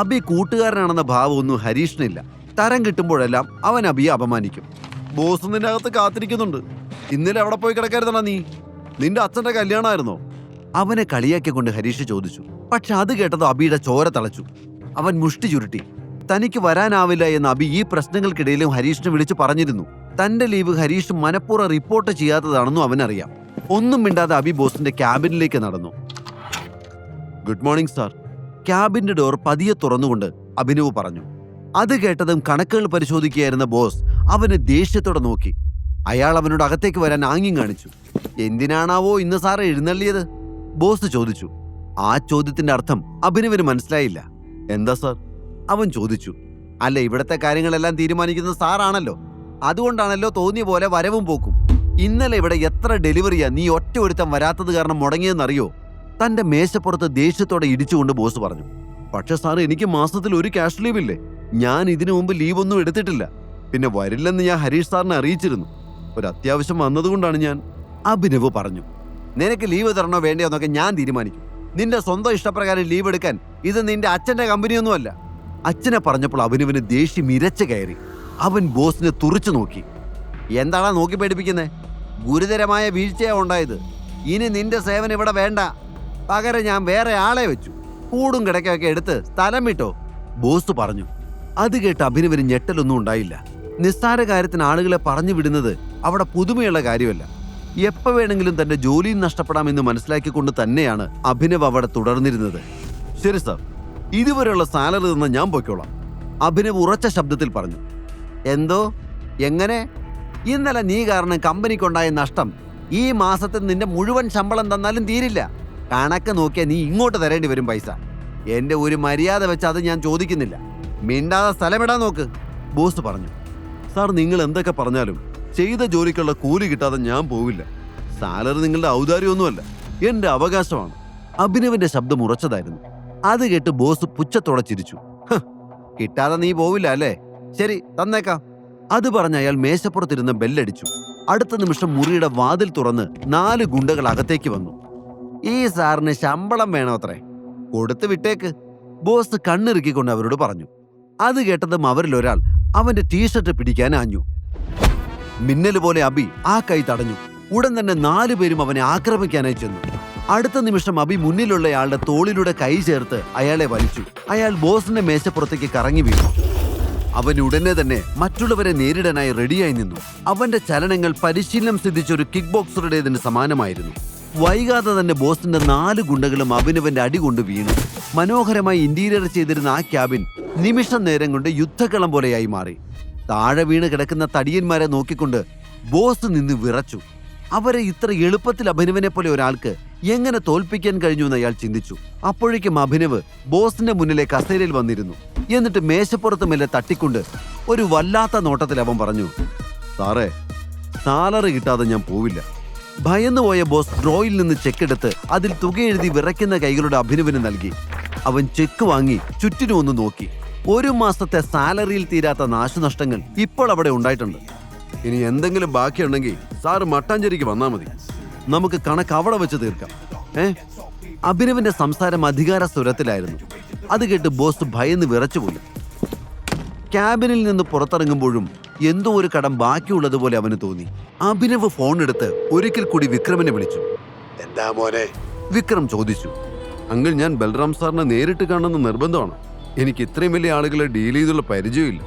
അഭി കൂട്ടുകാരനാണെന്ന ഭാവമൊന്നും ഹരീഷിനില്ല. തരം കിട്ടുമ്പോഴെല്ലാം അവൻ അഭിയെ അപമാനിക്കും. ബോസ് നിന്റെ അകത്ത് കാത്തിരിക്കുന്നുണ്ട്. ഇന്നലെ എവിടെ പോയി കിടക്കായിരുന്നാ നീ? നിന്റെ അച്ഛന്റെ കല്യാണമായിരുന്നോ? അവനെ കളിയാക്കിക്കൊണ്ട് ഹരീഷ് ചോദിച്ചു. പക്ഷെ അത് കേട്ടതോ അഭിയുടെ ചോര തളച്ചു. അവൻ മുഷ്ടി ചുരുട്ടി. തനിക്ക് വരാനാവില്ല എന്ന് അഭി ഈ പ്രശ്നങ്ങൾക്കിടയിലും ഹരീഷിനെ വിളിച്ചു പറഞ്ഞിരുന്നു. തന്റെ ലീവ് ഹരീഷ് മനഃപൂർവ്വം റിപ്പോർട്ട് ചെയ്യാത്തതാണെന്നും അവനറിയാം. ഒന്നും മിണ്ടാതെ അഭി ബോസിന്റെ ക്യാബിനിലേക്ക് നടന്നു. Good morning sir. ക്യാബിന്റെ ഡോർ പതിയെ തുറന്നുകൊണ്ട് അഭിനവ് പറഞ്ഞു. അത് കേട്ടതും കണക്കുകൾ പരിശോധിക്കുകയായിരുന്ന ബോസ് അവനെ ദേഷ്യത്തോടെ നോക്കി. അയാൾ അവനോട് അകത്തേക്ക് വരാൻ ആംഗ്യം കാണിച്ചു. എന്തിനാണാവോ ഇന്ന് സാർ എഴുന്നള്ളിയത്? ബോസ് ചോദിച്ചു. ആ ചോദ്യത്തിന്റെ അർത്ഥം അഭിനവിന് മനസ്സിലായില്ല. എന്താ സാർ? അവൻ ചോദിച്ചു. അല്ല, ഇവിടത്തെ കാര്യങ്ങളെല്ലാം തീരുമാനിക്കുന്നത് സാറാണല്ലോ. അതുകൊണ്ടാണല്ലോ തോന്നിയ പോലെ വരവും പോക്കും. ഇന്നലെ ഇവിടെ എത്ര ഡെലിവറിയാ നീ ഒറ്റ ഒരുത്തം വരാത്തത് കാരണം മുടങ്ങിയെന്നറിയോ? തന്റെ മേശപ്പുറത്ത് ദേഷ്യത്തോടെ ഇടിച്ചുകൊണ്ട് ബോസ് പറഞ്ഞു. പക്ഷെ സാർ, എനിക്ക് മാസത്തിൽ 1 ക്യാഷ് ലീവ് ഇല്ലേ? ഞാൻ ഇതിനു മുമ്പ് ലീവൊന്നും എടുത്തിട്ടില്ല. പിന്നെ വരില്ലെന്ന് ഞാൻ ഹരീഷ് സാറിനെ അറിയിച്ചിരുന്നു. ഒരു അത്യാവശ്യം വന്നതുകൊണ്ടാണ് ഞാൻ. അഭിനവ് പറഞ്ഞു. നിനക്ക് ലീവ് തരണോ വേണ്ടയോ എന്നൊക്കെ ഞാൻ തീരുമാനിക്കും. നിന്റെ സ്വന്തം ഇഷ്ടപ്രകാരം ലീവ് എടുക്കാൻ ഇത് നിന്റെ അച്ഛന്റെ കമ്പനിയൊന്നുമല്ല. അച്ഛനെ പറഞ്ഞപ്പോൾ അഭിനവിന് ദേഷ്യം ഇരച്ചു കയറി. അവൻ ബോസിനെ തുറിച്ചു നോക്കി. എന്താണാ നോക്കി പേടിപ്പിക്കുന്നേ? ഗുരുതരമായ വീഴ്ചയാ ഉണ്ടായത്. ഇനി നിന്റെ സേവനം ഇവിടെ വേണ്ട. പകരം ഞാൻ വേറെ ആളെ വെച്ചു. കൂടും കിടക്കൊക്കെ എടുത്ത് സ്ഥലം വിട്ടോ, ബോസ് പറഞ്ഞു. അത് കേട്ട് അഭിനവിന് ഞെട്ടലൊന്നും ഉണ്ടായില്ല. നിസ്സാര കാര്യത്തിന് ആളുകളെ പറഞ്ഞു വിടുന്നത് അവിടെ പുതുമയുള്ള കാര്യമല്ല. എപ്പോൾ വേണമെങ്കിലും തന്റെ ജോലിയും നഷ്ടപ്പെടാമെന്ന് മനസ്സിലാക്കിക്കൊണ്ട് തന്നെയാണ് അഭിനവ് അവിടെ തുടർന്നിരുന്നത്. ശരി സാർ, ഇതുവരെയുള്ള സാലറി തന്ന ഞാൻ പൊയ്ക്കോളാം, അഭിനവ് ഉറച്ച ശബ്ദത്തിൽ പറഞ്ഞു. എന്തോ? എങ്ങനെ? ഇന്നലെ നീ കാരണം കമ്പനിക്കുണ്ടായ നഷ്ടം ഈ മാസത്തിൽ നിന്റെ മുഴുവൻ ശമ്പളം തന്നാലും തീരില്ല. കണക്ക് നോക്കിയാൽ നീ ഇങ്ങോട്ട് തരേണ്ടി വരും പൈസ. എന്റെ ഒരു മര്യാദ വെച്ച് അത് ഞാൻ ചോദിക്കുന്നില്ല. മിണ്ടാതെ സ്ഥലമിടാൻ നോക്ക്, ബോസ് പറഞ്ഞു. സാർ, നിങ്ങൾ എന്തൊക്കെ പറഞ്ഞാലും ചെയ്ത ജോലിക്കുള്ള കൂലി കിട്ടാതെ ഞാൻ പോവില്ല. സാലറി നിങ്ങളുടെ ഔദാര്യമൊന്നുമല്ല, എന്റെ അവകാശമാണ്. അഭിനവിന്റെ ശബ്ദം ഉറച്ചതായിരുന്നു. അത് കേട്ട് ബോസ് പുച്ഛത്തോടെ ചിരിച്ചു. കിട്ടാതെ നീ പോവില്ല അല്ലേ? ശരി, തന്നേക്കാം. അത് പറഞ്ഞ് അയാൾ മേശപ്പുറത്തിരുന്ന് ബെല്ലടിച്ചു. അടുത്ത നിമിഷം മുറിയുടെ വാതിൽ തുറന്ന് 4 ഗുണ്ടകൾ അകത്തേക്ക് വന്നു. ഈ സാറിന് ശമ്പളം വേണോത്രേ, കൊടുത്തു വിട്ടേക്ക്, ബോസ് കണ്ണിറുക്കിക്കൊണ്ട് അവരോട് പറഞ്ഞു. അത് കേട്ടതും അവരിൽ ഒരാൾ അവന്റെ ടീഷർട്ട് പിടിക്കാൻ ആഞ്ഞു. മിന്നൽ പോലെ അബി ആ കൈ തടഞ്ഞു. ഉടൻ തന്നെ 4 പേരും അവനെ ആക്രമിക്കാനായി ചെന്നു. അടുത്ത നിമിഷം അബി മുന്നിലുള്ളയാളുടെ തോളിലൂടെ കൈ ചേർത്ത് അയാളെ വലിച്ചു. അയാൾ ബോസിന്റെ മേശപ്പുറത്തേക്ക് കറങ്ങി വീണു. അവൻ ഉടനെ തന്നെ മറ്റുള്ളവരെ നേരിടാനായി റെഡിയായി നിന്നു. അവന്റെ ചലനങ്ങൾ പരിശീലനം സിദ്ധിച്ച ഒരു കിക്ക് ബോക്സറുടേതിന് സമാനമായിരുന്നു. വൈകാതെ തന്നെ ബോസിന്റെ 4 ഗുണ്ടകളും അഭിനവന്റെ അടി കൊണ്ട് വീണു. മനോഹരമായി ഇന്റീരിയർ ചെയ്തിരുന്ന ആ ക്യാബിൻ നിമിഷം നേരം കൊണ്ട് യുദ്ധക്കളം പോലെയായി മാറി. താഴെ വീണ് കിടക്കുന്ന തടിയന്മാരെ നോക്കിക്കൊണ്ട് ബോസ് നിന്ന് വിറച്ചു. അവരെ ഇത്ര എളുപ്പത്തിൽ അഭിനവനെ പോലെ ഒരാൾക്ക് എങ്ങനെ തോൽപ്പിക്കാൻ കഴിഞ്ഞു എന്ന് അയാൾ ചിന്തിച്ചു. അപ്പോഴേക്കും അഭിനവ് ബോസിന്റെ മുന്നിലെ കസേരയിൽ വന്നിരുന്നു. എന്നിട്ട് മേശപ്പുറത്ത് മെല്ലെ തട്ടിക്കൊണ്ട് ഒരു വല്ലാത്ത നോട്ടത്തിൽ അവൻ പറഞ്ഞു, സാറേ, സാലറി കിട്ടാതെ ഞാൻ പോവില്ല. ഭയന്നുപോയ ബോസ് ഡ്രോയിൽ നിന്ന് ചെക്കെടുത്ത് അതിൽ തുക എഴുതി വിറയ്ക്കുന്ന കൈകളുടെ അഭിനവിന് നൽകി. അവൻ ചെക്ക് വാങ്ങി ചുറ്റിനും ഒന്ന് നോക്കി. 1 മാസത്തെ സാലറിയിൽ തീരാത്ത നാശനഷ്ടങ്ങൾ ഇപ്പോൾ അവിടെ ഉണ്ടായിട്ടുണ്ട്. ഇനി എന്തെങ്കിലും ബാക്കിയുണ്ടെങ്കിൽ സാറ് മട്ടാഞ്ചേരിക്ക് വന്നാൽ മതി, നമുക്ക് കണക്ക് അവിടെ വെച്ച് തീർക്കാം. അഭിനവിന്റെ സംസാരം അധികാര സ്വരത്തിലായിരുന്നു. അത് കേട്ട് ബോസ് ഭയന്ന് വിറച്ചുപോയി. ക്യാബിനിൽ നിന്ന് പുറത്തിറങ്ങുമ്പോഴും എന്തോ ഒരു കടം ബാക്കിയുള്ളതുപോലെ അവന് തോന്നി. അഭിനവ് ഫോൺ എടുത്ത് ഒരിക്കൽ കൂടി വിക്രമിനെ വിളിച്ചു. എന്താ മോനെ? വിക്രം ചോദിച്ചു. അങ്കിൾ, ഞാൻ ബൽറാം സാറിനെ നേരിട്ട് കാണുന്ന നിർബന്ധമാണ്. എനിക്ക് ഇത്രയും വലിയ ആളുകളെ ഡീൽ ചെയ്തുള്ള പരിചയമില്ല.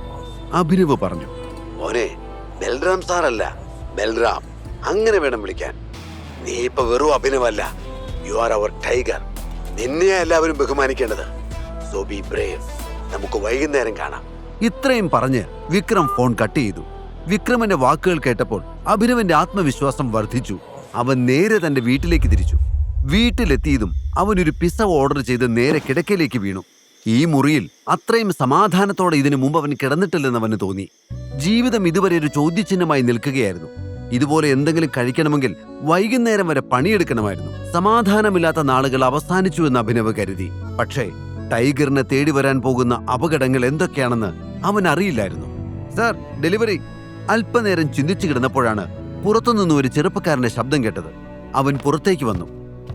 അഭിനവ് പറഞ്ഞു. മോനെ, ബൽറാം സാറല്ല, ബൽറാം, അങ്ങനെ വേണം വിളിക്കാൻ. നീ ഇപ്പൊ വെറും അഭിനവല്ല, യു ആർ അവർ ടൈഗർ. നിന്നെ എല്ലാവരും ബഹുമാനിക്കേണ്ടത്. So be brave. നമുക്ക് വൈകുന്നേരം കാണാം. ഇത്രയും പറഞ്ഞ് വിക്രം ഫോൺ കട്ട് ചെയ്തു. വിക്രമന്റെ വാക്കുകൾ കേട്ടപ്പോൾ അഭിനവന്റെ ആത്മവിശ്വാസം വർദ്ധിച്ചു. അവൻ നേരെ തന്റെ വീട്ടിലേക്ക് തിരിച്ചു. വീട്ടിലെത്തിയതും അവനൊരു പിസ്സ ഓർഡർ ചെയ്ത് നേരെ കിടക്കയിലേക്ക് വീണു. ഈ മുറിയിൽ അത്രയും സമാധാനത്തോടെ ഇതിനു മുമ്പ് അവൻ കിടന്നിട്ടില്ലെന്ന് അവന് തോന്നി. ജീവിതം ഇതുവരെ ഒരു ചോദ്യചിഹ്നമായി നിൽക്കുകയായിരുന്നു. ഇതുപോലെ എന്തെങ്കിലും കഴിക്കണമെങ്കിൽ വൈകുന്നേരം വരെ പണിയെടുക്കണമായിരുന്നു. സമാധാനമില്ലാത്ത നാളുകൾ അവസാനിച്ചു എന്ന് അഭിനവ് കരുതി. പക്ഷേ ടൈഗറിനെ തേടി വരാൻ പോകുന്ന അപകടങ്ങൾ എന്തൊക്കെയാണെന്ന് അവൻ അറിയില്ലായിരുന്നു. Sir, delivery. അല്പനേരം ചിന്തിച്ചു കിടന്നപ്പോഴാണ് പുറത്തുനിന്ന് ഒരു ചെറുപ്പക്കാരന്റെ ശബ്ദം കേട്ടത്. അവൻ പുറത്തേക്ക് വന്നു.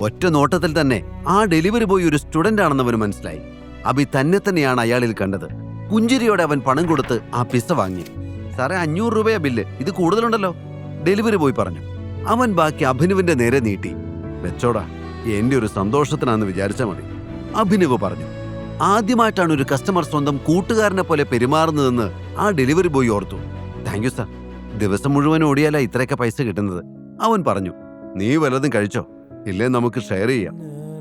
ഒറ്റ നോട്ടത്തിൽ തന്നെ ആ ഡെലിവറി ബോയ് ഒരു സ്റ്റുഡന്റ് ആണെന്ന് അവന് മനസ്സിലായി. അബി തന്നെയാണ് അയാളിൽ കണ്ടത്. പുഞ്ചിരിയോടെ അവൻ പണം കൊടുത്ത് ആ പിസ്സ വാങ്ങി. സാറേ, 500 രൂപയാ ബില്ല്, ഇത് കൂടുതലുണ്ടല്ലോ, ഡെലിവറി ബോയ് പറഞ്ഞു. അവൻ ബാക്കി അഭിനവിന്റെ നേരെ നീട്ടി. വെച്ചോടാ, എന്റെ ഒരു സന്തോഷത്തിനാന്ന് വിചാരിച്ചാൽ മതി, അഭിനവ് പറഞ്ഞു. ആദ്യമായിട്ടാണ് ഒരു കസ്റ്റമർ സ്വന്തം കൂട്ടുകാരനെ പോലെ പെരുമാറുന്നതെന്ന് ആ ഡെലിവറി ബോയ് ഓർത്തു. താങ്ക് യു സാർ, ദിവസം മുഴുവൻ ഓടിയാലാ ഇത്രയൊക്കെ പൈസ കിട്ടുന്നത്, അവൻ പറഞ്ഞു. നീ വല്ലതും കഴിച്ചോ? ഇല്ലേ നമുക്ക് ഷെയർ ചെയ്യാം.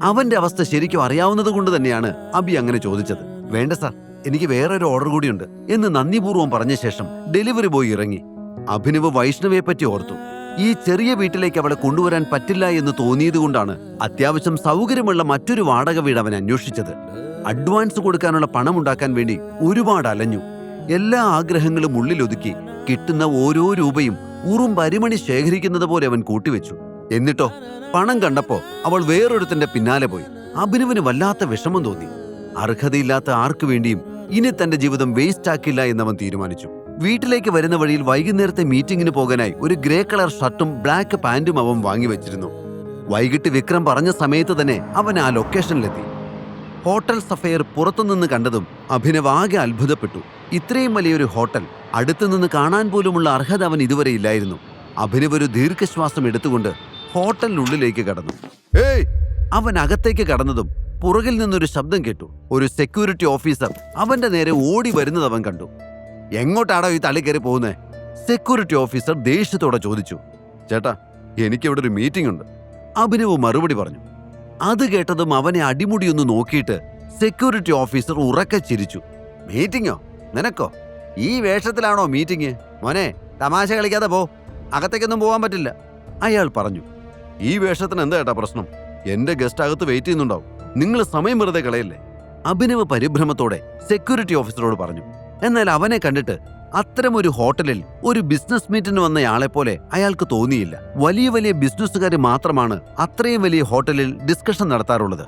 അവന്റെ അവസ്ഥ ശരിക്കും അറിയാവുന്നത് കൊണ്ട് തന്നെയാണ് അബി അങ്ങനെ ചോദിച്ചത്. വേണ്ട സാർ, എനിക്ക് വേറൊരു ഓർഡർ കൂടിയുണ്ട് എന്ന് നന്ദിപൂർവ്വം പറഞ്ഞ ശേഷം ഡെലിവറി ബോയ് ഇറങ്ങി. അഭിനവ് വൈഷ്ണവയെ പറ്റി ഓർത്തു. ഈ ചെറിയ വീട്ടിലേക്ക് അവളെ കൊണ്ടുവരാൻ പറ്റില്ല എന്ന് തോന്നിയതുകൊണ്ടാണ് അത്യാവശ്യം സൗകര്യമുള്ള മറ്റൊരു വാടക വീട് അവൻ അന്വേഷിച്ചത്. അഡ്വാൻസ് കൊടുക്കാനുള്ള പണം ഉണ്ടാക്കാൻ വേണ്ടി ഒരുപാട് അലഞ്ഞു. എല്ലാ ആഗ്രഹങ്ങളും ഉള്ളിലൊതുക്കി കിട്ടുന്ന ഓരോ രൂപയും ഉറും പരിമണി ശേഖരിക്കുന്നത് പോലെ അവൻ കൂട്ടിവെച്ചു. എന്നിട്ടോ പണം കണ്ടപ്പോ അവൾ വേറൊരുത്തന്റെ പിന്നാലെ പോയി. അഭിനവിന് വല്ലാത്ത വിഷമം തോന്നി. അർഹതയില്ലാത്ത ആർക്കു വേണ്ടിയും ഇനി തന്റെ ജീവിതം വേസ്റ്റ് ആക്കില്ല എന്നവൻ തീരുമാനിച്ചു. വീട്ടിലേക്ക് വരുന്ന വഴിയിൽ വൈകുന്നേരത്തെ മീറ്റിംഗിന് പോകാനായി ഒരു ഗ്രേ കളർ ഷർട്ടും ബ്ലാക്ക് പാന്റും അവൻ വാങ്ങിവെച്ചിരുന്നു. വൈകിട്ട് വിക്രം പറഞ്ഞ സമയത്ത് തന്നെ അവൻ ആ ലൊക്കേഷനിലെത്തി. ഹോട്ടൽ സഫയർ പുറത്തുനിന്ന് കണ്ടതും അഭിനവ് ആകെ അത്ഭുതപ്പെട്ടു. ഇത്രയും വലിയൊരു ഹോട്ടൽ അടുത്തുനിന്ന് കാണാൻ പോലുമുള്ള അർഹത അവൻ ഇതുവരെ ഇല്ലായിരുന്നു. അഭിനവ് ഒരു ദീർഘശ്വാസം എടുത്തുകൊണ്ട് ഹോട്ടലിനുള്ളിലേക്ക് കടന്നു. ഏയ്! അവൻ അകത്തേക്ക് കടന്നതും പുറകിൽ നിന്നൊരു ശബ്ദം കേട്ടു. ഒരു സെക്യൂരിറ്റി ഓഫീസർ അവന്റെ നേരെ ഓടി വരുന്നത് അവൻ കണ്ടു. എങ്ങോട്ടാണോ ഈ തള്ളി കയറി പോകുന്നേ? സെക്യൂരിറ്റി ഓഫീസർ ദേഷ്യത്തോടെ ചോദിച്ചു. ചേട്ടാ, എനിക്കിവിടെ ഒരു മീറ്റിംഗ് ഉണ്ട്, അഭിനവ് മറുപടി പറഞ്ഞു. അത് കേട്ടതും അവനെ അടിമുടിയൊന്ന് നോക്കിയിട്ട് സെക്യൂരിറ്റി ഓഫീസർ ഉറക്കെ ചിരിച്ചു. മീറ്റിംഗോ? നിനക്കോ? ഈ വേഷത്തിലാണോ മീറ്റിംഗ്? മോനെ, തമാശ കളിക്കാതെ പോ, അകത്തേക്കൊന്നും പോകാൻ പറ്റില്ല, അയാൾ പറഞ്ഞു. ഈ വേഷത്തിന് എന്താ ഏട്ടാ പ്രശ്നം? എന്റെ ഗസ്റ്റ് അകത്ത് വെയിറ്റ് ചെയ്യുന്നുണ്ടാവും, നിങ്ങൾ സമയം വെറുതെ കളയല്ലേ, അഭിനവ് പരിഭ്രമത്തോടെ സെക്യൂരിറ്റി ഓഫീസറോട് പറഞ്ഞു. എന്നാൽ അവനെ കണ്ടിട്ട് അത്തരമൊരു ഹോട്ടലിൽ ഒരു ബിസിനസ് മീറ്റിന് വന്നയാളെ പോലെ അയാൾക്ക് തോന്നിയില്ല. വലിയ വലിയ ബിസിനസ്സുകാർ മാത്രമാണ് അത്രയും വലിയ ഹോട്ടലിൽ ഡിസ്കഷൻ നടത്താറുള്ളത്.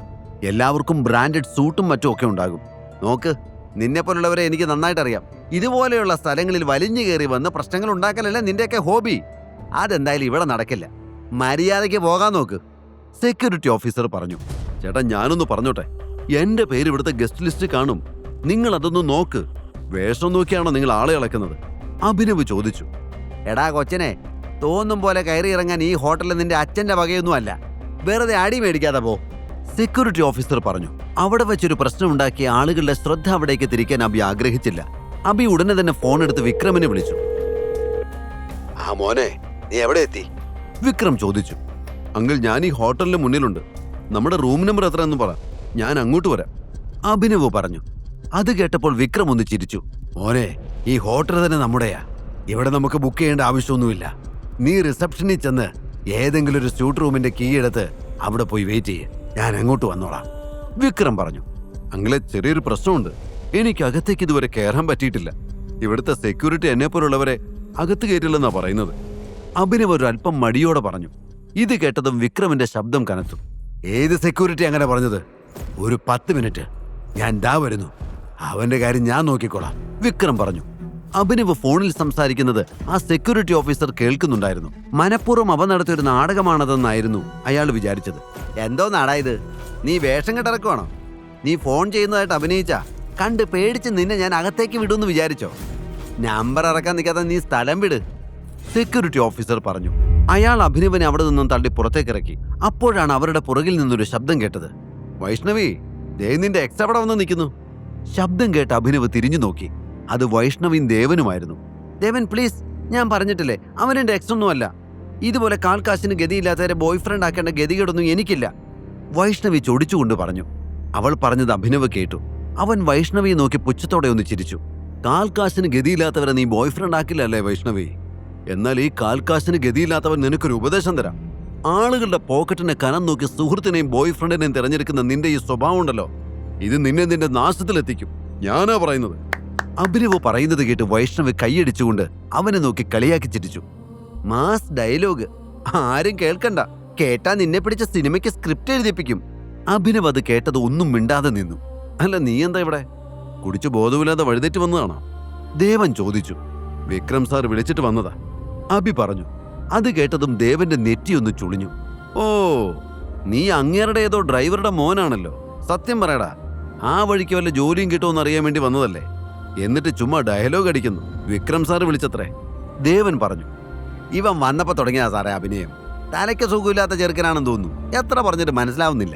എല്ലാവർക്കും ബ്രാൻഡഡ് സൂട്ടും മറ്റും ഒക്കെ ഉണ്ടാകും. നോക്ക്, നിന്നെ പോലുള്ളവരെ എനിക്ക് നന്നായിട്ട് അറിയാം. ഇതുപോലെയുള്ള സ്ഥലങ്ങളിൽ വലിഞ്ഞു കയറി വന്ന് പ്രശ്നങ്ങൾ ഉണ്ടാക്കലല്ല നിന്റെയൊക്കെ ഹോബി. അതെന്തായാലും ഇവിടെ നടക്കില്ല. മര്യാദയ്ക്ക് പോകാൻ നോക്ക്. സെക്യൂരിറ്റി ഓഫീസർ പറഞ്ഞു. ചേട്ടാ, ഞാനൊന്ന് പറഞ്ഞോട്ടെ, എന്റെ പേര് ഇവിടുത്തെ ഗസ്റ്റ് ലിസ്റ്റ് കാണും. നിങ്ങൾ അതൊന്ന് നോക്ക്. വേഷം നോക്കിയാണോ നിങ്ങൾ ആളെ ഇളക്കുന്നത്? അഭിനവ് ചോദിച്ചു. എടാ കൊച്ചനെ, തോന്നും പോലെ കയറി ഇറങ്ങാൻ ഈ ഹോട്ടലിൽ നിന്റെ അച്ഛന്റെ വകയൊന്നും അല്ല. വെറുതെ അടി മേടിക്കാതെ പോ. സെക്യൂരിറ്റി ഓഫീസർ പറഞ്ഞു. അവിടെ വെച്ചൊരു പ്രശ്നം ഉണ്ടാക്കിയ ആളുകളുടെ ശ്രദ്ധ അവിടേക്ക് തിരിക്കാൻ അബി ആഗ്രഹിച്ചില്ല. അബി ഉടനെ തന്നെ ഫോൺ എടുത്ത് വിക്രമിനെ വിളിച്ചു. ആ മോനെ, നീ എവിടെ എത്തി? വിക്രം ചോദിച്ചു. അങ്കിൾ, ഞാൻ ഈ ഹോട്ടലിന് മുന്നിലുണ്ട്. നമ്മുടെ റൂം നമ്പർ എത്രയെന്ന് പറ, ഞാൻ അങ്ങോട്ട് വരാം. അഭിനവ് പറഞ്ഞു. അത് കേട്ടപ്പോൾ വിക്രം ഒന്ന് ചിരിച്ചു. മോനെ, ഈ ഹോട്ടൽ തന്നെ നമ്മുടെയാ. ഇവിടെ നമുക്ക് ബുക്ക് ചെയ്യേണ്ട ആവശ്യമൊന്നുമില്ല. നീ റിസപ്ഷനിൽ ചെന്ന് ഏതെങ്കിലും ഒരു സ്യൂട്ട് റൂമിന്റെ കീ എടുത്ത് അവിടെ പോയി വെയിറ്റ് ചെയ്യ്. ഞാൻ അങ്ങോട്ട് വന്നോളാം. വിക്രം പറഞ്ഞു. അങ്കിളെ, ചെറിയൊരു പ്രശ്നമുണ്ട്. എനിക്ക് അകത്തേക്ക് ഇതുവരെ കയറാൻ പറ്റിയിട്ടില്ല. ഇവിടുത്തെ സെക്യൂരിറ്റി എന്നെ പോലുള്ളവരെ അകത്ത് കയറ്റില്ലെന്നാ പറയുന്നത്. അഭിനവ് ഒരു അല്പം മടിയോടെ പറഞ്ഞു. ഇത് കേട്ടതും വിക്രമിന്റെ ശബ്ദം കനത്തു. ഏത് സെക്യൂരിറ്റി അങ്ങനെ പറഞ്ഞത്? ഒരു 10 മിനിറ്റ്, ഞാൻ ദാ വരുന്നു. അവന്റെ കാര്യം ഞാൻ നോക്കിക്കോളാം, വിക്രം പറഞ്ഞു. അഭിനവ് ഫോണിൽ സംസാരിക്കുന്നത് ആ സെക്യൂരിറ്റി ഓഫീസർ കേൾക്കുന്നുണ്ടായിരുന്നു. മനഃപൂർവ്വം അവ നടത്തിയൊരു നാടകമാണതെന്നായിരുന്നു അയാൾ വിചാരിച്ചത്. എന്തോ നാടായത്? നീ വേഷം കെട്ടിറക്കുവാണോ? നീ ഫോൺ ചെയ്യുന്നതായിട്ട് അഭിനയിച്ചാ കണ്ട് പേടിച്ച് നിന്നെ ഞാൻ അകത്തേക്ക് വിടുമെന്ന് വിചാരിച്ചോ? നമ്പർ ഇറക്കാൻ നിൽക്കാതെ നീ സ്ഥലം വിട്, സെക്യൂരിറ്റി ഓഫീസർ പറഞ്ഞു. അയാൾ അഭിനവനെ അവിടെ നിന്നും തള്ളി പുറത്തേക്കിറക്കി. അപ്പോഴാണ് അവരുടെ പുറകിൽ നിന്നൊരു ശബ്ദം കേട്ടത്. വൈഷ്ണവി, ദേ നിന്റെ എക്സ് അവിടെ വന്ന് നിൽക്കുന്നു. ശബ്ദം കേട്ട് അഭിനവ് തിരിഞ്ഞു നോക്കി. അത് വൈഷ്ണവിയും ദേവനുമായിരുന്നു. ദേവൻ, പ്ലീസ്, ഞാൻ പറഞ്ഞിട്ടില്ലേ, അവൻ എൻ്റെ എക്സ് ഒന്നുമല്ല. ഇതുപോലെ കാൽക്കാശിന് ഗതിയില്ലാത്തവരെ ബോയ് ഫ്രണ്ട് ആക്കേണ്ട ഗതികേടൊന്നും എനിക്കില്ല, വൈഷ്ണവി ചൊടിച്ചുകൊണ്ട് പറഞ്ഞു. അവൾ പറഞ്ഞത് അഭിനവ് കേട്ടു. അവൻ വൈഷ്ണവിയെ നോക്കി പുച്ഛത്തോടെ ഒന്ന് ചിരിച്ചു. കാൽക്കാശിന് ഗതിയില്ലാത്തവരെ നീ ബോയ് ഫ്രണ്ട് ആക്കില്ലല്ലേ വൈഷ്ണവി? എന്നാൽ ഈ കാൽക്കാശിന് ഗതിയില്ലാത്തവൻ നിനക്കൊരു ഉപദേശം തരാം. ആളുകളുടെ പോക്കറ്റിനെ കനം നോക്കി സുഹൃത്തിനെയും ബോയ് ഫ്രണ്ടിനെയും തിരഞ്ഞെടുക്കുന്ന നിന്റെ ഈ സ്വഭാവം ഉണ്ടല്ലോ, ഇത് നിന്നെ നിന്റെ നാശത്തിലെത്തിക്കും. ഞാനാ പറയുന്നത്. അഭിനവ് പറയുന്നത് കേട്ട് വൈഷ്ണവ് കൈയടിച്ചുകൊണ്ട് അവനെ നോക്കി കളിയാക്കി ചിരിച്ചു. മാസ് ഡയലോഗ്, ആരും കേൾക്കണ്ട. കേട്ടാ നിന്നെ പിടിച്ച സിനിമയ്ക്ക് സ്ക്രിപ്റ്റ് എഴുതിപ്പിക്കും. അഭിനവ് അത് കേട്ടത് ഒന്നും മിണ്ടാതെ നിന്നു. അല്ല, നീ എന്താ ഇവിടെ? കുടിച്ചു ബോധമില്ലാതെ വഴുതേറ്റ് വന്നതാണോ? ദേവൻ ചോദിച്ചു. വിക്രം സാർ വിളിച്ചിട്ട് വന്നതാ, അഭി പറഞ്ഞു. അത് കേട്ടതും ദേവന്റെ നെറ്റിയൊന്ന് ചുളിഞ്ഞു. ഓ, നീ അങ്ങേരുടെ ഏതോ ഡ്രൈവറുടെ മോനാണല്ലോ. സത്യം പറയടാ, ആ വഴിക്ക് വല്ല ജോലിയും കിട്ടുമെന്ന് അറിയാൻ വേണ്ടി വന്നതല്ലേ? എന്നിട്ട് ചുമ്മാ ഡയലോഗ് അടിക്കുന്നു. വിക്രം സാർ വിളിച്ചത്രേ, ദേവൻ പറഞ്ഞു. ഇവൻ വന്നപ്പോ തുടങ്ങിയാ സാറേ അഭിനയം. തലയ്ക്ക് സുഖമില്ലാത്ത ചെറുക്കനാണെന്ന് തോന്നുന്നു. എത്ര പറഞ്ഞിട്ട് മനസ്സിലാവുന്നില്ല.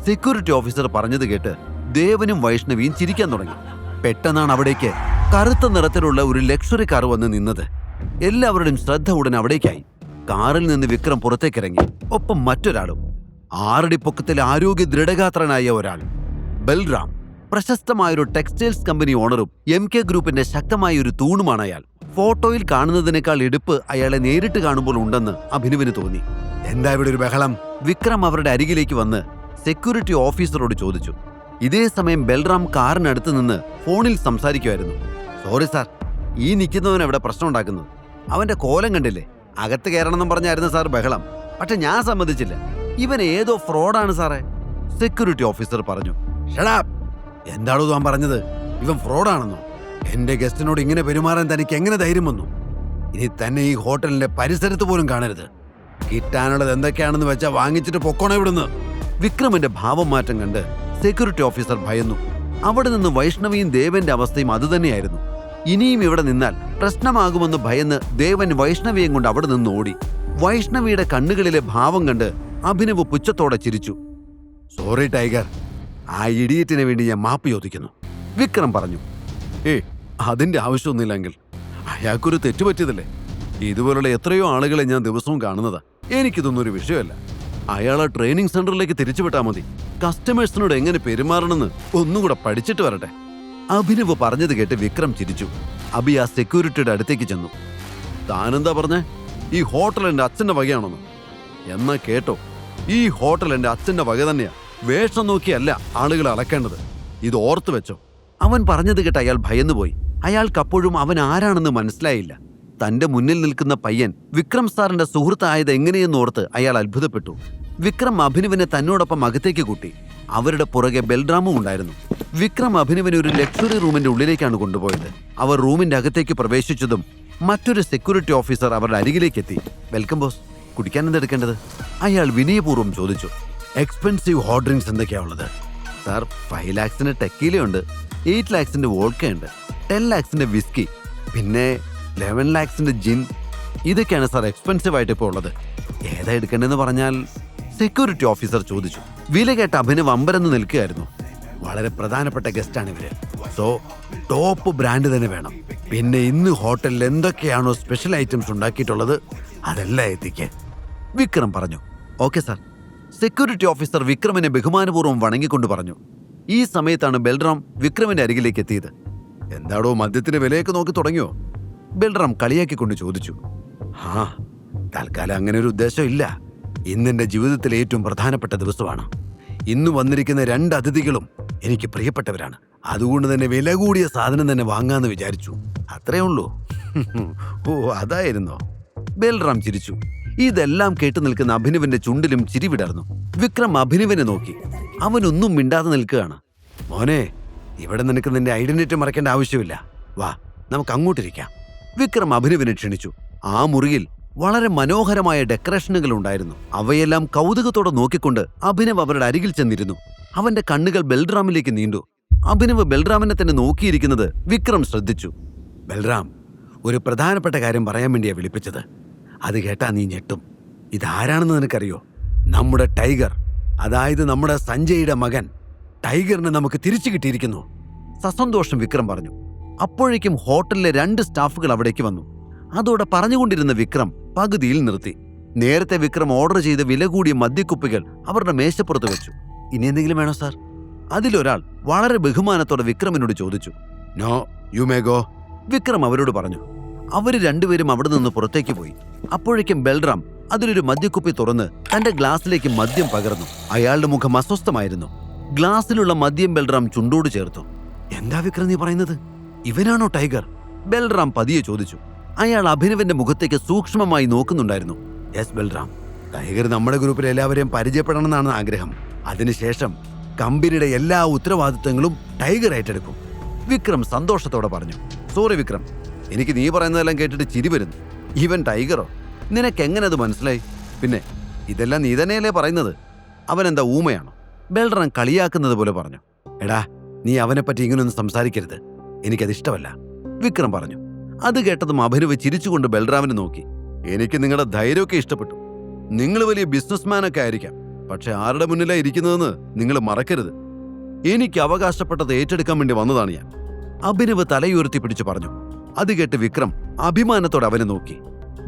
സെക്യൂരിറ്റി ഓഫീസർ പറഞ്ഞത് കേട്ട് ദേവനും വൈഷ്ണവിയും ചിരിക്കാൻ തുടങ്ങി. പെട്ടെന്നാണ് അവിടേക്ക് കറുത്ത നിറത്തിലുള്ള ഒരു ലക്ഷറി കാർ വന്ന് നിന്നത്. എല്ലാവരുടെയും ശ്രദ്ധ ഉടൻ അവിടേക്കായി. കാറിൽ നിന്ന് വിക്രം പുറത്തേക്കിറങ്ങി. ഒപ്പം മറ്റൊരാളും. 6 അടി പൊക്കത്തിൽ ആരോഗ്യ ദൃഢഗാത്രനായ ഒരാൾ, ബൽറാം. പ്രശസ്തമായൊരു ടെക്സ്റ്റൈൽസ് കമ്പനി ഓണറും MK ഗ്രൂപ്പിന്റെ ശക്തമായ ഒരു തൂണുമാണ് അയാൾ. ഫോട്ടോയിൽ കാണുന്നതിനേക്കാൾ എടുപ്പ് അയാളെ നേരിട്ട് കാണുമ്പോൾ ഉണ്ടെന്ന് അഭിനവിന് തോന്നി. എന്താ ഇവിടെ ഒരു ബഹളം? വിക്രം അവരുടെ അരികിലേക്ക് വന്ന് സെക്യൂരിറ്റി ഓഫീസറോട് ചോദിച്ചു. ഇതേ സമയം ബൽറാം കാറിനടുത്ത് നിന്ന് ഫോണിൽ സംസാരിക്കുമായിരുന്നു. സോറി സാർ, ഈ നിൽക്കുന്നവൻ എവിടെ പ്രശ്നം ഉണ്ടാക്കുന്നത്? അവന്റെ കോലം കണ്ടില്ലേ? അകത്ത് കയറണമെന്നും പറഞ്ഞായിരുന്നു സാർ ബഹളം. പക്ഷെ ഞാൻ സമ്മതിച്ചില്ല. ഇവൻ ഏതോ ഫ്രോഡാണ് സാറേ, സെക്യൂരിറ്റി ഓഫീസർ പറഞ്ഞു. ഷടാപ്പ്! എന്താണോ താൻ പറഞ്ഞത്? ഇവൻ ഫ്രോഡാണെന്നോ? എന്റെ ഗസ്റ്റിനോട് ഇങ്ങനെ പെരുമാറാൻ തനിക്ക് എങ്ങനെ ധൈര്യം വന്നു? ഇനി തന്നെ ഈ ഹോട്ടലിന്റെ പരിസരത്ത് പോലും കാണരുത്. കിട്ടാനുള്ളത് എന്തൊക്കെയാണെന്ന് വെച്ചാൽ വാങ്ങിച്ചിട്ട് പൊക്കോണേ ഇവിടുന്ന്. വിക്രമിന്റെ ഭാവം മാറ്റം കണ്ട് സെക്യൂരിറ്റി ഓഫീസർ ഭയന്നു. അവിടെ നിന്ന് വൈഷ്ണവിയും ദേവന്റെ അവസ്ഥയും അതുതന്നെയായിരുന്നു. ഇനിയും ഇവിടെ നിന്നാൽ പ്രശ്നമാകുമെന്ന് ഭയന്ന് ദേവൻ വൈഷ്ണവിയും കൊണ്ട് അവിടെ നിന്ന് ഓടി. വൈഷ്ണവിയുടെ കണ്ണുകളിലെ ഭാവം കണ്ട് അഭിനവ് പുച്ഛത്തോടെ ചിരിച്ചു. സോറി ടൈഗർ, ആ ഇഡിയറ്റിന് വേണ്ടി ഞാൻ മാപ്പ് ചോദിക്കുന്നു, വിക്രം പറഞ്ഞു. അതിന്റെ ആവശ്യമൊന്നുമില്ലെങ്കിൽ അയാൾക്കൊരു തെറ്റുപറ്റിയതല്ലേ. ഇതുപോലുള്ള എത്രയോ ആളുകളെ ഞാൻ ദിവസവും കാണുന്നതാ. എനിക്കിതൊന്നും ഒരു വിഷയമല്ല. അയാളെ ട്രെയിനിങ് സെന്ററിലേക്ക് തിരിച്ചുവിട്ടാൽ മതി. കസ്റ്റമേഴ്സിനോട് എങ്ങനെ പെരുമാറണമെന്ന് ഒന്നുകൂടെ പഠിച്ചിട്ട് വരട്ടെ. അഭിനവ് പറഞ്ഞത് കേട്ട് വിക്രം ചിരിച്ചു. അഭി ആ സെക്യൂരിറ്റിയുടെ അടുത്തേക്ക് ചെന്നു. താനെന്താ പറഞ്ഞേ? ഈ ഹോട്ടൽ എൻ്റെ അച്ഛൻ്റെ വകയാണെന്ന്? എന്നാ കേട്ടോ, ഈ ഹോട്ടൽ എൻ്റെ അച്ഛൻ്റെ വക തന്നെയാ. വേഷം നോക്കിയല്ല ആളുകളെ അളക്കേണ്ടത്. ഇത് ഓർത്തു വെച്ചോ. അവൻ പറഞ്ഞത് കേട്ട് അയാൾ ഭയന്നുപോയി. അയാൾക്കപ്പോഴും അവൻ ആരാണെന്ന് മനസ്സിലായില്ല. തന്റെ മുന്നിൽ നിൽക്കുന്ന പയ്യൻ വിക്രം സാറിന്റെ സുഹൃത്തായത് എങ്ങനെയെന്നോർത്ത് അയാൾ അത്ഭുതപ്പെട്ടു. വിക്രം അഭിനവിനെ തന്നോടൊപ്പം അകത്തേക്ക് കൂട്ടി. അവരുടെ പുറകെ ബൽറാമും ഉണ്ടായിരുന്നു. വിക്രം അഭിനവിനെ ഒരു ലക്ഷറി റൂമിന്റെ ഉള്ളിലേക്കാണ് കൊണ്ടുപോയത്. അവർ റൂമിന്റെ അകത്തേക്ക് പ്രവേശിച്ചതും മറ്റൊരു സെക്യൂരിറ്റി ഓഫീസർ അവരുടെ അരികിലേക്ക് എത്തി. വെൽക്കം ബോസ്, കുടിക്കാൻ എന്തെടുക്കേണ്ടത്? അയാൾ വിനയപൂർവ്വം ചോദിച്ചു. എക്സ്പെൻസീവ് ഹോട്ട് ഡ്രിങ്ക്സ് എന്തൊക്കെയാ ഉള്ളത്? സാർ, 5 lakhsന്റെ ടെക്കീലയുണ്ട്, 8 lakhsന്റെ വോഡ്കയുണ്ട്, 10 lakhsന്റെ വിസ്കി, പിന്നെ 11 lakhsന്റെ ജിൻ. ഇതൊക്കെയാണ് സാർ എക്സ്പെൻസീവ് ആയിട്ട് ഇപ്പോൾ ഉള്ളത്. ഏതാ എടുക്കേണ്ടതെന്ന് പറഞ്ഞാൽ? സെക്യൂരിറ്റി ഓഫീസർ ചോദിച്ചു. വില കേട്ട അഭിനവ് അമ്പരന്ന് നിൽക്കുകയായിരുന്നു. വളരെ പ്രധാനപ്പെട്ട ഗസ്റ്റാണ് ഇവര്, സോ ടോപ്പ് ബ്രാൻഡ് തന്നെ വേണം. പിന്നെ ഇന്ന് ഹോട്ടലിൽ എന്തൊക്കെയാണോ സ്പെഷ്യൽ ഐറ്റംസ് ഉണ്ടാക്കിയിട്ടുള്ളത് അതെല്ലാം എത്തിക്കാൻ വിക്രം പറഞ്ഞു. Okay sir. സെക്യൂരിറ്റി ഓഫീസർ വിക്രമിനെ ബഹുമാനപൂർവ്വം വണങ്ങിക്കൊണ്ട് പറഞ്ഞു. ഈ സമയത്താണ് ബൽറാം വിക്രമിന്റെ അരികിലേക്ക് എത്തിയത്. എന്താടോ മദ്യത്തിന് വിലയൊക്കെ നോക്കി തുടങ്ങിയോ? ബൽറാം കളിയാക്കിക്കൊണ്ട് ചോദിച്ചു. ആ, തൽക്കാലം അങ്ങനെ ഒരു ഉദ്ദേശം ഇല്ല. ഇന്നെന്റെ ജീവിതത്തിലെ ഏറ്റവും പ്രധാനപ്പെട്ട ദിവസമാണ്. ഇന്ന് വന്നിരിക്കുന്ന 2 അതിഥികളും എനിക്ക് പ്രിയപ്പെട്ടവരാണ്. അതുകൊണ്ട് തന്നെ വില കൂടിയ സാധനം തന്നെ വാങ്ങാന്ന് വിചാരിച്ചു. അത്രേ ഉള്ളൂ. ഓ, അതായിരുന്നോ? ബൽറാം ചിരിച്ചു. ഇതെല്ലാം കേട്ടു നിൽക്കുന്ന അഭിനവിന്റെ ചുണ്ടിലും ചിരി വിടർന്നു. വിക്രം അഭിനവിനെ നോക്കി. അവനൊന്നും മിണ്ടാതെ നിൽക്കുകയാണ്. മോനെ, ഇവിടെ നിനക്ക് നിന്റെ ഐഡന്റിറ്റി മറക്കേണ്ട ആവശ്യമില്ല. വാ, നമുക്ക് അങ്ങോട്ടിരിക്കാം. വിക്രം അഭിനവിനെ ക്ഷണിച്ചു. ആ മുറിയിൽ വളരെ മനോഹരമായ ഡെക്കറേഷനുകൾ ഉണ്ടായിരുന്നു. അവയെല്ലാം കൗതുകത്തോടെ നോക്കിക്കൊണ്ട് അഭിനവ് അവരുടെ അരികിൽ ചെന്നിരുന്നു. അവന്റെ കണ്ണുകൾ ബൽറാമിലേക്ക് നീണ്ടു. അഭിനവ് ബൽറാമിനെ തന്നെ നോക്കിയിരിക്കുന്നത് വിക്രം ശ്രദ്ധിച്ചു. ബൽറാം, ഒരു പ്രധാനപ്പെട്ട കാര്യം പറയാൻ വേണ്ടിയാ വിളിപ്പിച്ചത്. അത് കേട്ടാ നീ ഞെട്ടും. ഇതാരാണെന്ന് നിനക്കറിയോ? നമ്മുടെ ടൈഗർ, അതായത് നമ്മുടെ സഞ്ജയുടെ മകൻ ടൈഗറിനെ നമുക്ക് തിരിച്ചു കിട്ടിയിരിക്കുന്നു. സസന്തോഷം വിക്രം പറഞ്ഞു. അപ്പോഴേക്കും ഹോട്ടലിലെ 2 സ്റ്റാഫുകൾ അവിടേക്ക് വന്നു. അതോടെ പറഞ്ഞുകൊണ്ടിരുന്ന വിക്രം പകുതിയിൽ നിർത്തി. നേരത്തെ വിക്രം ഓർഡർ ചെയ്ത വില കൂടിയ മദ്യക്കുപ്പികൾ അവരുടെ മേശപ്പുറത്ത് വെച്ചു. ഇനി എന്തെങ്കിലും വേണോ സാർ? അതിലൊരാൾ വളരെ ബഹുമാനത്തോടെ വിക്രമിനോട് ചോദിച്ചു. No, you may go, Vikram അവരോട് പറഞ്ഞു. അവര് 2 പേരും അവിടെ നിന്ന് പുറത്തേക്ക് പോയി. അപ്പോഴേക്കും ബൽറാം അതിലൊരു മദ്യക്കുപ്പി തുറന്ന് തന്റെ ഗ്ലാസ്സിലേക്ക് മദ്യം പകർന്നു. അയാളുടെ മുഖം അസ്വസ്ഥമായിരുന്നു. ഗ്ലാസ്സിലുള്ള മദ്യം ബൽറാം ചുണ്ടോട് ചേർത്തു. എന്താ വിക്രം നീ പറയുന്നത്? ഇവനാണോ ടൈഗർ? ബൽറാം പതിയെ ചോദിച്ചു. അയാൾ അഭിനവിന്റെ മുഖത്തേക്ക് സൂക്ഷ്മമായി നോക്കുന്നുണ്ടായിരുന്നു. യെസ് ബൽറാം, ടൈഗർ നമ്മുടെ ഗ്രൂപ്പിലെ എല്ലാവരെയും പരിചയപ്പെടണമെന്നാണ് ആഗ്രഹം. അതിനുശേഷം കമ്പനിയുടെ എല്ലാ ഉത്തരവാദിത്തങ്ങളും ടൈഗർ ഏറ്റെടുക്കും. വിക്രം സന്തോഷത്തോടെ പറഞ്ഞു. സോറി വിക്രം, എനിക്ക് നീ പറയുന്നതെല്ലാം കേട്ടിട്ട് ചിരി വരുന്നു. ഇവൻ ടൈഗറോ? നിനക്കെങ്ങനെ അത് മനസ്സിലായി? പിന്നെ ഇതെല്ലാം നീ തന്നെയല്ലേ പറയുന്നത്? അവനെന്താ ഊമയാണോ? ബൽറാം കളിയാക്കുന്നത് പോലെ പറഞ്ഞു. എടാ, നീ അവനെപ്പറ്റി ഇങ്ങനൊന്നും സംസാരിക്കരുത്, എനിക്കതിഷ്ടമല്ല, വിക്രം പറഞ്ഞു. അത് കേട്ടതും അഭിനവ് ചിരിച്ചുകൊണ്ട് ബൽറാമിനെ നോക്കി. എനിക്ക് നിങ്ങളുടെ ധൈര്യമൊക്കെ ഇഷ്ടപ്പെട്ടു. നിങ്ങൾ വലിയ ബിസിനസ്മാനൊക്കെ ആയിരിക്കാം, പക്ഷെ ആരുടെ മുന്നിലാണ് ഇരിക്കുന്നതെന്ന് നിങ്ങൾ മറക്കരുത്. എനിക്ക് അവകാശപ്പെട്ടത് ഏറ്റെടുക്കാൻ വേണ്ടി വന്നതാണ് ഞാൻ, അഭിനവ് തലയുയർത്തി പിടിച്ചു പറഞ്ഞു. അത് കേട്ട് വിക്രം അഭിമാനത്തോടെ അവനെ നോക്കി.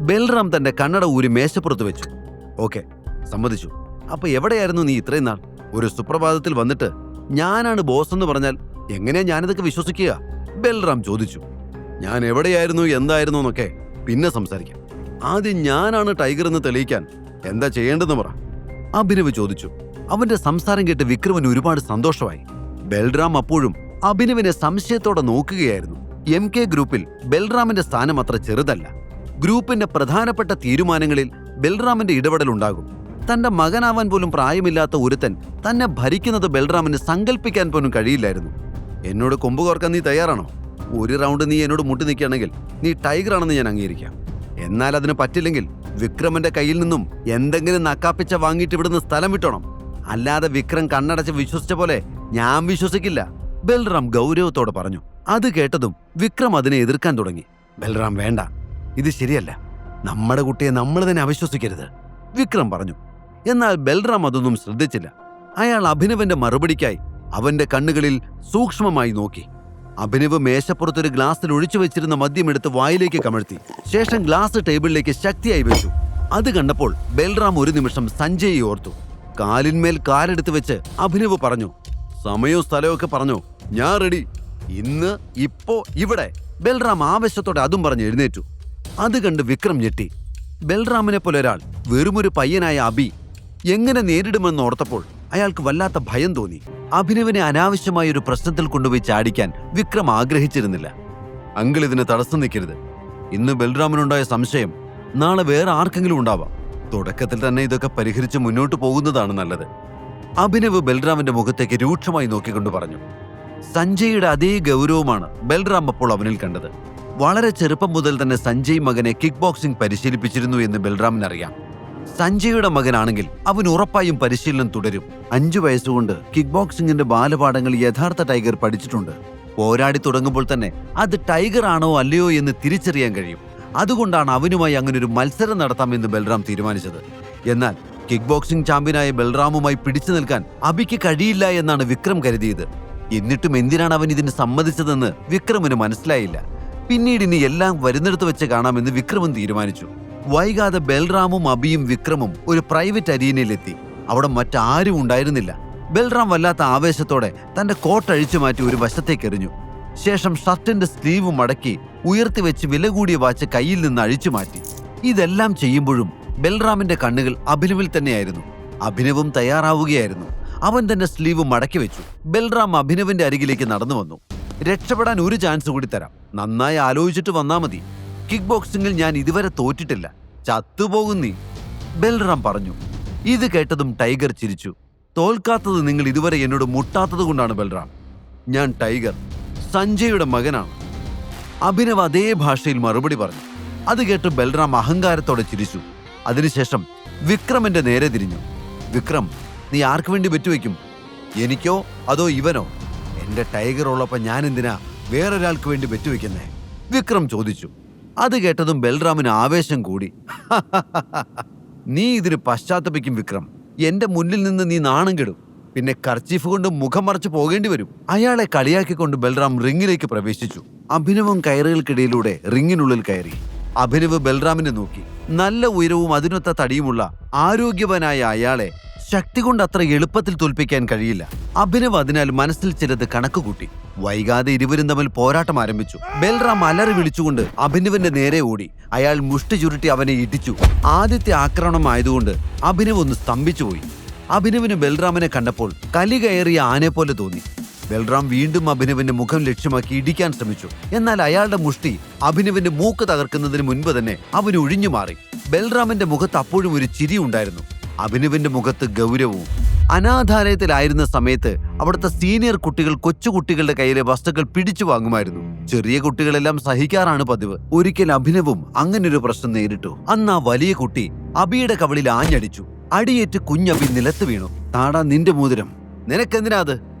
ബൽറാം തന്റെ കണ്ണട ഊരി മേശപ്പുറത്ത് വെച്ചു. ഓക്കെ, സമ്മതിച്ചു. അപ്പൊ എവിടെയായിരുന്നു നീ ഇത്രയും നാൾ? ഒരു സുപ്രഭാതത്തിൽ വന്നിട്ട് ഞാനാണ് ബോസ് എന്ന് പറഞ്ഞാൽ എങ്ങനെയാ ഞാനിതൊക്കെ വിശ്വസിക്കുക? ബൽറാം ചോദിച്ചു. ഞാൻ എവിടെയായിരുന്നു എന്തായിരുന്നു എന്നൊക്കെ പിന്നെ സംസാരിക്കാം. ആദ്യം ഞാനാണ് ടൈഗർ എന്ന് തെളിയിക്കാൻ എന്താ ചെയ്യേണ്ടതെന്ന് പറ, അഭിനവ് ചോദിച്ചു. അവന്റെ സംസാരം കേട്ട് വിക്രമിന് ഒരുപാട് സന്തോഷമായി. ബൽറാം അപ്പോഴും അഭിനവിനെ സംശയത്തോടെ നോക്കുകയായിരുന്നു. MK ഗ്രൂപ്പിൽ ബൽറാമിന്റെ സ്ഥാനം അത്ര ചെറുതല്ല. ഗ്രൂപ്പിന്റെ പ്രധാനപ്പെട്ട തീരുമാനങ്ങളിൽ ബൽറാമിന്റെ ഇടപെടൽ ഉണ്ടാകും. തന്റെ മകനാവാൻ പോലും പ്രായമില്ലാത്ത ഒരുത്തൻ തന്നെ ഭരിക്കുന്നത് ബൽറാമിന് സങ്കല്പിക്കാൻ പോലും കഴിയില്ലായിരുന്നു. എന്നോട് കൊമ്പ് കോർക്കാൻ നീ തയ്യാറാണോ? ഒരു റൗണ്ട് നീ എന്നോട് മുട്ടി നിൽക്കുകയാണെങ്കിൽ നീ ടൈഗറാണെന്ന് ഞാൻ അംഗീകരിക്കാം. എന്നാൽ അതിന് പറ്റില്ലെങ്കിൽ വിക്രമന്റെ കയ്യിൽ നിന്നും എന്തെങ്കിലും നക്കാപ്പിച്ച വാങ്ങിയിട്ട് ഇവിടുന്ന് സ്ഥലം വിട്ടോണം. അല്ലാതെ വിക്രം കണ്ണടച്ച് വിശ്വസിച്ച പോലെ ഞാൻ വിശ്വസിക്കില്ല, ബൽറാം ഗൗരവത്തോടെ പറഞ്ഞു. അത് കേട്ടതും വിക്രം അതിനെ എതിർക്കാൻ തുടങ്ങി. ബൽറാം, വേണ്ട, ഇത് ശരിയല്ല. നമ്മുടെ കുട്ടിയെ നമ്മൾ തന്നെ അവിശ്വസിക്കരുത്, വിക്രം പറഞ്ഞു. എന്നാൽ ബൽറാം അതൊന്നും ശ്രദ്ധിച്ചില്ല. അയാൾ അഭിനവന്റെ മറുപടിക്കായി അവന്റെ കണ്ണുകളിൽ സൂക്ഷ്മമായി നോക്കി. അഭിനവ് മേശപ്പുറത്തൊരു ഗ്ലാസ്സിൽ ഒഴിച്ചു വെച്ചിരുന്ന മദ്യമെടുത്ത് വായിലേക്ക് കമഴ്ത്തി. ശേഷം ഗ്ലാസ് ടേബിളിലേക്ക് ശക്തിയായി വെച്ചു. അത് കണ്ടപ്പോൾ ബൽറാം ഒരു നിമിഷം സഞ്ജയെ ഓർത്തു. കാലിന്മേൽ കാലെടുത്ത് വെച്ച് അഭിനവ് പറഞ്ഞു. സമയവും സ്ഥലമൊക്കെ പറഞ്ഞു, ഞാൻ റെഡി, ഇന്ന്, ഇപ്പോ, ഇവിടെ. ബൽറാം ആവേശത്തോടെ അതും പറഞ്ഞ് എഴുന്നേറ്റു. അത് കണ്ട് വിക്രം ഞെട്ടി. ബൽറാമിനെ പോലെ ഒരാൾ വെറുമൊരു പയ്യനായ അബി എങ്ങനെ നേരിടുമെന്ന് ഓർത്തപ്പോൾ അയാൾക്ക് വല്ലാത്ത ഭയം തോന്നി. അഭിനവിനെ അനാവശ്യമായ ഒരു പ്രശ്നത്തിൽ കൊണ്ടുപോയി ചാടിക്കാൻ വിക്രം ആഗ്രഹിച്ചിരുന്നില്ല. അങ്കിൾ, ഇതിന് തടസ്സം നിൽക്കരുത്. ഇന്ന് ബൽറാമിനുണ്ടായ സംശയം നാളെ വേറെ ആർക്കെങ്കിലും ഉണ്ടാവാം. തുടക്കത്തിൽ തന്നെ ഇതൊക്കെ പരിഹരിച്ച് മുന്നോട്ട് പോകുന്നതാണ് നല്ലത്. അഭിനവ് ബൽറാമിന്റെ മുഖത്തേക്ക് രൂക്ഷമായി നോക്കിക്കൊണ്ട് പറഞ്ഞു. സഞ്ജയുടെ അതേ ഗൗരവമാണ് ബൽറാം അപ്പോൾ അവനിൽ കണ്ടത്. വളരെ ചെറുപ്പം മുതൽ തന്നെ സഞ്ജയ് മകനെ കിക്ക് ബോക്സിംഗ് പരിശീലിപ്പിച്ചിരുന്നു എന്ന് ബൽറാമിനറിയാം. സഞ്ജയുടെ മകനാണെങ്കിൽ അവൻ ഉറപ്പായും പരിശീലനം തുടരും. 5 വയസ്സുകൊണ്ട് കിക്ക് ബോക്സിംഗിന്റെ ബാലപാഠങ്ങൾ യഥാർത്ഥ ടൈഗർ പഠിച്ചിട്ടുണ്ട്. പോരാടി തുടങ്ങുമ്പോൾ തന്നെ അത് ടൈഗർ ആണോ അല്ലയോ എന്ന് തിരിച്ചറിയാൻ കഴിയും. അതുകൊണ്ടാണ് അവനുമായി അങ്ങനെ ഒരു മത്സരം നടത്താമെന്ന് ബൽറാം തീരുമാനിച്ചത്. എന്നാൽ കിക്ക് ബോക്സിംഗ് ചാമ്പ്യനായ ബൽറാമുമായി പിടിച്ചു നിൽക്കാൻ അബിക്ക് കഴിയില്ല എന്നാണ് വിക്രം കരുതിയത്. എന്നിട്ടും എന്തിനാണ് അവൻ ഇതിന് സമ്മതിച്ചതെന്ന് വിക്രമിന് മനസ്സിലായില്ല. പിന്നീട് ഇനി എല്ലാം വരുന്നിടത്ത് വെച്ച് കാണാമെന്ന് വിക്രമൻ തീരുമാനിച്ചു. വൈകാതെ ബൽറാമും അബിയും വിക്രമും ഒരു പ്രൈവറ്റ് അരീനയിലെത്തി. അവിടെ മറ്റാരും ഉണ്ടായിരുന്നില്ല. ബൽറാം വല്ലാത്ത ആവേശത്തോടെ തന്റെ കോട്ട് അഴിച്ചു മാറ്റി ഒരു വശത്തേക്ക് എറിഞ്ഞു. ശേഷം ഷർട്ടിന്റെ സ്ലീവ് മടക്കി ഉയർത്തിവെച്ച് വില കൂടിയ വാച്ച് കയ്യിൽ നിന്ന് അഴിച്ചു മാറ്റി. ഇതെല്ലാം ചെയ്യുമ്പോഴും ബൽറാമിന്റെ കണ്ണുകൾ അഭിനവിൽ തന്നെയായിരുന്നു. അഭിനവും തയ്യാറാവുകയായിരുന്നു. അവൻ തന്റെ സ്ലീവ് മടക്കി വെച്ചു. ബൽറാം അഭിനവിന്റെ അരികിലേക്ക് നടന്നു വന്നു. രക്ഷപ്പെടാൻ ഒരു ചാൻസ് കൂടി തരാം, നന്നായി ആലോചിച്ചിട്ട് വന്നാ മതി. കിക്ക് ബോക്സിംഗിൽ ഞാൻ ഇതുവരെ തോറ്റിട്ടില്ല, ചത്തുപോകും നീ, ബൽറാം പറഞ്ഞു. ഇത് കേട്ടതും ടൈഗർ ചിരിച്ചു. തോൽക്കാത്തത് നിങ്ങൾ ഇതുവരെ എന്നോട് മുട്ടാത്തത് കൊണ്ടാണ് ബൽറാം. ഞാൻ ടൈഗർ, സഞ്ജയുടെ മകനാണ്. അഭിനവ് അതേ ഭാഷയിൽ മറുപടി പറഞ്ഞു. അത് കേട്ട് ബൽറാം അഹങ്കാരത്തോടെ ചിരിച്ചു. അതിനുശേഷം വിക്രമിന്റെ നേരെ തിരിഞ്ഞു. വിക്രം, നീ ആർക്ക് വേണ്ടി വെറ്റുവെക്കും? എനിക്കോ അതോ ഇവനോ? എന്റെ ടൈഗർ ഉള്ളപ്പോൾ ഞാൻ എന്തിനാ വേറൊരാൾക്ക് വേണ്ടി വെറ്റുവെക്കുന്നേ? വിക്രം ചോദിച്ചു. അത് കേട്ടതും ബൽറാമിന് ആവേശം കൂടി. നീ ഇതിന് പശ്ചാത്തപിക്കും വിക്രം. എന്റെ മുന്നിൽ നിന്ന് നീ നാണം കെടും. പിന്നെ കർച്ചീഫ് കൊണ്ട് മുഖം മറച്ചു പോകേണ്ടി വരും. അയാളെ കളിയാക്കിക്കൊണ്ട് ബൽറാം റിങ്ങിലേക്ക് പ്രവേശിച്ചു. അഭിനവും കയറുകൾക്കിടയിലൂടെ റിങ്ങിനുള്ളിൽ കയറി. അഭിനവ് ബൽറാമിനെ നോക്കി. നല്ല ഉയരവും അതിനൊത്ത തടിയുമുള്ള ആരോഗ്യവാനായ അയാളെ ശക്തി കൊണ്ട് അത്ര എളുപ്പത്തിൽ തോൽപ്പിക്കാൻ കഴിയില്ല. അഭിനവ് അതിനാൽ മനസ്സിൽ ചിലത് കണക്കുകൂട്ടി. വൈകാതെ ഇരുവരും തമ്മിൽ പോരാട്ടം ആരംഭിച്ചു. ബൽറാം അലറി വിളിച്ചുകൊണ്ട് അഭിനവിന്റെ നേരെ ഓടി. അയാൾ മുഷ്ടി ചുരുട്ടി അവനെ ഇടിച്ചു. ആദ്യത്തെ ആക്രമണമായതുകൊണ്ട് അഭിനവ് ഒന്ന് സ്തംഭിച്ചുപോയി. അഭിനവിന് ബൽറാമിനെ കണ്ടപ്പോൾ കലി കയറിയ ആനെ പോലെ തോന്നി. ബൽറാം വീണ്ടും അഭിനവിന്റെ മുഖം ലക്ഷ്യമാക്കി ഇടിക്കാൻ ശ്രമിച്ചു. എന്നാൽ അയാളുടെ മുഷ്ടി അഭിനവിന്റെ മൂക്ക് തകർക്കുന്നതിന് മുൻപ് തന്നെ അവൻ ഒഴിഞ്ഞു മാറി. ബൽറാമിന്റെ മുഖത്ത് അപ്പോഴും ഒരു ചിരി ഉണ്ടായിരുന്നു. അഭിനവിന്റെ മുഖത്ത് ഗൗരവവും. അനാഥാലയത്തിലായിരുന്ന സമയത്ത് അവിടുത്തെ സീനിയർ കുട്ടികൾ കൊച്ചുകുട്ടികളുടെ കയ്യിലെ വസ്തുക്കൾ പിടിച്ചു വാങ്ങുമായിരുന്നു. ചെറിയ കുട്ടികളെല്ലാം സഹിക്കാറാണ് പതിവ്. ഒരിക്കൽ അഭിനവും അങ്ങനൊരു പ്രശ്നം നേരിട്ടു. അന്ന് ആ വലിയ കുട്ടി അബിയുടെ കവിളിൽ ആഞ്ഞടിച്ചു. അടിയേറ്റ് കുഞ്ഞബി നിലത്ത് വീണു. താടാ നിന്റെ മോതിരം, നിനക്കെന്തിനാ അത്?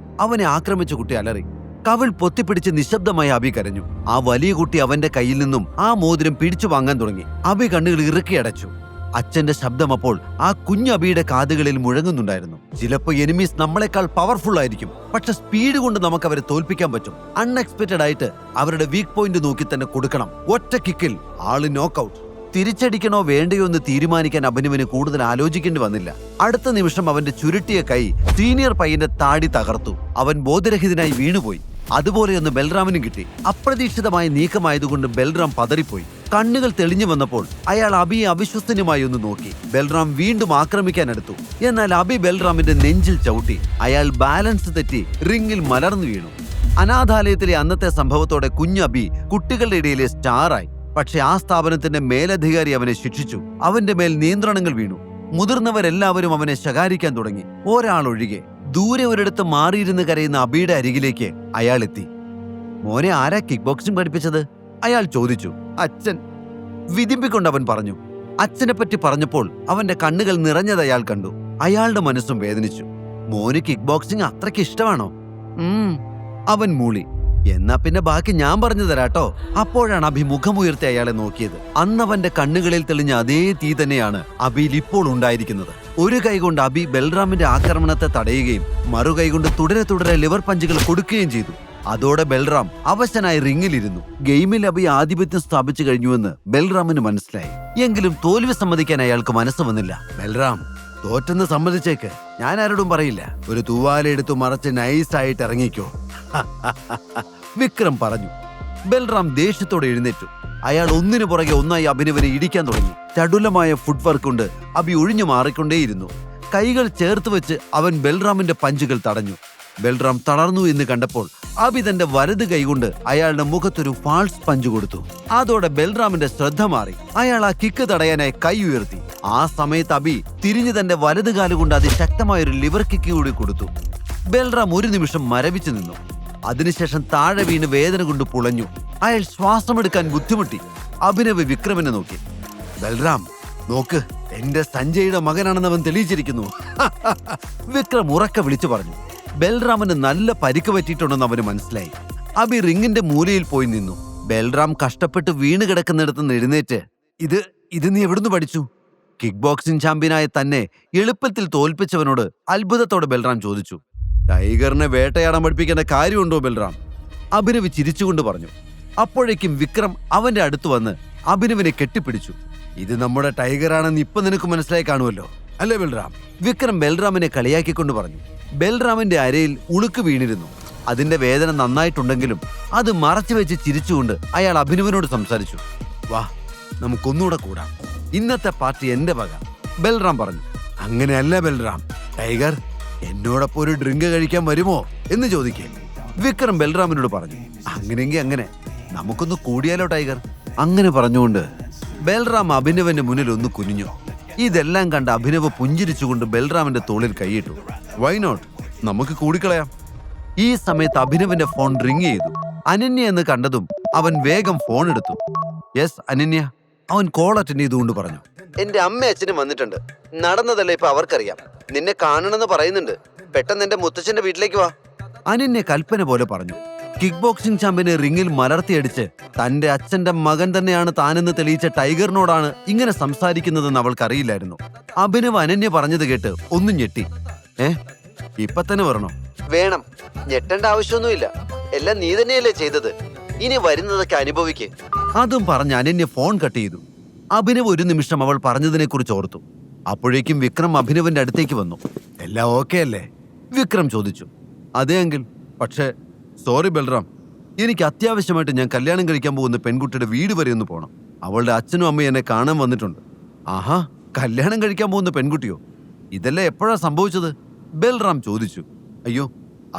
അവനെ ആക്രമിച്ച കുട്ടി അലറി. കവിൾ പൊത്തിപ്പിടിച്ച് നിശബ്ദമായി അബി കരഞ്ഞു. ആ വലിയ കുട്ടി അവന്റെ കയ്യിൽ നിന്നും ആ മോതിരം പിടിച്ചു വാങ്ങാൻ തുടങ്ങി. അബി കണ്ണുകൾ ഇറുക്കി അടച്ചു. അച്ഛന്റെ ശബ്ദം അപ്പോൾ ആ കുഞ്ഞബിയുടെ കാതുകളിൽ മുഴങ്ങുന്നുണ്ടായിരുന്നു. ചിലപ്പോൾ എനിമീസ് നമ്മളെക്കാൾ പവർഫുൾ ആയിരിക്കും, പക്ഷെ സ്പീഡ് കൊണ്ട് നമുക്ക് അവരെ തോൽപ്പിക്കാൻ പറ്റും. അൺഎക്സ്പെക്റ്റഡ് ആയിട്ട് അവരുടെ വീക്ക് പോയിന്റ് നോക്കി തന്നെ കൊടുക്കണം. ഒറ്റ കിക്കിൽ ആള് നോക്കൌട്ട്. തിരിച്ചടിക്കണോ വേണ്ടയോ എന്ന് തീരുമാനിക്കാൻ അഭിനവിന് കൂടുതൽ ആലോചിക്കേണ്ടി വന്നില്ല. അടുത്ത നിമിഷം അവന്റെ ചുരുട്ടിയ കൈ സീനിയർ പയ്യന്റെ താടി തകർത്തു. അവൻ ബോധരഹിതനായി വീണുപോയി. അതുപോലെയൊന്ന് ബൽറാമിനും കിട്ടി. അപ്രതീക്ഷിതമായ നീക്കമായതുകൊണ്ട് ബൽറാം പതറിപ്പോയി. കണ്ണുകൾ തെളിഞ്ഞു വന്നപ്പോൾ അയാൾ അബിയെ അവിശ്വസനീയമായി ഒന്ന് നോക്കി. ബൽറാം വീണ്ടും ആക്രമിക്കാനെടുത്തു. എന്നാൽ അബി ബൽറാമിന്റെ നെഞ്ചിൽ ചവിട്ടി. അയാൾ ബാലൻസ് തെറ്റി റിങ്ങിൽ മലർന്നു വീണു. അനാഥാലയത്തിലെ അന്നത്തെ സംഭവത്തോടെ കുഞ്ഞബി കുട്ടികളുടെ ഇടയിലെ സ്റ്റാറായി. പക്ഷെ ആ സ്ഥാപനത്തിന്റെ മേലധികാരി അവനെ ശിക്ഷിച്ചു. അവന്റെ മേൽ നിയന്ത്രണങ്ങൾ വീണു. മുതിർന്നവരെല്ലാവരും അവനെ ശകാരിക്കാൻ തുടങ്ങി, ഒരാളൊഴികെ. ദൂരെ ഒരിടത്ത് മാറിയിരുന്ന് കരയുന്ന അബിയുടെ അരികിലേക്ക് അയാൾ എത്തി. മോനെ ആരാ കിക്ക് ബോക്സിംഗ് പഠിപ്പിച്ചത്? അയാൾ ചോദിച്ചു. അച്ഛൻ, വിതിമ്പിക്കൊണ്ട് അവൻ പറഞ്ഞു. അച്ഛനെ പറ്റി പറഞ്ഞപ്പോൾ അവന്റെ കണ്ണുകൾ നിറഞ്ഞത് അയാൾ കണ്ടു. അയാളുടെ മനസ്സും വേദനിച്ചു. മോന് കിക്ക് ബോക്സിംഗ് അത്രയ്ക്ക് ഇഷ്ടമാണോ? അവൻ മൂളി. എന്നാ പിന്നെ ബാക്കി ഞാൻ പറഞ്ഞു തരാട്ടോ. അപ്പോഴാണ് അബി മുഖമുയർത്തി അയാളെ നോക്കിയത്. അന്നവന്റെ കണ്ണുകളിൽ തെളിഞ്ഞ അതേ തീ തന്നെയാണ് അബിയിൽ ഇപ്പോൾ ഉണ്ടായിരിക്കുന്നത്. ഒരു കൈകൊണ്ട് അബി ബൽറാമിന്റെ ആക്രമണത്തെ തടയുകയും മറുകൈ കൊണ്ട് തുടരെ ലിവർ പഞ്ചുകൾ കൊടുക്കുകയും ചെയ്തു. അതോടെ ബൽറാം അവശനായി റിങ്ങിലിരുന്നു. ഗെയിമിൽ അബി ആധിപത്യം സ്ഥാപിച്ചു കഴിഞ്ഞുവെന്ന് ബൽറാമിന് മനസ്സിലായി. എങ്കിലും തോൽവി സമ്മതിക്കാൻ അയാൾക്ക് മനസ്സ് വന്നില്ല. ബൽറാം, തോറ്റെന്ന് സമ്മതിച്ചേക്ക്, ഞാൻ ആരോടും പറയില്ല. ഒരു തൂവാലെടുത്തു മറച്ച് നൈസായിട്ട് ഇറങ്ങിക്കോ, വിക്രം പറഞ്ഞു. ബൽറാം ദേഷ്യത്തോടെ എഴുന്നേറ്റു. അയാൾ ഒന്നിനു പുറകെ ഒന്നായി അഭിനവനെ ഇടിക്കാൻ തുടങ്ങി. ചടുലമായ ഫുട് വർക്ക് കൊണ്ട് അബി ഒഴിഞ്ഞു മാറിക്കൊണ്ടേയിരുന്നു. കൈകൾ ചേർത്ത് വെച്ച് അവൻ ബൽറാമിന്റെ പഞ്ചുകൾ തടഞ്ഞു. ബൽറാം തളർന്നു എന്ന് കണ്ടപ്പോൾ അബി തന്റെ വലത് കൈകൊണ്ട് അയാളുടെ മുഖത്തൊരു ഫാൾസ് പഞ്ച് കൊടുത്തു. അതോടെ ബൽറാമിന്റെ ശ്രദ്ധ മാറി. അയാൾ ആ കിക്ക് തടയാനായി കൈ ഉയർത്തി. ആ സമയത്ത് അബി തിരിഞ്ഞു തന്റെ വലത് കാലുകൊണ്ട് അതിശക്തമായൊരു ലിവർ കിക്ക് കൂടി കൊടുത്തു. ബൽറാം ഒരു നിമിഷം മരവിച്ചു നിന്നു. അതിനുശേഷം താഴെ വീണ് വേദന കൊണ്ട് പുളഞ്ഞു. അയാൾ ശ്വാസമെടുക്കാൻ ബുദ്ധിമുട്ടി. അഭിനവ് വിക്രമിനെ നോക്കി. ബൽറാം, നോക്ക്, എന്റെ സഞ്ജയുടെ മകനാണെന്ന് അവൻ തെളിയിച്ചിരിക്കുന്നു. വിക്രം ഉറക്കെ വിളിച്ചു പറഞ്ഞു. ബൽറാമിന് നല്ല പരിക്ക് പറ്റിയിട്ടുണ്ടെന്ന് അവന് മനസ്സിലായി. അഭി റിങ്ങിന്റെ മൂലയിൽ പോയി നിന്നു. ബൽറാം കഷ്ടപ്പെട്ട് വീണ് കിടക്കുന്നിടത്ത് നിന്ന് എഴുന്നേറ്റ്, ഇത് നീ എവിടുന്ന് പഠിച്ചു? കിക്ക് ബോക്സിംഗ് ചാമ്പ്യനായ തന്നെ എളുപ്പത്തിൽ തോൽപ്പിച്ചവനോട് അത്ഭുതത്തോടെ ബൽറാം ചോദിച്ചു. ടൈഗറിനെ വേട്ടയാടാൻ പഠിപ്പിക്കേണ്ട കാര്യമുണ്ടോ ബൽറാം? അഭിനവ് ചിരിച്ചുകൊണ്ട് പറഞ്ഞു. അപ്പോഴേക്കും വിക്രം അവന്റെ അടുത്ത് വന്ന് അഭിനവിനെ കെട്ടിപ്പിടിച്ചു. ഇത് നമ്മുടെ ടൈഗറാണെന്ന് ഇപ്പൊ നിനക്ക് മനസ്സിലായി കാണുമല്ലോ, അല്ലേ ബൽറാം? വിക്രം ബൽറാമിനെ കളിയാക്കിക്കൊണ്ട് പറഞ്ഞു. ബൽറാമിന്റെ അരയിൽ ഉളുക്ക് വീണിരുന്നു. അതിന്റെ വേദന നന്നായിട്ടുണ്ടെങ്കിലും അത് മറച്ചു വെച്ച് ചിരിച്ചുകൊണ്ട് അയാൾ അഭിനവിനോട് സംസാരിച്ചു. വാ, നമുക്കൊന്നുകൂടെ കൂടാം. ഇന്നത്തെ പാർട്ടി എന്റെ വക, ബൽറാം പറഞ്ഞു. അങ്ങനെയല്ല ബൽറാം, ടൈഗർ എന്നോടൊപ്പം ഒരു ഡ്രിങ്ക് കഴിക്കാൻ വരുമോ എന്ന് ചോദിക്കേ. വിക്രം ബൽറാമിനോട് പറഞ്ഞു. അങ്ങനെയെങ്കിൽ അങ്ങനെ, നമുക്കൊന്ന് കൂടിയാലോ ടൈഗർ? അങ്ങനെ പറഞ്ഞുകൊണ്ട് ബൽറാം അഭിനവന്റെ മുന്നിൽ ഒന്ന് കുനിഞ്ഞു. ഇതെല്ലാം കണ്ട് അഭിനവ് പുഞ്ചിരിച്ചുകൊണ്ട് ബൽറാമിന്റെ തോളിൽ കൈയിട്ടു. വൈ നോട്ട്, നമുക്ക് കൂടിക്കളയാം. ഈ സമയത്ത് അഭിനവന്റെ ഫോൺ റിങ് ചെയ്തു. അനന്യ എന്ന് കണ്ടതും അവൻ വേഗം ഫോൺ എടുത്തു. യെസ് അനന്യ, അവൻ കോൾ അറ്റൻഡ് ചെയ്തുകൊണ്ട് പറഞ്ഞു. എന്റെ അമ്മ അച്ഛനും വന്നിട്ടുണ്ട്. നടന്നതല്ലേ ഇപ്പൊ അവർക്കറിയാം. നിന്നെ കാണണമെന്ന് പറയുന്നുണ്ട്. പെട്ടെന്ന് എന്റെ മുത്തച്ഛന്റെ വീട്ടിലേക്ക് വാ. അനന്യ കൽപ്പന പോലെ പറഞ്ഞു. കിക്ക് ബോക്സിംഗ് ചാമ്പ്യനെ റിങ്ങിൽ മലർത്തിയടിച്ച് തന്റെ അച്ഛന്റെ മകൻ തന്നെയാണ് താനെന്ന് തെളിയിച്ച ടൈഗറിനോടാണ് ഇങ്ങനെ സംസാരിക്കുന്നതെന്ന് അവൾക്കറിയില്ലായിരുന്നു. അഭിനവ് അനന്യ പറഞ്ഞത് കേട്ട് ഒന്നും ഞെട്ടി. ഇപ്പൊ തന്നെ വരണോ? വേണം, ഞെട്ടേണ്ട ആവശ്യമൊന്നുമില്ല. എല്ലാം നീ തന്നെയല്ലേ ചെയ്തത്. ഇനി വരുന്നതൊക്കെ അനുഭവിക്കേ. അതും പറഞ്ഞ് അനന്യ ഫോൺ കട്ട് ചെയ്തു. അഭിനവ് ഒരു നിമിഷം അവൾ പറഞ്ഞതിനെ കുറിച്ച് ഓർത്തു. അപ്പോഴേക്കും വിക്രം അഭിനവിന്റെ അടുത്തേക്ക് വന്നു. എല്ലാം ഓക്കെ അല്ലേ? വിക്രം ചോദിച്ചു. അതെ അങ്കിൾ, പക്ഷേ സോറി ബൽറാം, എനിക്ക് അത്യാവശ്യമായിട്ട് ഞാൻ കല്യാണം കഴിക്കാൻ പോകുന്ന പെൺകുട്ടിയുടെ വീട് വരെ ഒന്ന് പോകണം. അവളുടെ അച്ഛനും അമ്മയും എന്നെ കാണാൻ വന്നിട്ടുണ്ട്. ആഹാ, കല്യാണം കഴിക്കാൻ പോകുന്ന പെൺകുട്ടിയോ? ഇതെല്ലാം എപ്പോഴാ സംഭവിച്ചത്? ബൽറാം ചോദിച്ചു. അയ്യോ,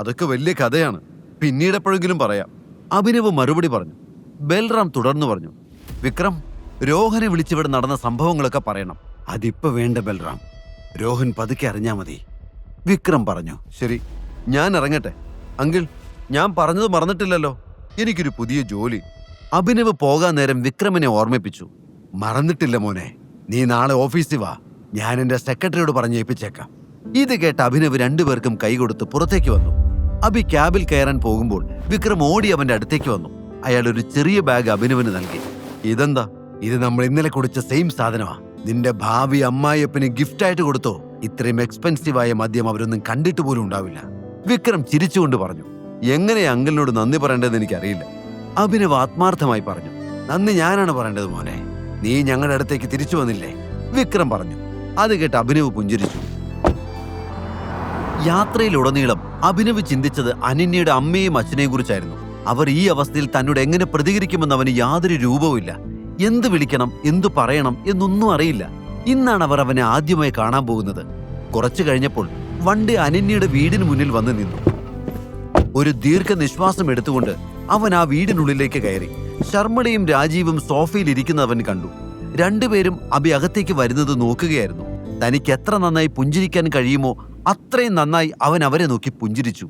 അതൊക്കെ വലിയ കഥയാണ്, പിന്നീട് എപ്പോഴെങ്കിലും പറയാം, അഭിനവ് മറുപടി പറഞ്ഞു. ബൽറാം തുടർന്നു പറഞ്ഞു. വിക്രം, രോഹനെ വിളിച്ചിവിടെ നടന്ന സംഭവങ്ങളൊക്കെ പറയണം. അതിപ്പോ വേണ്ട ബൽറാം, രോഹൻ പതുക്കെ അറിഞ്ഞാ മതി. വിക്രം പറഞ്ഞു. ശരി, ഞാൻ ഇറങ്ങട്ടെ. അങ്കിൾ, ഞാൻ പറഞ്ഞത് മറന്നിട്ടില്ലല്ലോ, എനിക്കൊരു പുതിയ ജോലി. അഭിനവ് പോകാൻ നേരം വിക്രമിനെ ഓർമ്മിപ്പിച്ചു. മറന്നിട്ടില്ല മോനെ, നീ നാളെ ഓഫീസിൽ വാ, ഞാൻ എന്റെ സെക്രട്ടറിയോട് പറഞ്ഞേൽപ്പിച്ചേക്കാം. ഇത് കേട്ട് അഭിനവ് രണ്ടുപേർക്കും കൈകൊടുത്ത് പുറത്തേക്ക് വന്നു. അഭി ക്യാബിൽ കയറാൻ പോകുമ്പോൾ വിക്രം ഓടി അവന്റെ അടുത്തേക്ക് വന്നു. അയാൾ ഒരു ചെറിയ ബാഗ് അഭിനവിന് നൽകി. ഇതെന്താ? ഇത് നമ്മൾ ഇന്നലെ കുടിച്ച സെയിം സാധനമാ. നിന്റെ ഭാവി അമ്മായിയപ്പന് ഗിഫ്റ്റായിട്ട് കൊടുത്തോ? ഇത്രയും എക്സ്പെൻസീവായ മദ്യം അവരൊന്നും കണ്ടിട്ട് പോലും ഉണ്ടാവില്ല. വിക്രം ചിരിച്ചുകൊണ്ട് പറഞ്ഞു. എങ്ങനെ അങ്കിളിനോട് നന്ദി പറയേണ്ടതെന്ന് എനിക്കറിയില്ല. അഭിനവ് ആത്മാർത്ഥമായി പറഞ്ഞു. നന്ദി ഞാനാണ് പറയേണ്ടത് മോനെ, നീ ഞങ്ങളുടെ അടുത്തേക്ക് തിരിച്ചു വന്നില്ലേ? വിക്രം പറഞ്ഞു. അത് കേട്ട് അഭിനവ് പുഞ്ചിരിച്ചു. യാത്രയിലുടനീളം അഭിനവ് ചിന്തിച്ചത് അനന്യയുടെ അമ്മയും അച്ഛനെയും കുറിച്ചായിരുന്നു. അവർ ഈ അവസ്ഥയിൽ തന്നോട് എങ്ങനെ പ്രതികരിക്കുമെന്ന് അവന് യാതൊരു രൂപവുമില്ല. എന്ത് വിളിക്കണം, എന്തു പറയണം എന്നൊന്നും അറിയില്ല. ഇന്നാണ് അവർ അവനെ ആദ്യമായി കാണാൻ പോകുന്നത്. കുറച്ചു കഴിഞ്ഞപ്പോൾ വണ്ടി അനന്യയുടെ വീടിന് മുന്നിൽ വന്ന് നിന്നു. ഒരു ദീർഘനിശ്വാസം എടുത്തുകൊണ്ട് അവൻ ആ വീടിനുള്ളിലേക്ക് കയറി. ശർമ്മളയും രാജീവും സോഫയിൽ ഇരിക്കുന്നത് അവൻ കണ്ടു. രണ്ടുപേരും അഭി അകത്തേക്ക് വരുന്നത് നോക്കുകയായിരുന്നു. തനിക്ക് എത്ര നന്നായി പുഞ്ചിരിക്കാൻ കഴിയുമോ അത്രയും നന്നായി അവൻ അവരെ നോക്കി പുഞ്ചിരിച്ചു.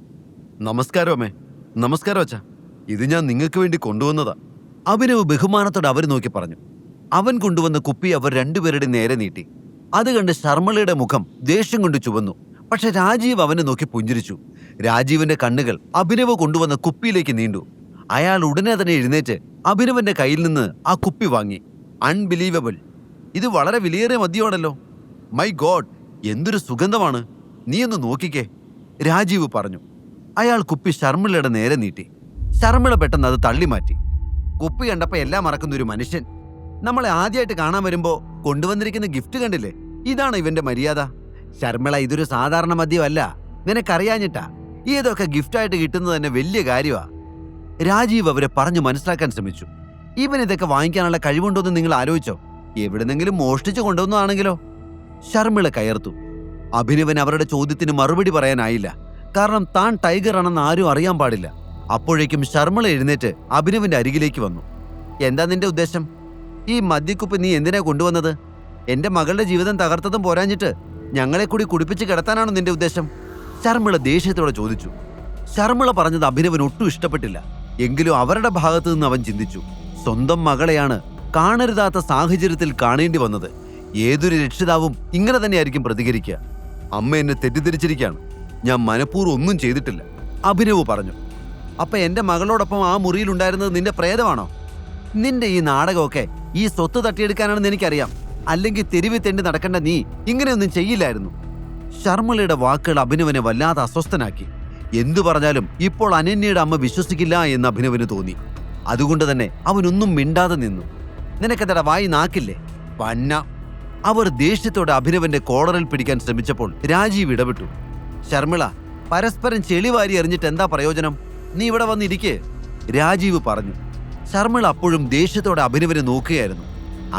നമസ്കാരം അമ്മേ. നമസ്കാരം അച്ഛാ, ഇത് ഞാൻ നിങ്ങൾക്ക് വേണ്ടി കൊണ്ടുവന്നതാ. അഭിനവ് ബഹുമാനത്തോടെ അവരെ നോക്കി പറഞ്ഞു. അവൻ കൊണ്ടുവന്ന കുപ്പി അവർ രണ്ടുപേരുടെ നേരെ നീട്ടി. അത് കണ്ട് ശർമ്മളയുടെ മുഖം ദേഷ്യം കൊണ്ട് ചുവന്നു. പക്ഷെ രാജീവ് അവനെ നോക്കി പുഞ്ചിരിച്ചു. രാജീവിന്റെ കണ്ണുകൾ അഭിനവ് കൊണ്ടുവന്ന കുപ്പിയിലേക്ക് നീണ്ടു. അയാൾ ഉടനെ തന്നെ എഴുന്നേറ്റ് അഭിനവന്റെ കയ്യിൽ നിന്ന് ആ കുപ്പി വാങ്ങി. അൺബിലീവബിൾ, ഇത് വളരെ വിലയേറിയ മദ്യമാണല്ലോ. മൈ ഗോഡ്, എന്തൊരു സുഗന്ധമാണ്, നീ ഒന്ന് നോക്കിക്കേ, രാജീവ് പറഞ്ഞു. അയാൾ കുപ്പി ശർമ്മിളയുടെ നേരെ നീട്ടി. ശർമ്മിള പെട്ടെന്ന് അത് തള്ളിമാറ്റി. കുപ്പി കണ്ടപ്പോ എല്ലാം മറക്കുന്ന ഒരു മനുഷ്യൻ. നമ്മളെ ആദ്യമായിട്ട് കാണാൻ വരുമ്പോ കൊണ്ടുവന്നിരിക്കുന്ന ഗിഫ്റ്റ് കണ്ടില്ലേ, ഇതാണ് ഇവന്റെ മര്യാദ. ശർമ്മിള, ഇതൊരു സാധാരണ മദ്യമല്ല, നിനക്കറിയാഞ്ഞിട്ടാ. ഇതൊക്കെ ഗിഫ്റ്റായിട്ട് കിട്ടുന്നത് തന്നെ വലിയ കാര്യമാ. രാജീവ് അവരെ പറഞ്ഞു മനസ്സിലാക്കാൻ ശ്രമിച്ചു. ഇവൻ ഇതൊക്കെ വാങ്ങിക്കാനുള്ള കഴിവുണ്ടോന്ന് നിങ്ങൾ ആലോചിച്ചോ? എവിടെന്നെങ്കിലും മോഷ്ടിച്ചു കൊണ്ടുവന്നതാണെങ്കിലോ? ശർമ്മിള കയർത്തു. അഭിനവൻ അവരുടെ ചോദ്യത്തിന് മറുപടി പറയാനായില്ല. കാരണം താൻ ടൈഗർ ആണെന്ന് ആരും അറിയാൻ പാടില്ല. അപ്പോഴേക്കും ശർമ്മിള എഴുന്നേറ്റ് അഭിനവന്റെ അരികിലേക്ക് വന്നു. എന്താ നിന്റെ ഉദ്ദേശം? ഈ മദ്യക്കുപ്പ് നീ എന്തിനാ കൊണ്ടുവന്നത്? എന്റെ മകളുടെ ജീവിതം തകർത്തതും പോരാഞ്ഞിട്ട് ഞങ്ങളെ കൂടി കുടിപ്പിച്ച് കിടത്താനാണോ നിന്റെ ഉദ്ദേശം? ശർമ്മിള ദേഷ്യത്തോടെ ചോദിച്ചു. ശർമിള പറഞ്ഞത് അഭിനവന് ഒട്ടും ഇഷ്ടപ്പെട്ടില്ല. എങ്കിലും അവരുടെ ഭാഗത്തു നിന്ന് അവൻ ചിന്തിച്ചു, സ്വന്തം മകളെയാണ് കാണരുതാത്ത സാഹചര്യത്തിൽ കാണേണ്ടി വന്നത്. ഏതൊരു രക്ഷിതാവും ഇങ്ങനെ തന്നെയായിരിക്കും പ്രതികരിക്കുക. അമ്മ എന്നെ തെറ്റിദ്ധരിച്ചിരിക്കുകയാണ്, ഞാൻ മനഃപൂർവ്വം ഒന്നും ചെയ്തിട്ടില്ല, അഭിനവ് പറഞ്ഞു. അപ്പൊ എന്റെ മകളോടൊപ്പം ആ മുറിയിലുണ്ടായിരുന്നത് നിന്റെ പ്രേതമാണോ? നിന്റെ ഈ നാടകമൊക്കെ ഈ സ്വത്ത് തട്ടിയെടുക്കാനാണെന്ന് എനിക്കറിയാം. അല്ലെങ്കിൽ തെരുവിൽ തെണ്ടി നടക്കേണ്ട നീ ഇങ്ങനെയൊന്നും ചെയ്യില്ലായിരുന്നു. ശർമിളയുടെ വാക്കുകൾ അഭിനവനെ വല്ലാതെ അസ്വസ്ഥനാക്കി. എന്തു പറഞ്ഞാലും ഇപ്പോൾ അനന്യയുടെ അമ്മ വിശ്വസിക്കില്ല എന്ന് അഭിനവന് തോന്നി. അതുകൊണ്ട് തന്നെ അവനൊന്നും മിണ്ടാതെ നിന്നു. നിനക്കെന്താ വായി നാക്കില്ലേ പന്ന? അവർ ദേഷ്യത്തോടെ അഭിനവന്റെ കോളറിൽ പിടിക്കാൻ ശ്രമിച്ചപ്പോൾ രാജീവ് ഇടപെട്ടു. ശർമിള, പരസ്പരം ചെളിവാരി എറിഞ്ഞിട്ട് എന്താ പ്രയോജനം? നീ ഇവിടെ വന്നിരിക്കേ, രാജീവ് പറഞ്ഞു. ശർമിള അപ്പോഴും ദേഷ്യത്തോടെ അഭിനവനെ നോക്കുകയായിരുന്നു.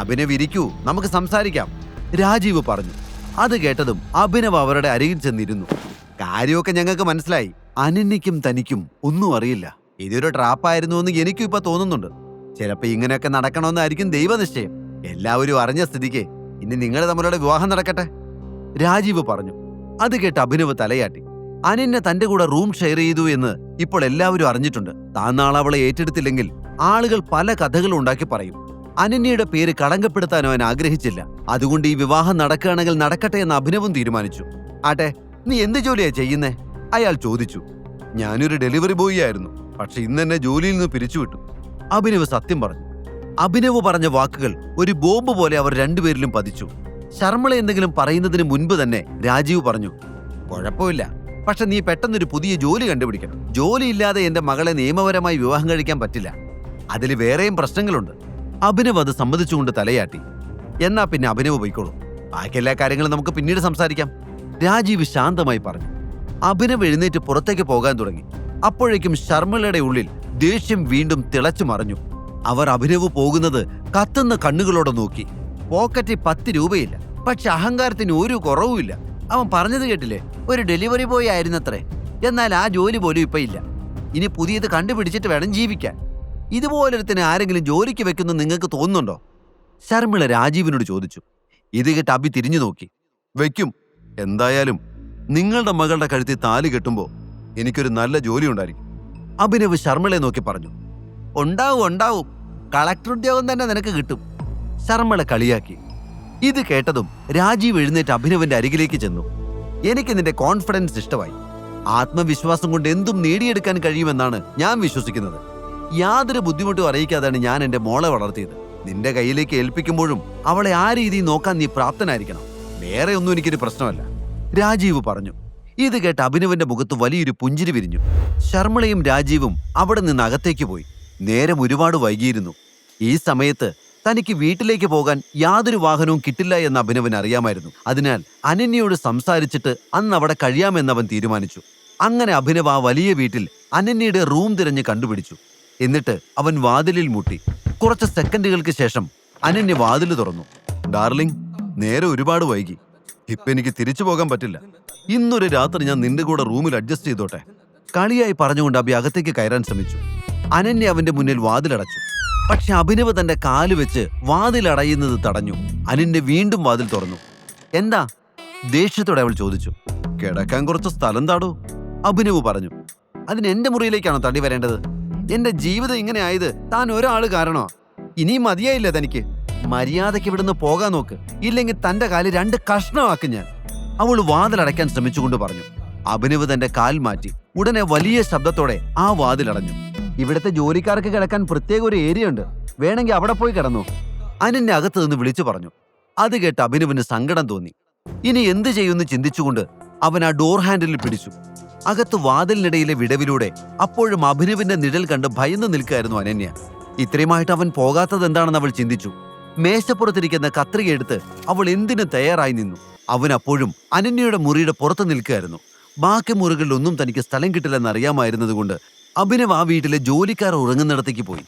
അഭിനവ് ഇരിക്കൂ, നമുക്ക് സംസാരിക്കാം, രാജീവ് പറഞ്ഞു. അത് കേട്ടതും അഭിനവ് അവരുടെ അരികിൽ ചെന്നിരുന്നു. കാര്യമൊക്കെ ഞങ്ങൾക്ക് മനസ്സിലായി. അനന്യയ്ക്കും തനിക്കും ഒന്നും അറിയില്ല. ഇതൊരു ട്രാപ്പായിരുന്നു എന്ന് എനിക്കും ഇപ്പൊ തോന്നുന്നുണ്ട്. ചിലപ്പോ ഇങ്ങനെയൊക്കെ നടക്കണമെന്നായിരിക്കും ദൈവനിശ്ചയം. എല്ലാവരും അറിഞ്ഞ സ്ഥിതിക്ക് ഇനി നിങ്ങൾ തമ്മിലുള്ള വിവാഹം നടക്കട്ടെ, രാജീവ് പറഞ്ഞു. അത് കേട്ട് അഭിനവ് തലയാട്ടി. അനന്യ തന്റെ കൂടെ റൂം ഷെയർ ചെയ്തു എന്ന് ഇപ്പോൾ എല്ലാവരും അറിഞ്ഞിട്ടുണ്ട്. താൻ നാളെ അവളെ ഏറ്റെടുത്തില്ലെങ്കിൽ ആളുകൾ പല കഥകളും ഉണ്ടാക്കി പറയും. അനന്യയുടെ പേര് കളങ്കപ്പെടുത്താൻ അവൻ ആഗ്രഹിച്ചില്ല. അതുകൊണ്ട് ഈ വിവാഹം നടക്കുകയാണെങ്കിൽ നടക്കട്ടെ എന്ന് അഭിനവും തീരുമാനിച്ചു. ആട്ടെ, നീ എന്ത് ജോലിയാ ചെയ്യുന്നേ? അയാൾ ചോദിച്ചു. ഞാനൊരു ഡെലിവറി ബോയ് ആയിരുന്നു, പക്ഷെ ഇന്ന് എന്നെ ജോലിയിൽ നിന്ന് പിരിച്ചുവിട്ടു, അഭിനവ് സത്യം പറഞ്ഞു. അഭിനവ് പറഞ്ഞ വാക്കുകൾ ഒരു ബോംബ് പോലെ അവർ രണ്ടുപേരിലും പതിച്ചു. ശർമിള എന്തെങ്കിലും പറയുന്നതിന് മുൻപ് തന്നെ രാജീവ് പറഞ്ഞു, കുഴപ്പമില്ല, പക്ഷെ നീ പെട്ടെന്നൊരു പുതിയ ജോലി കണ്ടുപിടിക്കണം. ജോലിയില്ലാതെ എന്റെ മകളെ നിയമപരമായി വിവാഹം കഴിക്കാൻ പറ്റില്ല. അതിൽ വേറെയും പ്രശ്നങ്ങളുണ്ട്. അഭിനവ് അത് സമ്മതിച്ചുകൊണ്ട് തലയാട്ടി. എന്നാ പിന്നെ അഭിനവ് പോയിക്കോളൂ, ബാക്കി എല്ലാ കാര്യങ്ങളും നമുക്ക് പിന്നീട് സംസാരിക്കാം, രാജീവ് ശാന്തമായി പറഞ്ഞു. അഭിനവ് എഴുന്നേറ്റ് പുറത്തേക്ക് പോകാൻ തുടങ്ങി. അപ്പോഴേക്കും ശർമിളയുടെ ഉള്ളിൽ ദേഷ്യം വീണ്ടും തിളച്ചു മറിഞ്ഞു. അവർ അഭിനവ് പോകുന്നത് കത്തുന്ന കണ്ണുകളോടെ നോക്കി. പോക്കറ്റിൽ 10 രൂപയില്ല, പക്ഷെ അഹങ്കാരത്തിന് ഒരു കുറവുമില്ല. അവൻ പറഞ്ഞത് കേട്ടില്ലേ, ഒരു ഡെലിവറി ബോയ് ആയിരുന്നത്രേ. എന്നാൽ ആ ജോലി പോലും ഇപ്പൊ ഇല്ല. ഇനി പുതിയത് കണ്ടുപിടിച്ചിട്ട് വേണം ജീവിക്കാൻ. ഇതുപോലൊരുത്തിന് ആരെങ്കിലും ജോലിക്ക് വെക്കുന്നു നിങ്ങൾക്ക് തോന്നുന്നുണ്ടോ? ശർമിള രാജീവിനോട് ചോദിച്ചു. ഇത് കേട്ട് അഭി തിരിഞ്ഞു നോക്കി. വെക്കും, എന്തായാലും നിങ്ങളുടെ മകളുടെ കഴുത്തിൽ താലി കെട്ടുമ്പോൾ എനിക്കൊരു നല്ല ജോലി ഉണ്ടായിരിക്കും, അഭിനവ് ശർമിളയെ നോക്കി പറഞ്ഞു. ഉണ്ടാവും, കളക്ടർ ഉദ്യോഗം തന്നെ നിനക്ക് കിട്ടും, ശർമിള കളിയാക്കി. ഇത് കേട്ടതും രാജീവ് എഴുന്നേറ്റ് അഭിനവന്റെ അരികിലേക്ക് ചെന്നു. എനിക്ക് നിന്റെ കോൺഫിഡൻസ് ഇഷ്ടമായി. ആത്മവിശ്വാസം കൊണ്ട് എന്തും നേടിയെടുക്കാൻ കഴിയുമെന്നാണ് ഞാൻ വിശ്വസിക്കുന്നത്. യാതൊരു ബുദ്ധിമുട്ടും അറിയിക്കാതാണ് ഞാൻ എന്റെ മോളെ വളർത്തിയത്. നിന്റെ കയ്യിലേക്ക് ഏൽപ്പിക്കുമ്പോഴും അവളെ ആ രീതിയിൽ നോക്കാൻ നീ പ്രാപ്തനായിരിക്കണം. വേറെ ഒന്നും എനിക്കൊരു പ്രശ്നമല്ല, രാജീവ് പറഞ്ഞു. ഇത് കേട്ട് അഭിനവന്റെ മുഖത്ത് വലിയൊരു പുഞ്ചിരി വിരിഞ്ഞു. ശർമിളയും രാജീവും അവിടെ നിന്ന് അകത്തേക്ക് പോയി. നേരം ഒരുപാട് വൈകിയിരുന്നു. ഈ സമയത്ത് തനിക്ക് വീട്ടിലേക്ക് പോകാൻ യാതൊരു വാഹനവും കിട്ടില്ല എന്ന് അഭിനവന് അറിയാമായിരുന്നു. അതിനാൽ അനന്യയോട് സംസാരിച്ചിട്ട് അന്ന് അവിടെ കഴിയാമെന്ന് അവൻ തീരുമാനിച്ചു. അങ്ങനെ അഭിനവ് ആ വലിയ വീട്ടിൽ അനന്യയുടെ റൂം തിരഞ്ഞ് കണ്ടുപിടിച്ചു. എന്നിട്ട് അവൻ വാതിലിൽ മുട്ടി. കുറച്ച് സെക്കൻഡുകൾക്ക് ശേഷം അനന്യ വാതിൽ തുറന്നു. ഡാർലിംഗ്, നേരെ ഒരുപാട് വൈകി, ഇപ്പൊ എനിക്ക് തിരിച്ചു പോകാൻ പറ്റില്ല. ഇന്നൊരു രാത്രി ഞാൻ നിന്റെ കൂടെ റൂമിൽ അഡ്ജസ്റ്റ് ചെയ്തോട്ടെ, കളിയായി പറഞ്ഞുകൊണ്ട് അഭി അകത്തേക്ക് കയറാൻ ശ്രമിച്ചു. അനന്യ അവന്റെ മുന്നിൽ വാതിലടച്ചു. പക്ഷെ അഭിനവ് തന്റെ കാല് വെച്ച് വാതിലടയുന്നത് തടഞ്ഞു. അനന്യ വീണ്ടും വാതിൽ തുറന്നു. എന്താ? ദേഷ്യത്തോടെ അവൾ ചോദിച്ചു. കിടക്കാൻ കുറച്ച് സ്ഥലം താടൂ, അഭിനവ് പറഞ്ഞു. അതിന് എന്റെ മുറിയിലേക്കാണോ തള്ളി വരേണ്ടത്? എന്റെ ജീവിതം ഇങ്ങനെ ആയത് താൻ ഒരാള് കാരണോ? ഇനിയും മതിയായില്ല തനിക്ക്? മര്യാദയ്ക്ക് ഇവിടുന്ന് പോകാൻ നോക്ക്, ഇല്ലെങ്കിൽ തന്റെ കാല് 2 കഷ്ണമാക്കും ഞാൻ, അവൾ വാതിലടയ്ക്കാൻ ശ്രമിച്ചുകൊണ്ട് പറഞ്ഞു. അഭിനവ് തന്റെ കാൽ മാറ്റി. ഉടനെ വലിയ ശബ്ദത്തോടെ ആ വാതിലടഞ്ഞു. ഇവിടുത്തെ ജോലിക്കാർക്ക് കിടക്കാൻ പ്രത്യേക ഒരു ഏരിയ ഉണ്ട്, വേണമെങ്കിൽ അവിടെ പോയി കിടന്നു, അനന്യ അകത്ത് നിന്ന് വിളിച്ചു പറഞ്ഞു. അത് കേട്ട് അഭിനവിന് സങ്കടം തോന്നി. ഇനി എന്ത് ചെയ്യുമെന്ന് ചിന്തിച്ചുകൊണ്ട് അവൻ ആ ഡോർ ഹാൻഡിലിൽ പിടിച്ചു. അകത്ത് വാതിലിനിടയിലെ വിടവിലൂടെ അപ്പോഴും അഭിനവിന്റെ നിഴൽ കണ്ട് ഭയന്ന് നിൽക്കുകയായിരുന്നു അനന്യ. ഇത്രയുമായിട്ട് അവൻ പോകാത്തത് എന്താണെന്ന് അവൾ ചിന്തിച്ചു. മേശപ്പുറത്തിരിക്കുന്ന കത്രിക എടുത്ത് അവൾ എന്തിനും തയ്യാറായി നിന്നു. അവൻ അപ്പോഴും അനന്യയുടെ മുറിയുടെ പുറത്ത് നിൽക്കുകയായിരുന്നു. ബാക്കി മുറികളിലൊന്നും തനിക്ക് സ്ഥലം കിട്ടില്ലെന്ന് അറിയാമായിരുന്നതുകൊണ്ട് അഭിനവ് ആ വീട്ടിലെ ജോലിക്കാർ ഉറങ്ങുന്നിടത്തേക്ക് പോയി.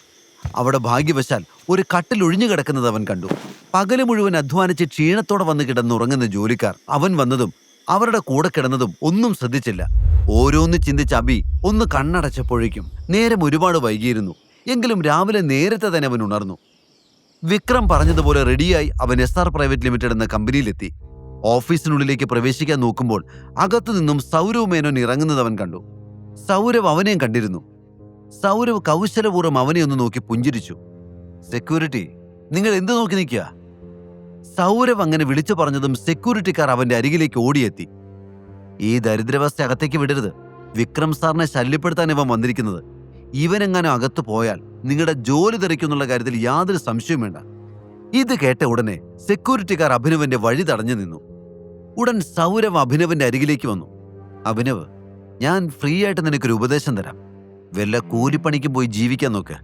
അവിടെ ഭാഗ്യവശാൽ ഒരു കട്ടിൽ ഒഴിഞ്ഞു കിടക്കുന്നത് അവൻ കണ്ടു. പകല് മുഴുവൻ അധ്വാനിച്ച് ക്ഷീണത്തോടെ വന്ന് കിടന്നുറങ്ങുന്ന ജോലിക്കാർ അവൻ വന്നതും അവരുടെ കൂടെ കിടന്നതും ഒന്നും ശ്രദ്ധിച്ചില്ല. ഓരോന്ന് ചിന്തിച്ച് അബി ഒന്ന് കണ്ണടച്ചപ്പോഴേക്കും നേരം ഒരുപാട് വൈകിയിരുന്നു. എങ്കിലും രാവിലെ നേരത്തെ തന്നെ അവൻ ഉണർന്നു. വിക്രം പറഞ്ഞതുപോലെ റെഡിയായി അവൻ SR പ്രൈവറ്റ് ലിമിറ്റഡ് എന്ന കമ്പനിയിലെത്തി. ഓഫീസിനുള്ളിലേക്ക് പ്രവേശിക്കാൻ നോക്കുമ്പോൾ അകത്തു നിന്നും സൗരവ് മേനോൻ ഇറങ്ങുന്നത് അവൻ കണ്ടു. സൗരവ് അവനെയും കണ്ടിരുന്നു. സൗരവ് കൗശലപൂർവ്വം അവനെ ഒന്ന് നോക്കി പുഞ്ചിരിച്ചു. സെക്യൂരിറ്റി, നിങ്ങൾ എന്ത് നോക്കി നിൽക്കുക? സൗരവ് അങ്ങനെ വിളിച്ചു പറഞ്ഞതും സെക്യൂരിറ്റിക്കാർ അവന്റെ അരികിലേക്ക് ഓടിയെത്തി. ഈ ദരിദ്രാവസ്ഥ അകത്തേക്ക് വിടരുത്. വിക്രം സാറിനെ ശല്യപ്പെടുത്താൻ ഇവൻ വന്നിരിക്കുന്നത്. ഇവനെങ്ങാനും അകത്ത് പോയാൽ നിങ്ങളുടെ ജോലി തെറിക്കുന്നുള്ള കാര്യത്തിൽ യാതൊരു സംശയവും വേണ്ട. ഇത് കേട്ട ഉടനെ സെക്യൂരിറ്റിക്കാർ അഭിനവന്റെ വഴി തടഞ്ഞു നിന്നു. ഉടൻ സൗരവ് അഭിനവന്റെ അരികിലേക്ക് വന്നു. അഭിനവ്, ഞാൻ ഫ്രീ ആയിട്ട് നിനക്കൊരു ഉപദേശം തരാം. വല്ല കൂലിപ്പണിക്ക് പോയി ജീവിക്കാൻ നോക്ക്.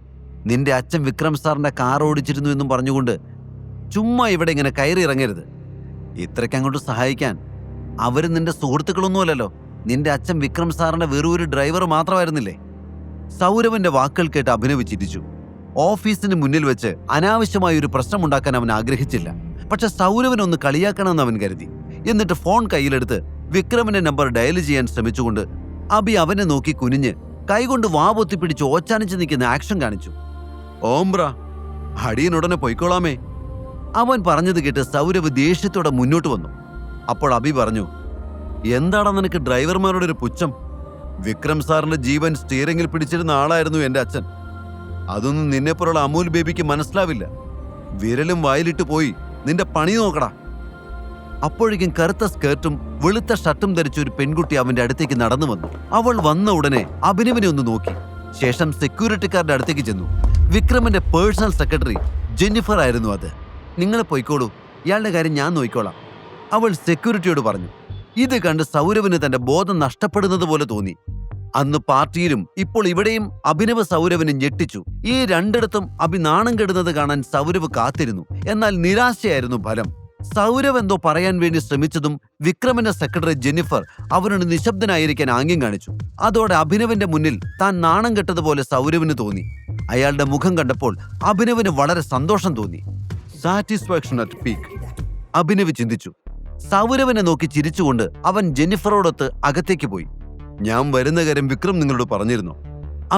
നിന്റെ അച്ഛൻ വിക്രം സാറിന്റെ കാർ ഓടിച്ചിരുന്നു എന്നും പറഞ്ഞുകൊണ്ട് ചുമ്മാ ഇവിടെ ഇങ്ങനെ കയറി ഇറങ്ങരുത്. ഇത്രയ്ക്ക് അങ്ങോട്ട് സഹായിക്കാൻ അവരും നിന്റെ സുഹൃത്തുക്കളൊന്നുമല്ലല്ലോ. നിന്റെ അച്ഛൻ വിക്രം സാറിന്റെ വെറും ഒരു ഡ്രൈവർ മാത്രമായിരുന്നില്ലേ? സൗരവന്റെ വാക്കുകൾ കേട്ട് അഭിനവ് ചിരിച്ചു. ഓഫീസിന് മുന്നിൽ വെച്ച് അനാവശ്യമായ ഒരു പ്രശ്നമുണ്ടാക്കാൻ അവൻ ആഗ്രഹിച്ചില്ല. പക്ഷെ സൗരവനൊന്ന് കളിയാക്കണമെന്ന് അവൻ കരുതി. എന്നിട്ട് ഫോൺ കയ്യിലെടുത്ത് വിക്രമിന്റെ നമ്പർ ഡയൽ ചെയ്യാൻ ശ്രമിച്ചുകൊണ്ട് അബി അവനെ നോക്കി കുനിഞ്ഞ് കൈകൊണ്ട് വാപൊത്തി പിടിച്ച് ഓച്ചാനിച്ച് നിൽക്കുന്ന ആക്ഷൻ കാണിച്ചു. ഓംബ്ര, അടിയനുടനെ പൊയ്ക്കോളാമേ. അവൻ പറഞ്ഞത് കേട്ട് സൗരവ് ദേഷ്യത്തോടെ മുന്നോട്ട് വന്നു. അപ്പോൾ അബി പറഞ്ഞു, എന്താടാ നിനക്ക് ഡ്രൈവർമാരുടെ ഒരു പുച്ഛം? വിക്രം സാറിന്റെ ജീവൻ സ്റ്റിയറിംഗിൽ പിടിച്ചിരുന്ന ആളായിരുന്നു എന്റെ അച്ഛൻ. അതൊന്നും നിന്നെപ്പോലുള്ള അമൂൽ ബേബിക്ക് മനസ്സിലാവില്ല. വിരലും വായിലിട്ട് പോയി നിന്റെ പണി നോക്കടാ. അപ്പോഴേക്കും കറുത്ത സ്കേർട്ടും വെളുത്ത ഷർട്ടും ധരിച്ച ഒരു പെൺകുട്ടി അവന്റെ അടുത്തേക്ക് നടന്നു വന്നു. അവൾ വന്ന ഉടനെ അഭിനവനെ ഒന്ന് നോക്കി. ശേഷം സെക്യൂരിറ്റിക്കാരുടെ അടുത്തേക്ക് ചെന്നു. വിക്രമിന്റെ പേഴ്സണൽ സെക്രട്ടറി ജെന്നിഫർ ആയിരുന്നു അത്. നിങ്ങൾ പോയിക്കോളൂ, ഇയാളുടെ കാര്യം ഞാൻ നോക്കിക്കോളാം, അവൾ സെക്യൂരിറ്റിയോട് പറഞ്ഞു. ഇത് കണ്ട് സൗരവിന് തന്റെ ബോധം നഷ്ടപ്പെടുന്നത് പോലെ തോന്നി. അന്ന് പാർട്ടിയിലും ഇപ്പോൾ ഇവിടെയും അഭിനവ് സൗരവിനെ ഞെട്ടിച്ചു. ഈ രണ്ടിടത്തും അഭി നാണം കെടുന്നത് കാണാൻ സൗരവ് കാത്തിരുന്നു. എന്നാൽ നിരാശയായിരുന്നു ഫലം. സൗരവ് എന്തോ പറയാൻ വേണ്ടി ശ്രമിച്ചതും വിക്രമിന്റെ സെക്രട്ടറി ജെന്നിഫർ അവനോട് നിശബ്ദനായിരിക്കാൻ ആംഗ്യം കാണിച്ചു. അതോടെ അഭിനവിന്റെ മുന്നിൽ താൻ നാണം കെട്ടതുപോലെ സൗരവിന് തോന്നി. അയാളുടെ മുഖം കണ്ടപ്പോൾ അഭിനവിന് വളരെ സന്തോഷം തോന്നി. സാറ്റിസ്ഫാക്ഷൻ അറ്റ് പീക്ക്, അഭിനവ് ചിന്തിച്ചു. സൗരവിനെ നോക്കി ചിരിച്ചുകൊണ്ട് അവൻ ജെന്നിഫറോടൊത്ത് അകത്തേക്ക് പോയി. ഞാൻ വരുന്ന കാര്യം വിക്രം നിങ്ങളോട് പറഞ്ഞിരുന്നു?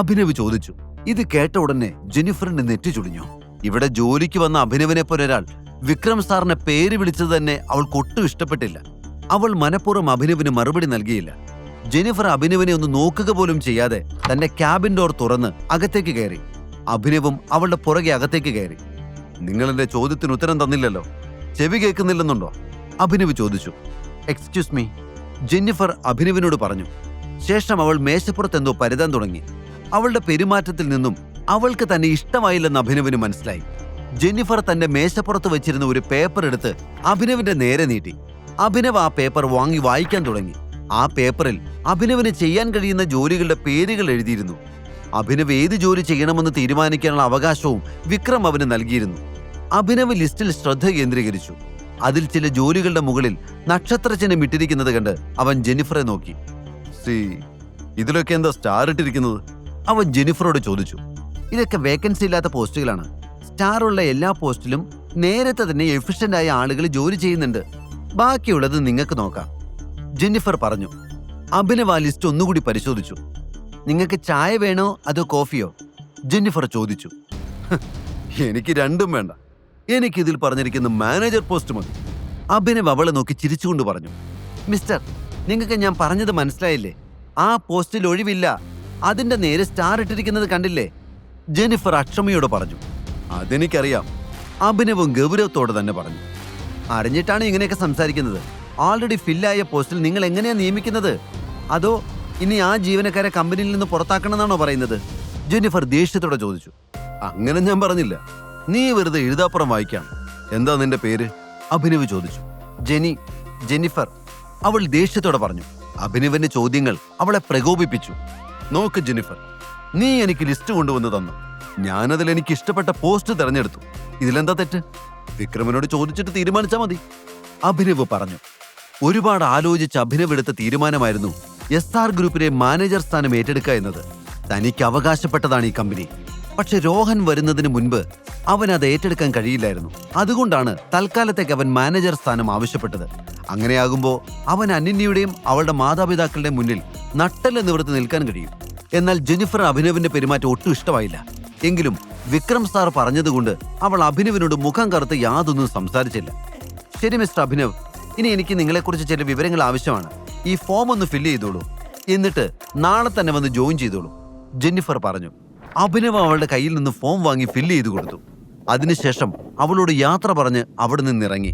അഭിനവ് ചോദിച്ചു. ഇത് കേട്ട ഉടനെ ജെന്നിഫറിന്റെ നെറ്റി ചുളിഞ്ഞു. ഇവിടെ ജോലിക്ക് വന്ന അഭിനവിനെ പോലെ ഒരാൾ വിക്രം സാറിനെ പേര് വിളിച്ചത് തന്നെ അവൾക്ക് ഒട്ടും ഇഷ്ടപ്പെട്ടില്ല. അവൾ മനഃപൂർവ്വം അഭിനവിന് മറുപടി നൽകിയില്ല. ജെന്നിഫർ അഭിനവിനെ ഒന്ന് നോക്കുക പോലും ചെയ്യാതെ തന്റെ ക്യാബിൻ ഡോർ തുറന്ന് അകത്തേക്ക് കയറി. അഭിനവും അവളുടെ പുറകെ അകത്തേക്ക് കയറി. നിങ്ങൾ എന്റെ ചോദ്യത്തിന് ഉത്തരം തന്നില്ലല്ലോ, ചെവി കേൾക്കുന്നില്ലെന്നുണ്ടോ? അഭിനവ് ചോദിച്ചു. എക്സ്ക്യൂസ് മീ, ജെന്നിഫർ അഭിനവിനോട് പറഞ്ഞു. ശേഷം അവൾ മേശപ്പുറത്ത് എന്തോ പരുതാൻ തുടങ്ങി. അവളുടെ പെരുമാറ്റത്തിൽ നിന്നും അവൾക്ക് തന്നെ ഇഷ്ടമായില്ലെന്ന് അഭിനവിന് മനസ്സിലായി. ജെന്നിഫർ തന്റെ മേശപ്പുറത്ത് വെച്ചിരുന്ന ഒരു പേപ്പർ എടുത്ത് അഭിനവിന്റെ നേരെ നീട്ടി. അഭിനവ് ആ പേപ്പർ വാങ്ങി വായിക്കാൻ തുടങ്ങി. ആ പേപ്പറിൽ അഭിനവിന് ചെയ്യാൻ കഴിയുന്ന ജോലികളുടെ പേരുകൾ എഴുതിയിരുന്നു. അഭിനവ് ഏത് ജോലി ചെയ്യണമെന്ന് തീരുമാനിക്കാനുള്ള അവകാശവും വിക്രം അവന് നൽകിയിരുന്നു. അഭിനവ് ലിസ്റ്റിൽ ശ്രദ്ധ കേന്ദ്രീകരിച്ചു. അതിൽ ചില ജോലികളുടെ മുകളിൽ നക്ഷത്രചിഹ്നം ഇട്ടിരിക്കുന്നത് കണ്ട് അവൻ ജെന്നിഫറെ നോക്കി. ഇതിലൊക്കെ എന്താ സ്റ്റാർ ഇട്ടിരിക്കുന്നത്? അവൻ ജെന്നിഫറോട് ചോദിച്ചു. ഇതൊക്കെ വേക്കൻസി ഇല്ലാത്ത പോസ്റ്റുകളാണ്. സ്റ്റാർ ഉള്ള എല്ലാ പോസ്റ്റിലും നേരത്തെ തന്നെ എഫിഷ്യന്റ് ആയ ആളുകൾ ജോലി ചെയ്യുന്നുണ്ട്. ബാക്കിയുള്ളത് നിങ്ങൾക്ക് നോക്കാം, ജെന്നിഫർ പറഞ്ഞു. അഭിനവ് ആ ലിസ്റ്റ് ഒന്നുകൂടി പരിശോധിച്ചു. നിങ്ങൾക്ക് ചായ വേണോ അതോ കോഫിയോ? ജെന്നിഫർ ചോദിച്ചു. എനിക്ക് രണ്ടും വേണ്ട, എനിക്കിതിൽ പറഞ്ഞിരിക്കുന്ന മാനേജർ പോസ്റ്റ് മതി. അഭിനവ് അവളെ നോക്കി ചിരിച്ചുകൊണ്ട് പറഞ്ഞു. മിസ്റ്റർ, നിങ്ങൾക്ക് ഞാൻ പറഞ്ഞത് മനസ്സിലായില്ലേ? ആ പോസ്റ്റിൽ ഒഴിവില്ല. അതിന്റെ നേരെ സ്റ്റാർ ഇട്ടിരിക്കുന്നത് കണ്ടില്ലേ? ജെന്നിഫർ അക്ഷമയോട് പറഞ്ഞു. അതെനിക്കറിയാം, അഭിനവും ഗൗരവത്തോടെ തന്നെ പറഞ്ഞു. അറിഞ്ഞിട്ടാണ് ഇങ്ങനെയൊക്കെ സംസാരിക്കുന്നത്? ഓൾറെഡി ഫില്ലായ പോസ്റ്റിൽ നിങ്ങൾ എങ്ങനെയാ നിയമിക്കുന്നത്? അതോ ഇനി ആ ജീവനക്കാരെ കമ്പനിയിൽ നിന്ന് പുറത്താക്കണമെന്നാണോ പറയുന്നത്? ജെന്നിഫർ ദേഷ്യത്തോടെ ചോദിച്ചു. അങ്ങനെ ഞാൻ പറഞ്ഞില്ല, നീ വെറുതെ എഴുതാപ്പുറം വായിക്കാം. എന്താ നിന്റെ പേര്? അഭിനവ് ചോദിച്ചു. ജെന്നിഫർ, അവൾ ദേഷ്യത്തോടെ പറഞ്ഞു. അഭിനവിന്റെ ചോദ്യങ്ങൾ അവളെ പ്രകോപിപ്പിച്ചു. നോക്ക് ജെന്നിഫർ, നീ എനിക്ക് ലിസ്റ്റ് കൊണ്ടുവന്ന് തന്നു. ഞാനതിൽ എനിക്ക് ഇഷ്ടപ്പെട്ട പോസ്റ്റ് തെരഞ്ഞെടുത്തു. ഇതിലെന്താ തെറ്റ്? വിക്രമനോട് ചോദിച്ചിട്ട് തീരുമാനിച്ചാൽ മതി, അഭിനവ് പറഞ്ഞു. ഒരുപാട് ആലോചിച്ച് അഭിനവ് എടുത്ത തീരുമാനമായിരുന്നു SR ഗ്രൂപ്പിലെ മാനേജർ സ്ഥാനം ഏറ്റെടുക്കുക എന്നത്. തനിക്ക് അവകാശപ്പെട്ടതാണ് ഈ കമ്പനി. പക്ഷെ രോഹൻ വരുന്നതിന് മുൻപ് അവൻ അത് ഏറ്റെടുക്കാൻ കഴിയില്ലായിരുന്നു. അതുകൊണ്ടാണ് തൽക്കാലത്തേക്ക് അവൻ മാനേജർ സ്ഥാനം ആവശ്യപ്പെട്ടത്. അങ്ങനെയാകുമ്പോൾ അവൻ അനന്യയുടെയും അവളുടെ മാതാപിതാക്കളുടെയും മുന്നിൽ നട്ടെല്ല് നിവർത്തി നിൽക്കാൻ കഴിയും. എന്നാൽ ജെന്നിഫർ അഭിനവിന്റെ പെരുമാറ്റം ഒട്ടും ഇഷ്ടമായില്ല. എങ്കിലും വിക്രം സാർ പറഞ്ഞതുകൊണ്ട് അവൾ അഭിനവിനോട് മുഖം കറുത്ത് യാതൊന്നും സംസാരിച്ചില്ല. ശരി മിസ്റ്റർ അഭിനവ്, ഇനി എനിക്ക് നിങ്ങളെക്കുറിച്ച് ചില വിവരങ്ങൾ ആവശ്യമാണ്. ഈ ഫോം ഒന്ന് ഫില്ല് ചെയ്തോളൂ. എന്നിട്ട് നാളെ തന്നെ വന്ന് ജോയിൻ ചെയ്തോളൂ. ജെന്നിഫർ പറഞ്ഞു. അഭിനവ് അവളുടെ കയ്യിൽ നിന്ന് ഫോം വാങ്ങി ഫില്ല് ചെയ്ത് കൊടുത്തു. അതിനുശേഷം അവളോട് യാത്ര പറഞ്ഞ് അവിടെ നിന്നിറങ്ങി.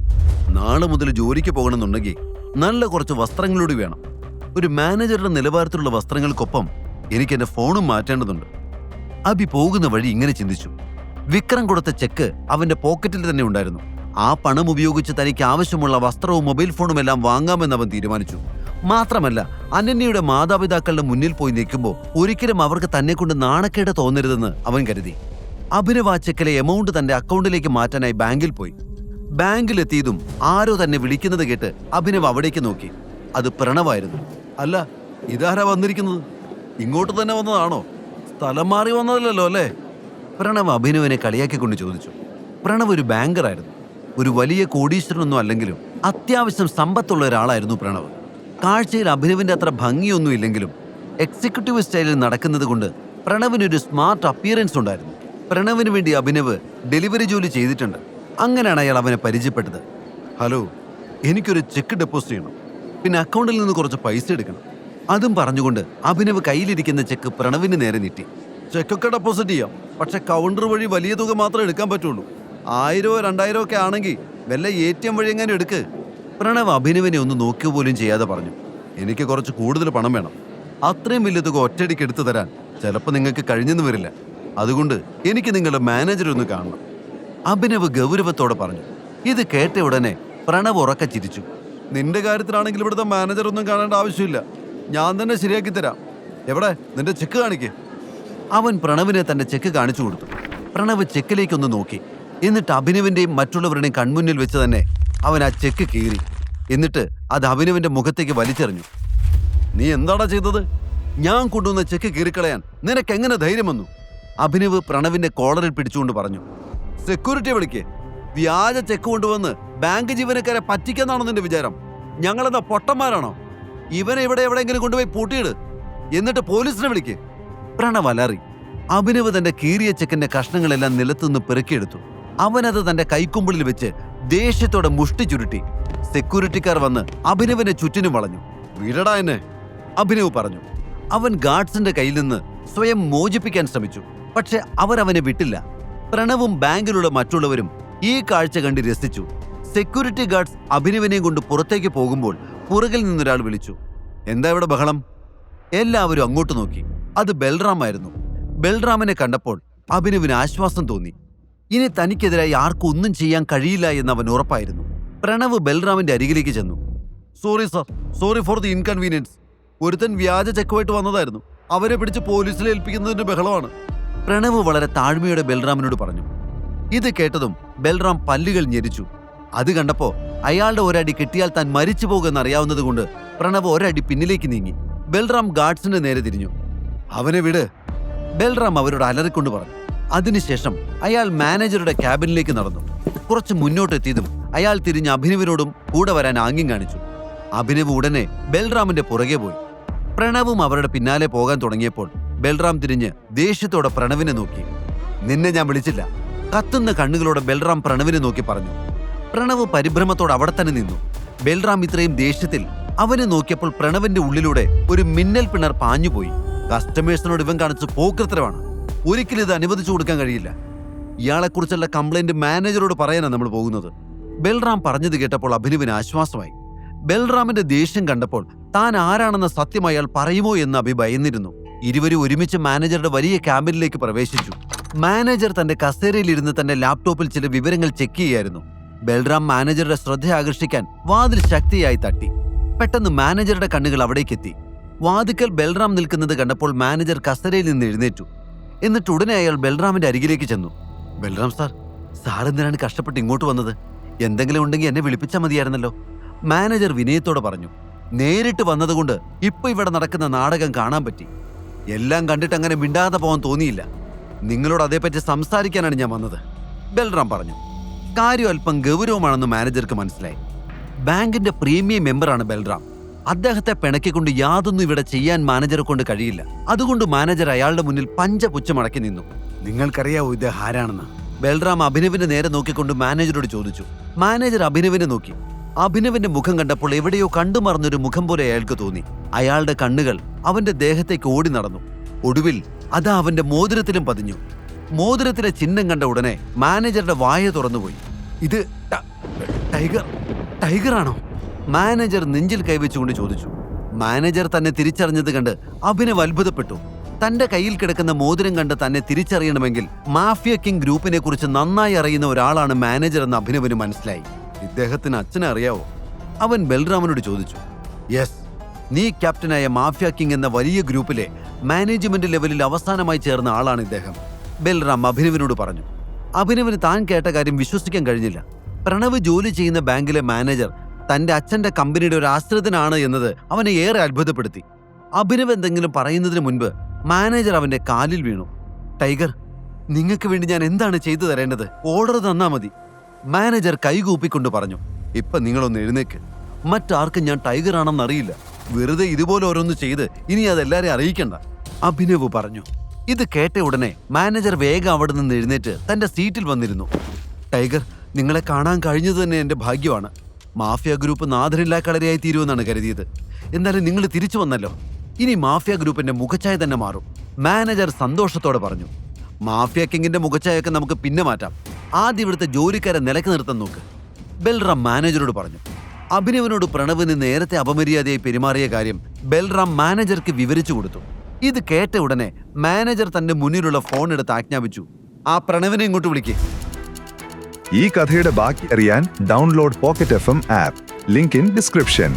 നാളെ മുതൽ ജോലിക്ക് പോകണമെന്നുണ്ടെങ്കിൽ നല്ല കുറച്ച് വസ്ത്രങ്ങളൂടി വേണം. ഒരു മാനേജറുടെ നിലവാരത്തിലുള്ള വസ്ത്രങ്ങൾക്കൊപ്പം എനിക്ക് എന്റെ ഫോണും മാറ്റേണ്ടതുണ്ട്. അബി പോകുന്ന വഴി ഇങ്ങനെ ചിന്തിച്ചു. വിക്രം കൊടുത്ത ചെക്ക് അവന്റെ പോക്കറ്റിൽ തന്നെ ഉണ്ടായിരുന്നു. ആ പണം ഉപയോഗിച്ച് തനിക്ക് ആവശ്യമുള്ള വസ്ത്രവും മൊബൈൽ ഫോണും എല്ലാം വാങ്ങാമെന്ന് അവൻ തീരുമാനിച്ചു. മാത്രമല്ല, അനന്യയുടെ മാതാപിതാക്കളുടെ മുന്നിൽ പോയി നിൽക്കുമ്പോൾ ഒരിക്കലും അവർക്ക് തന്നെ കൊണ്ട് നാണക്കേട് തോന്നരുതെന്ന് അവൻ കരുതി. അഭിനവ് ആ ചെക്കിലെ എമൗണ്ട് തന്റെ അക്കൗണ്ടിലേക്ക് മാറ്റാനായി ബാങ്കിൽ പോയി. ബാങ്കിലെത്തിയതും ആരോ തന്നെ വിളിക്കുന്നത് കേട്ട് അഭിനവ് അവിടേക്ക് നോക്കി. അത് പ്രണവായിരുന്നു. അല്ല, ഇതാരാ വന്നിരിക്കുന്നത്? ഇങ്ങോട്ട് തന്നെ വന്നതാണോ? സ്ഥലം മാറി വന്നതല്ലോ അല്ലേ? പ്രണവ് അഭിനവിനെ കളിയാക്കിക്കൊണ്ട് ചോദിച്ചു. പ്രണവ് ഒരു ബാങ്കറായിരുന്നു. ഒരു വലിയ കോടീശ്വരനൊന്നും അല്ലെങ്കിലും അത്യാവശ്യം സമ്പത്തുള്ള ഒരാളായിരുന്നു പ്രണവ്. കാഴ്ചയിൽ അഭിനവിന്റെ അത്ര ഭംഗിയൊന്നും ഇല്ലെങ്കിലും എക്സിക്യൂട്ടീവ് സ്റ്റൈലിൽ നടക്കുന്നത് കൊണ്ട് പ്രണവിനൊരു സ്മാർട്ട് അപ്പിയറൻസ് ഉണ്ടായിരുന്നു. പ്രണവിന് വേണ്ടി അഭിനവ് ഡെലിവറി ജോലി ചെയ്തിട്ടുണ്ട്. അങ്ങനെയാണ് അയാൾ അവനെ പരിചയപ്പെട്ടത്. ഹലോ, എനിക്കൊരു ചെക്ക് ഡെപ്പോസിറ്റ് ചെയ്യണം, പിന്നെ അക്കൗണ്ടിൽ നിന്ന് കുറച്ച് പൈസ എടുക്കണം. അതും പറഞ്ഞുകൊണ്ട് അഭിനവ് കയ്യിലിരിക്കുന്ന ചെക്ക് പ്രണവിന് നേരെ നീട്ടി. ചെക്കൊക്കെ ഡെപ്പോസിറ്റ് ചെയ്യാം, പക്ഷെ കൗണ്ടർ വഴി വലിയ തുക മാത്രമേ എടുക്കാൻ പറ്റുള്ളൂ. 1000 2000 ഒക്കെ ആണെങ്കിൽ വല്ല ATM വഴി എങ്ങനെ എടുക്ക്. പ്രണവ് അഭിനവിനെ ഒന്ന് നോക്കുക പോലും ചെയ്യാതെ പറഞ്ഞു. എനിക്ക് കുറച്ച് കൂടുതൽ പണം വേണം. അത്രയും വലിയ തുക ഒറ്റയടിക്ക് എടുത്തു തരാൻ ചിലപ്പോൾ നിങ്ങൾക്ക് കഴിഞ്ഞെന്ന് വരില്ല. അതുകൊണ്ട് എനിക്ക് നിങ്ങളുടെ മാനേജറെ ഒന്ന് കാണണം. അഭിനവ് ഗൗരവത്തോടെ പറഞ്ഞു. ഇത് കേട്ട ഉടനെ പ്രണവ് ഉറക്കെ ചിരിച്ചു. നിന്റെ കാര്യത്തിലാണെങ്കിൽ ഇവിടുത്തെ മാനേജർ ഒന്നും കാണേണ്ട ആവശ്യമില്ല, ഞാൻ തന്നെ ശരിയാക്കി തരാം. എവിടെ നിന്റെ ചെക്ക് കാണിക്കേ? അവൻ പ്രണവിനെ തന്റെ ചെക്ക് കാണിച്ചു കൊടുത്തു. പ്രണവ് ചെക്കിലേക്കൊന്ന് നോക്കി. എന്നിട്ട് അഭിനവിന്റെയും മറ്റുള്ളവരുടെയും കൺമുന്നിൽ വെച്ച് തന്നെ അവൻ ആ ചെക്ക് കീറി. എന്നിട്ട് അത് അഭിനവിന്റെ മുഖത്തേക്ക് വലിച്ചെറിഞ്ഞു. നീ എന്താടാ ചെയ്തത്? ഞാൻ കൊണ്ടുവന്ന ചെക്ക് കീറിക്കളയാൻ നിനക്ക് എങ്ങനെ ധൈര്യം വന്നു? അഭിനവ് പ്രണവിന്റെ കോളറിൽ പിടിച്ചുകൊണ്ട് പറഞ്ഞു. സെക്യൂരിറ്റിയെ വിളിക്ക്. വ്യാജ ചെക്ക് കൊണ്ടുവന്ന് ബാങ്ക് ജീവനക്കാരെ പറ്റിക്കെന്നാണോ നിന്റെ വിചാരം? ഞങ്ങളെന്താ പൊട്ടന്മാരാണോ? ഇവനെ ഇവിടെ എവിടെയെങ്കിലും കൊണ്ടുപോയി പൂട്ടിയിട്, എന്നിട്ട് പോലീസിനെ വിളിക്ക്. പ്രണവ് അലറി. അഭിനവ് തന്റെ കീറിയ ചെക്കിന്റെ കഷ്ണങ്ങളെല്ലാം നിലത്തുനിന്ന് പെറുക്കിയെടുത്തു. അവനത് തന്റെ കൈക്കുമ്പിളിൽ വെച്ച് ദേഷ്യത്തോടെ മുഷ്ടി ചുരുട്ടി. സെക്യൂരിറ്റിക്കാർ വന്ന് അഭിനവിനെ ചുറ്റിനും വളഞ്ഞു. വിടടാ എന്നെ, അഭിനവ് പറഞ്ഞു. അവൻ ഗാർഡ്സിന്റെ കയ്യിൽ നിന്ന് സ്വയം മോചിപ്പിക്കാൻ ശ്രമിച്ചു. പക്ഷെ അവരവനെ വിട്ടില്ല. പ്രണവും ബാങ്കിലുള്ള മറ്റുള്ളവരും ഈ കാഴ്ച കണ്ട് രസിച്ചു. സെക്യൂരിറ്റി ഗാർഡ്സ് അഭിനവിനെയും കൊണ്ട് പുറത്തേക്ക് പോകുമ്പോൾ പുറകിൽ നിന്നൊരാൾ വിളിച്ചു. എന്താ ഇവിടെ ബഹളം? എല്ലാവരും അങ്ങോട്ട് നോക്കി. അത് ബൽറാം ആയിരുന്നു. ബൽറാമിനെ കണ്ടപ്പോൾ അഭിനവിന് ആശ്വാസം തോന്നി. ഇനി തനിക്കെതിരായി ആർക്കും ഒന്നും ചെയ്യാൻ കഴിയില്ല എന്ന് അവൻ ഉറപ്പായിരുന്നു. പ്രണവ് ബൽറാമിന്റെ അരികിലേക്ക് ചെന്നു. Sorry sir, sorry for the inconvenience. ഒരുത്തൻ വ്യാജ ചെക്കുമായിട്ട് വന്നതായിരുന്നു. അവരെ പിടിച്ച് പോലീസിൽ ഏൽപ്പിക്കുന്നതിന്റെ ബഹളമാണ്. പ്രണവ് വളരെ താഴ്മയോടെ ബൽറാമിനോട് പറഞ്ഞു. ഇത് കേട്ടതും ബൽറാം പല്ലുകൾ ഞെരിച്ചു. അത് കണ്ടപ്പോ അയാളുടെ ഒരടി കിട്ടിയാൽ താൻ മരിച്ചു പോകുമെന്ന് അറിയാവുന്നത് കൊണ്ട് പ്രണവ് ഒരടി പിന്നിലേക്ക് നീങ്ങി. ബൽറാം ഗാർഡ്സിന്റെ നേരെ തിരിഞ്ഞു. അവനെ വിട്, ബൽറാം അവരോട് അലറിക്കൊണ്ട് പറഞ്ഞു. അതിനുശേഷം അയാൾ മാനേജറുടെ ക്യാബിനിലേക്ക് നടന്നു. കുറച്ച് മുന്നോട്ടെത്തിയതും അയാൾ തിരിഞ്ഞ് അഭിനവിനോടും കൂടെ വരാൻ ആംഗ്യം കാണിച്ചു. അഭിനവ് ഉടനെ ബൽറാമിന്റെ പുറകെ പോയി. പ്രണവും അവരുടെ പിന്നാലെ പോകാൻ തുടങ്ങിയപ്പോൾ ബൽറാം തിരിഞ്ഞ് ദേഷ്യത്തോടെ പ്രണവിനെ നോക്കി. നിന്നെ ഞാൻ വിളിച്ചില്ല. കത്തുന്ന കണ്ണുകളോടെ ബൽറാം പ്രണവിനെ നോക്കി പറഞ്ഞു. പ്രണവ് പരിഭ്രമത്തോടെ അവിടെ തന്നെ നിന്നു. ബൽറാം ഇത്രയും ദേഷ്യത്തിൽ അവനെ നോക്കിയപ്പോൾ പ്രണവിന്റെ ഉള്ളിലൂടെ ഒരു മിന്നൽ പിണർ പാഞ്ഞുപോയി. കസ്റ്റമേഴ്സിനോട് ഇവൻ കാണിച്ച് പോക്കൃത്തരമാണ്. ഒരിക്കലും ഇത് അനുവദിച്ചു കൊടുക്കാൻ കഴിയില്ല. ഇയാളെക്കുറിച്ചുള്ള കംപ്ലൈന്റ് മാനേജറോട് പറയാനാണ് നമ്മൾ പോകുന്നത്. ബൽറാം പറഞ്ഞത് കേട്ടപ്പോൾ അഭിനവിന് ആശ്വാസമായി. ബൽറാമിന്റെ ദേഷ്യം കണ്ടപ്പോൾ താൻ ആരാണെന്ന സത്യം അയാൾ പറയുമോ എന്ന് അഭി ഭയന്നിരുന്നു. ഇരുവരും ഒരുമിച്ച് മാനേജറുടെ വലിയ ക്യാബിനിലേക്ക് പ്രവേശിച്ചു. മാനേജർ തന്റെ കസേരയിലിരുന്ന് തന്റെ ലാപ്ടോപ്പിൽ ചില വിവരങ്ങൾ ചെക്ക് ചെയ്യായിരുന്നു. ബൽറാം മാനേജറുടെ ശ്രദ്ധ ആകർഷിക്കാൻ വാതിൽ ശക്തിയായി തട്ടി. പെട്ടെന്ന് മാനേജറുടെ കണ്ണുകൾ അവിടേക്കെത്തി. വാതിക്കൽ ബൽറാം നിൽക്കുന്നത് കണ്ടപ്പോൾ മാനേജർ കസേരയിൽ നിന്ന് എഴുന്നേറ്റു. എന്നിട്ട് ഉടനെ അയാൾ ബൽറാമിന്റെ അരികിലേക്ക് ചെന്നു. ബൽറാം സാർ എന്തിനാണ് കഷ്ടപ്പെട്ട് ഇങ്ങോട്ട് വന്നത്? എന്തെങ്കിലും ഉണ്ടെങ്കിൽ എന്നെ വിളിപ്പിച്ചാൽ മതിയായിരുന്നല്ലോ. മാനേജർ വിനയത്തോടെ പറഞ്ഞു. നേരിട്ട് വന്നതുകൊണ്ട് ഇപ്പൊ ഇവിടെ നടക്കുന്ന നാടകം കാണാൻ പറ്റി. എല്ലാം കണ്ടിട്ട് അങ്ങനെ മിണ്ടാതെ പോകാൻ തോന്നിയില്ല. നിങ്ങളോട് അതേപ്പറ്റി സംസാരിക്കാനാണ് ഞാൻ വന്നത്, ബൽറാം പറഞ്ഞു. കാര്യം അല്പം ഗൗരവമാണെന്ന് മാനേജർക്ക് മനസ്സിലായി. ബാങ്കിന്റെ പ്രീമിയം മെമ്പറാണ് ബൽറാം. അദ്ദേഹത്തെ പിണക്കിക്കൊണ്ട് യാതൊന്നും ഇവിടെ ചെയ്യാൻ മാനേജറെ കൊണ്ട് കഴിയില്ല. അതുകൊണ്ട് മാനേജർ അയാളുടെ മുന്നിൽ പഞ്ചപുച്ഛമടക്കി നിന്നു. നിങ്ങൾക്കറിയാവോ ഇത് ആരാണെന്ന്? ബൽറാം അഭിനവിനെ നേരെ നോക്കിക്കൊണ്ട് മാനേജരോട് ചോദിച്ചു. മാനേജർ അഭിനവിനെ നോക്കി. അഭിനവിന്റെ മുഖം കണ്ടപ്പോൾ എവിടെയോ കണ്ടുമറന്നൊരു മുഖം പോലെ അയാൾക്ക് തോന്നി. അയാളുടെ കണ്ണുകൾ അവന്റെ ദേഹത്തേക്ക് ഓടി നടന്നു. ഒടുവിൽ അത് അവന്റെ മോതിരത്തിലും പതിഞ്ഞു. മോതിരത്തിലെ ചിഹ്നം കണ്ട ഉടനെ മാനേജറുടെ വായ തുറന്നുപോയി. ഇത് ടൈഗറാണോ? മാനേജർ നെഞ്ചിൽ കൈവച്ചുകൊണ്ട് ചോദിച്ചു. മാനേജർ തന്നെ തിരിച്ചറിഞ്ഞത് കണ്ട് അഭിനവ് അത്ഭുതപ്പെട്ടു. തന്റെ കയ്യിൽ കിടക്കുന്ന മോതിരം കണ്ട് തന്നെ തിരിച്ചറിയണമെങ്കിൽ മാഫിയ കിങ് ഗ്രൂപ്പിനെ കുറിച്ച് നന്നായി അറിയുന്ന ഒരാളാണ് മാനേജർ എന്ന് അഭിനവിന് മനസ്സിലായി. ഇദ്ദേഹത്തിന് അച്ഛനെ അറിയാവോ? അവൻ ബൽറാമിനോട് ചോദിച്ചു. യെസ്, നീ ക്യാപ്റ്റനായ മാഫിയ കിങ് എന്ന വലിയ ഗ്രൂപ്പിലെ മാനേജ്മെന്റ് ലെവലിൽ അവസാനമായി ചേർന്ന ആളാണ് ഇദ്ദേഹം, ബൽറാം അഭിനവിനോട് പറഞ്ഞു. അഭിനവിന് താൻ കേട്ട കാര്യം വിശ്വസിക്കാൻ കഴിഞ്ഞില്ല. പ്രണവ് ജോലി ചെയ്യുന്ന ബാങ്കിലെ മാനേജർ തന്റെ അച്ഛന്റെ കമ്പനിയുടെ ഒരു ആശ്രിതനാണ് എന്നത് അവനെ ഏറെ അത്ഭുതപ്പെടുത്തി. അഭിനവ് എന്തെങ്കിലും പറയുന്നതിന് മുൻപ് മാനേജർ അവന്റെ കാലിൽ വീണു. ടൈഗർ, നിങ്ങൾക്ക് വേണ്ടി ഞാൻ എന്താണ് ചെയ്തു തരേണ്ടത്? ഓർഡർ തന്നാ മതി. മാനേജർ കൈകൂപ്പിക്കൊണ്ട് പറഞ്ഞു. ഇപ്പൊ നിങ്ങളൊന്ന് എഴുന്നേക്ക്. മറ്റാർക്കും ഞാൻ ടൈഗർ ആണെന്നറിയില്ല. വെറുതെ ഇതുപോലെ ഓരോന്ന് ചെയ്ത് ഇനി അതെല്ലാരെയും അറിയിക്കണ്ട, അഭിനവ് പറഞ്ഞു. ഇത് കേട്ട ഉടനെ മാനേജർ വേഗം അവിടെ നിന്ന് എഴുന്നേറ്റ് തന്റെ സീറ്റിൽ വന്നിരുന്നു. ടൈഗർ, നിങ്ങളെ കാണാൻ കഴിഞ്ഞത് തന്നെ എന്റെ ഭാഗ്യമാണ്. മാഫിയ ഗ്രൂപ്പ് നാഥനില്ലാ കളരിയായി തീരുമെന്നാണ് കരുതിയത്. എന്നാലും നിങ്ങൾ തിരിച്ചു വന്നല്ലോ. ഇനി മാഫിയ ഗ്രൂപ്പിന്റെ മുഖച്ഛായ തന്നെ മാറും, മാനേജർ സന്തോഷത്തോടെ പറഞ്ഞു. മാഫിയ കിങ്ങിന്റെ മുഖച്ഛായൊക്കെ നമുക്ക് പിന്നെ മാറ്റാം. ആദ്യം ഇവിടുത്തെ ജോലിക്കാരെ നിലക്ക് നിർത്താൻ നോക്ക്, ബൽറാം മാനേജരോട് പറഞ്ഞു. അഭിനവനോട് പ്രണവിന് നേരത്തെ അപമര്യാദയായി പെരുമാറിയ കാര്യം ബൽറാം മാനേജർക്ക് വിവരിച്ചു കൊടുത്തു. ഇത് കേട്ട ഉടനെ മാനേജർ തന്റെ മുന്നിലുള്ള ഫോൺ എടുത്ത് ആജ്ഞാപിച്ചു. ആ പ്രണവിനെ ഇങ്ങോട്ട് വിളിക്കേ. ഈ കഥയുടെ ബാക്കി അറിയാൻ download pocket FM app. Link in description.